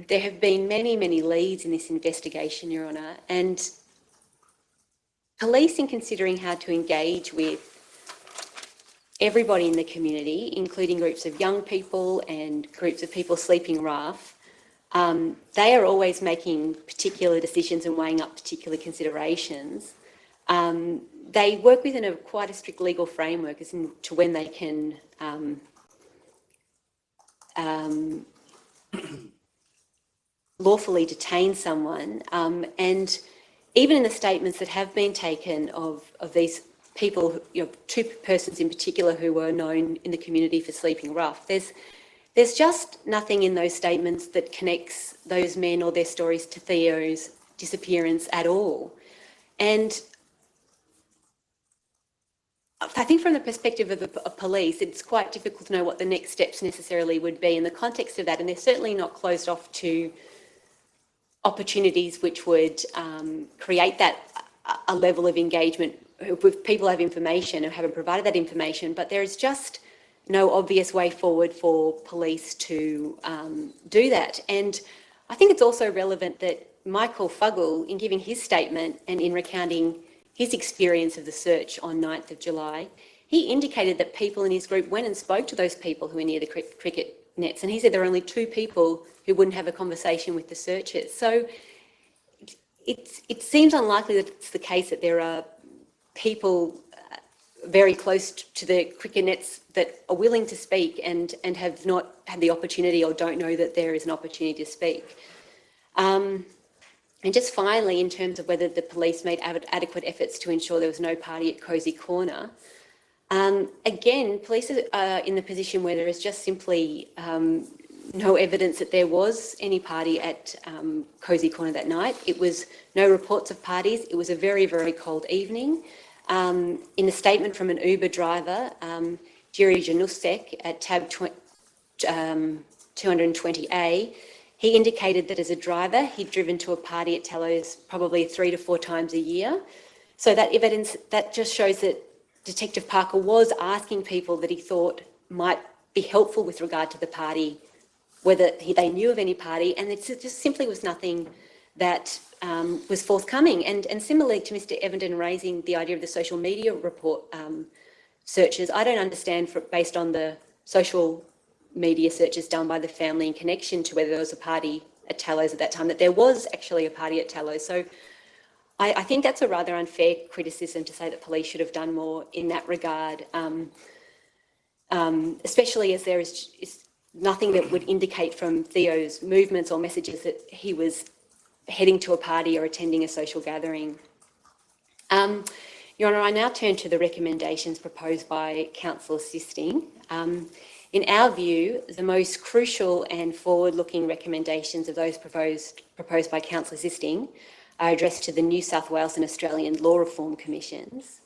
there have been many, many leads in this investigation, Your Honour, and police, in considering how to engage with everybody in the community, including groups of young people and groups of people sleeping rough, they are always making particular decisions and weighing up particular considerations. They work within quite a strict legal framework as to when they can lawfully detain someone, and even in the statements that have been taken of these people, two persons in particular who were known in the community for sleeping rough, there's just nothing in those statements that connects those men or their stories to Theo's disappearance at all. And I think from the perspective of police, it's quite difficult to know what the next steps necessarily would be in the context of that, and they're certainly not closed off to opportunities which would create that a level of engagement if people have information or haven't provided that information, but there is just no obvious way forward for police to do that. And I think it's also relevant that Michael Fuggle, in giving his statement and in recounting his experience of the search on 9th of July, he indicated that people in his group went and spoke to those people who were near the cricket nets, and he said there were only two people who wouldn't have a conversation with the searchers. So it seems unlikely that it's the case that there are people very close to the cricket nets that are willing to speak and have not had the opportunity or don't know that there is an opportunity to speak. And just finally, in terms of whether the police made adequate efforts to ensure there was no party at Cosy Corner, again, police are in the position where there is just simply no evidence that there was any party at Cosy Corner that night. It was no reports of parties. It was a very, very cold evening. In a statement from an Uber driver, Jiri Janusek at tab 220A, he indicated that as a driver, he'd driven to a party at Tello's probably 3 to 4 times a year. So that evidence, that just shows that Detective Parker was asking people that he thought might be helpful with regard to the party, whether they knew of any party, and it just simply was nothing that was forthcoming. And similarly to Mr. Evenden raising the idea of the social media report searches, I don't understand, based on the social media searches done by the family in connection to whether there was a party at Tello's at that time, that there was actually a party at Tello's. So I think that's a rather unfair criticism to say that police should have done more in that regard, especially as there is nothing that would indicate from Theo's movements or messages that he was heading to a party or attending a social gathering. Your Honour, I now turn to the recommendations proposed by Counsel Assisting. In our view, the most crucial and forward-looking recommendations of those proposed by Counsel Assisting are addressed to the New South Wales and Australian Law Reform Commissions.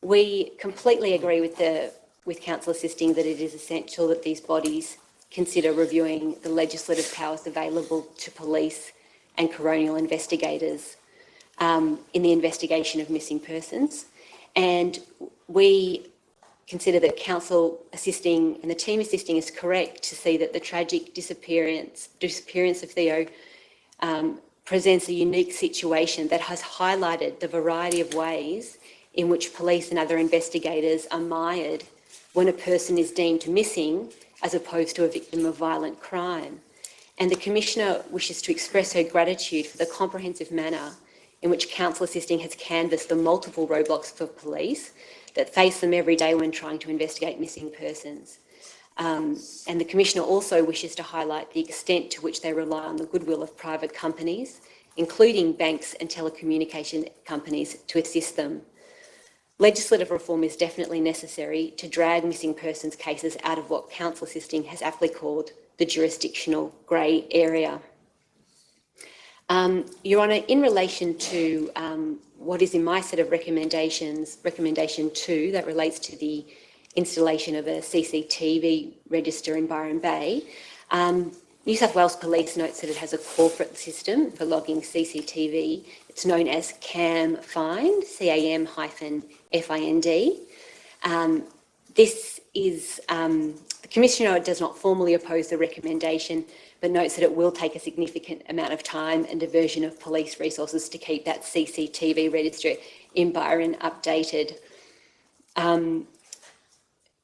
We completely agree with Counsel Assisting that it is essential that these bodies consider reviewing the legislative powers available to police and coronial investigators in the investigation of missing persons. And we consider that Counsel Assisting and the team assisting is correct to see that the tragic disappearance of Theo presents a unique situation that has highlighted the variety of ways in which police and other investigators are mired when a person is deemed missing as opposed to a victim of violent crime. And the Commissioner wishes to express her gratitude for the comprehensive manner in which Counsel Assisting has canvassed the multiple roadblocks for police that face them every day when trying to investigate missing persons. And the Commissioner also wishes to highlight the extent to which they rely on the goodwill of private companies, including banks and telecommunication companies, to assist them. Legislative reform is definitely necessary to drag missing persons cases out of what Counsel Assisting has aptly called the jurisdictional grey area. Your Honour, in relation to what is in my set of recommendations, recommendation 2, that relates to the installation of a CCTV register in Byron Bay, New South Wales Police notes that it has a corporate system for logging CCTV. It's known as CAM-FIND, CAM-FIND. This is, the Commissioner does not formally oppose the recommendation, but notes that it will take a significant amount of time and diversion of police resources to keep that CCTV register in Byron updated.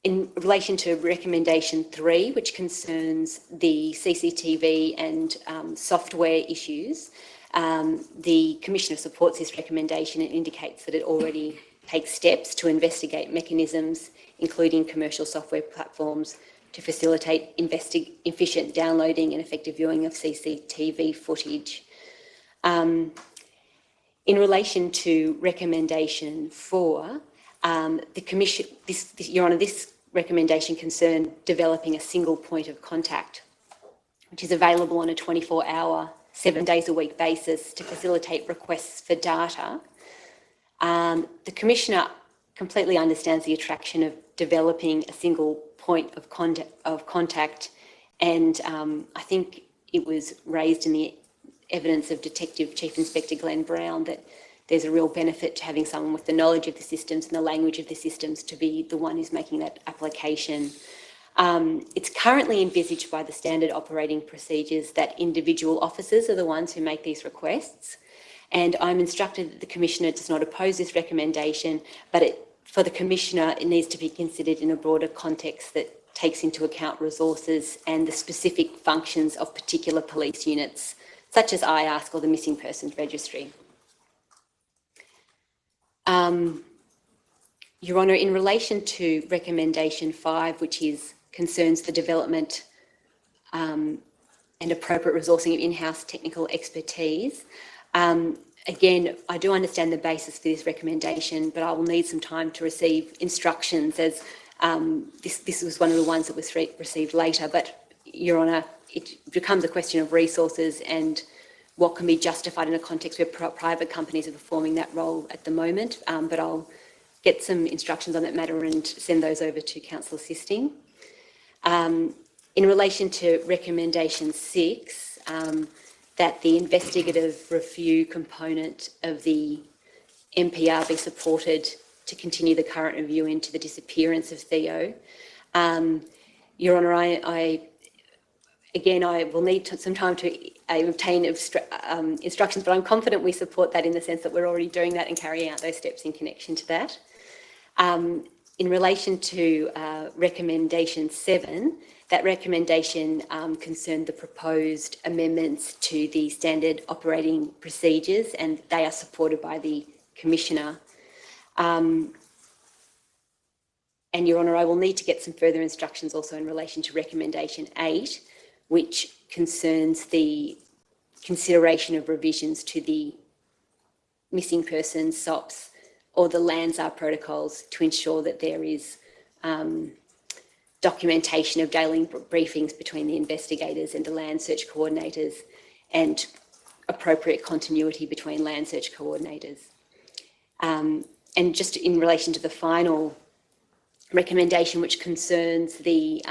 In relation to recommendation 3, which concerns the CCTV and software issues, the Commissioner supports this recommendation and indicates that it already takes steps to investigate mechanisms, including commercial software platforms, to facilitate efficient downloading and effective viewing of CCTV footage. In relation to recommendation 4, the Commission, Your Honour, this recommendation concerned developing a single point of contact, which is available on a 24-hour, 7 days a week basis to facilitate requests for data. The Commissioner completely understands the attraction of developing a single point of contact, and I think it was raised in the evidence of Detective Chief Inspector Glenn Brown that there's a real benefit to having someone with the knowledge of the systems and the language of the systems to be the one who's making that application. It's currently envisaged by the standard operating procedures that individual officers are the ones who make these requests, and I'm instructed that the Commissioner does not oppose this recommendation, but for the Commissioner, it needs to be considered in a broader context that takes into account resources and the specific functions of particular police units, such as IASC or the Missing Persons Registry. Your Honour, in relation to recommendation 5, which concerns the development and appropriate resourcing of in-house technical expertise, again, I do understand the basis for this recommendation, but I will need some time to receive instructions, as this was one of the ones that was received later. But, Your Honour, it becomes a question of resources and what can be justified in a context where private companies are performing that role at the moment. But I'll get some instructions on that matter and send those over to Council Assisting. In relation to recommendation 6, that the investigative review component of the MPR be supported to continue the current review into the disappearance of Theo. Your Honour, I will need some time to obtain instructions, but I'm confident we support that in the sense that we're already doing that and carrying out those steps in connection to that. In relation to recommendation 7, that recommendation concerned the proposed amendments to the standard operating procedures, and they are supported by the Commissioner. And Your Honour, I will need to get some further instructions also in relation to recommendation 8, which concerns the consideration of revisions to the missing persons SOPs or the LANSAR protocols to ensure that there is documentation of daily briefings between the investigators and the land search coordinators, and appropriate continuity between land search coordinators. And just in relation to the final recommendation, which concerns the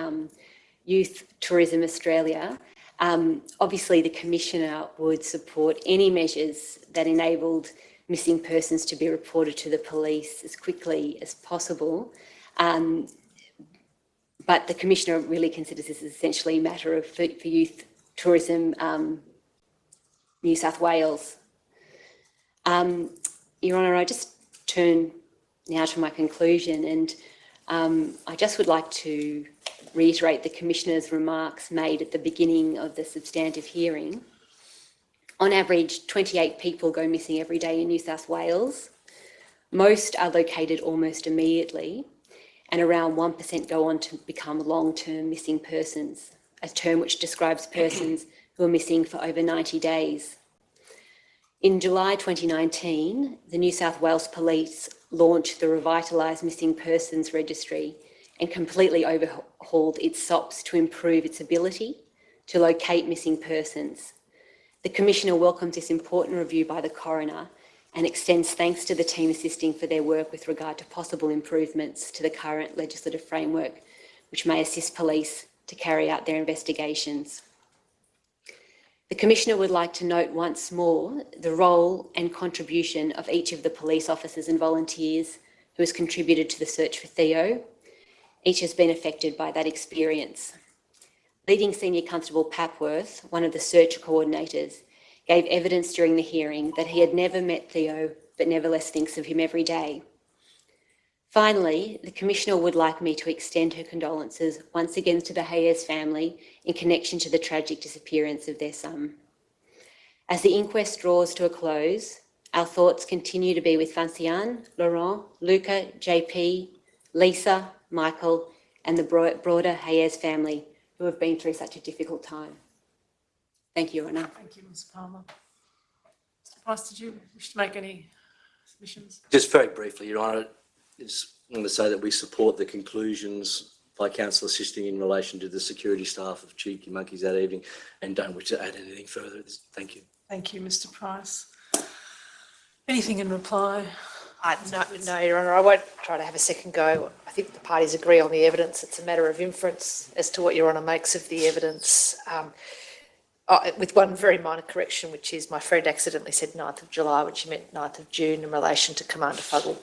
Youth Tourism Australia, obviously the Commissioner would support any measures that enabled missing persons to be reported to the police as quickly as possible. But the Commissioner really considers this as essentially a matter of for Youth Tourism New South Wales. Your Honour, I just turn now to my conclusion, and I just would like to reiterate the Commissioner's remarks made at the beginning of the substantive hearing. On average, 28 people go missing every day in New South Wales. Most are located almost immediately, and around 1% go on to become long-term missing persons, a term which describes persons who are missing for over 90 days. In July 2019, the New South Wales Police launched the revitalised Missing Persons Registry and completely overhauled its SOPs to improve its ability to locate missing persons. The Commissioner welcomes this important review by the Coroner and extends thanks to the team assisting for their work with regard to possible improvements to the current legislative framework, which may assist police to carry out their investigations. The Commissioner would like to note once more the role and contribution of each of the police officers and volunteers who has contributed to the search for Theo. Each has been affected by that experience. Leading Senior Constable Papworth, one of the search coordinators, gave evidence during the hearing that he had never met Theo, but nevertheless thinks of him every day. Finally, the Commissioner would like me to extend her condolences once again to the Hayez family in connection to the tragic disappearance of their son. As the inquest draws to a close, our thoughts continue to be with Vinciane, Laurent, Luca, JP, Lisa, Michael, and the broader Hayez family who have been through such a difficult time. Thank you, Anna. Thank you, Ms Palmer. Mr Price, did you wish to make any submissions? Just very briefly, Your Honour, I just want to say that we support the conclusions by Council Assisting in relation to the security staff of Cheeky Monkeys that evening, and don't wish to add anything further. Thank you. Thank you, Mr Price. Anything in reply? No, Your Honour, I won't try to have a second go. I think the parties agree on the evidence. It's a matter of inference as to what Your Honour makes of the evidence. With one very minor correction, which is my friend accidentally said 9th of July, which he meant 9th of June in relation to Commander Fuggle.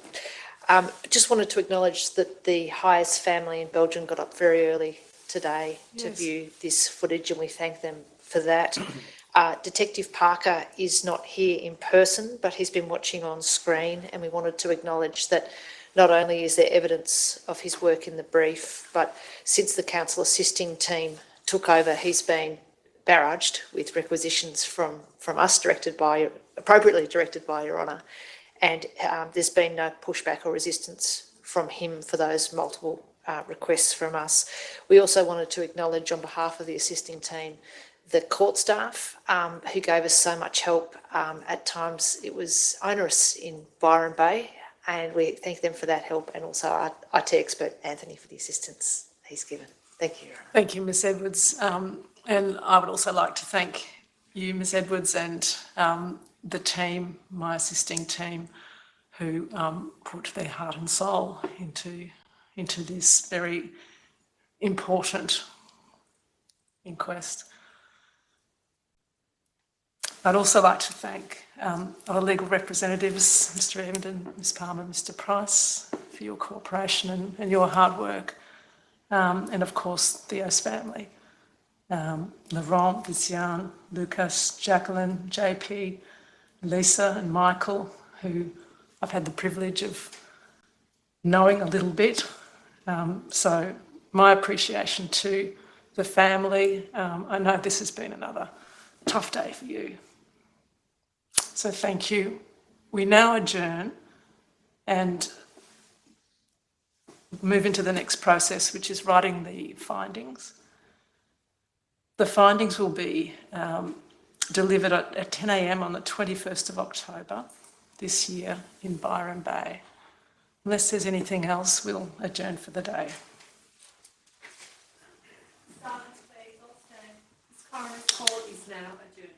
Just wanted to acknowledge that the Hayez family in Belgium got up very early today to view this footage, and we thank them for that. Detective Parker is not here in person, but he's been watching on screen, and we wanted to acknowledge that not only is there evidence of his work in the brief, but since the Council Assisting team took over, he's been barraged with requisitions from us, appropriately directed by Your Honour, and there's been no pushback or resistance from him for those multiple requests from us. We also wanted to acknowledge on behalf of the assisting team the court staff who gave us so much help. At times it was onerous in Byron Bay, and we thank them for that help, and also our IT expert Anthony for the assistance he's given. Thank you. Thank you, Ms Edwards. And I would also like to thank you, Ms Edwards, and the team, my assisting team, who put their heart and soul into this very important inquest. I'd also like to thank our legal representatives, Mr Evenden, Ms Palmer, Mr Price, for your cooperation and your hard work. And of course, Theo's family, Laurent, Vinciane, Lucas, Jacqueline, JP, Lisa and Michael, who I've had the privilege of knowing a little bit. So my appreciation to the family. I know this has been another tough day for you. So thank you. We now adjourn and move into the next process, which is writing the findings. The findings will be delivered at 10 a.m. on the 21st of October this year in Byron Bay. Unless there's anything else, we'll adjourn for the day. Silence, please, all stand. This coroner's court is now adjourned.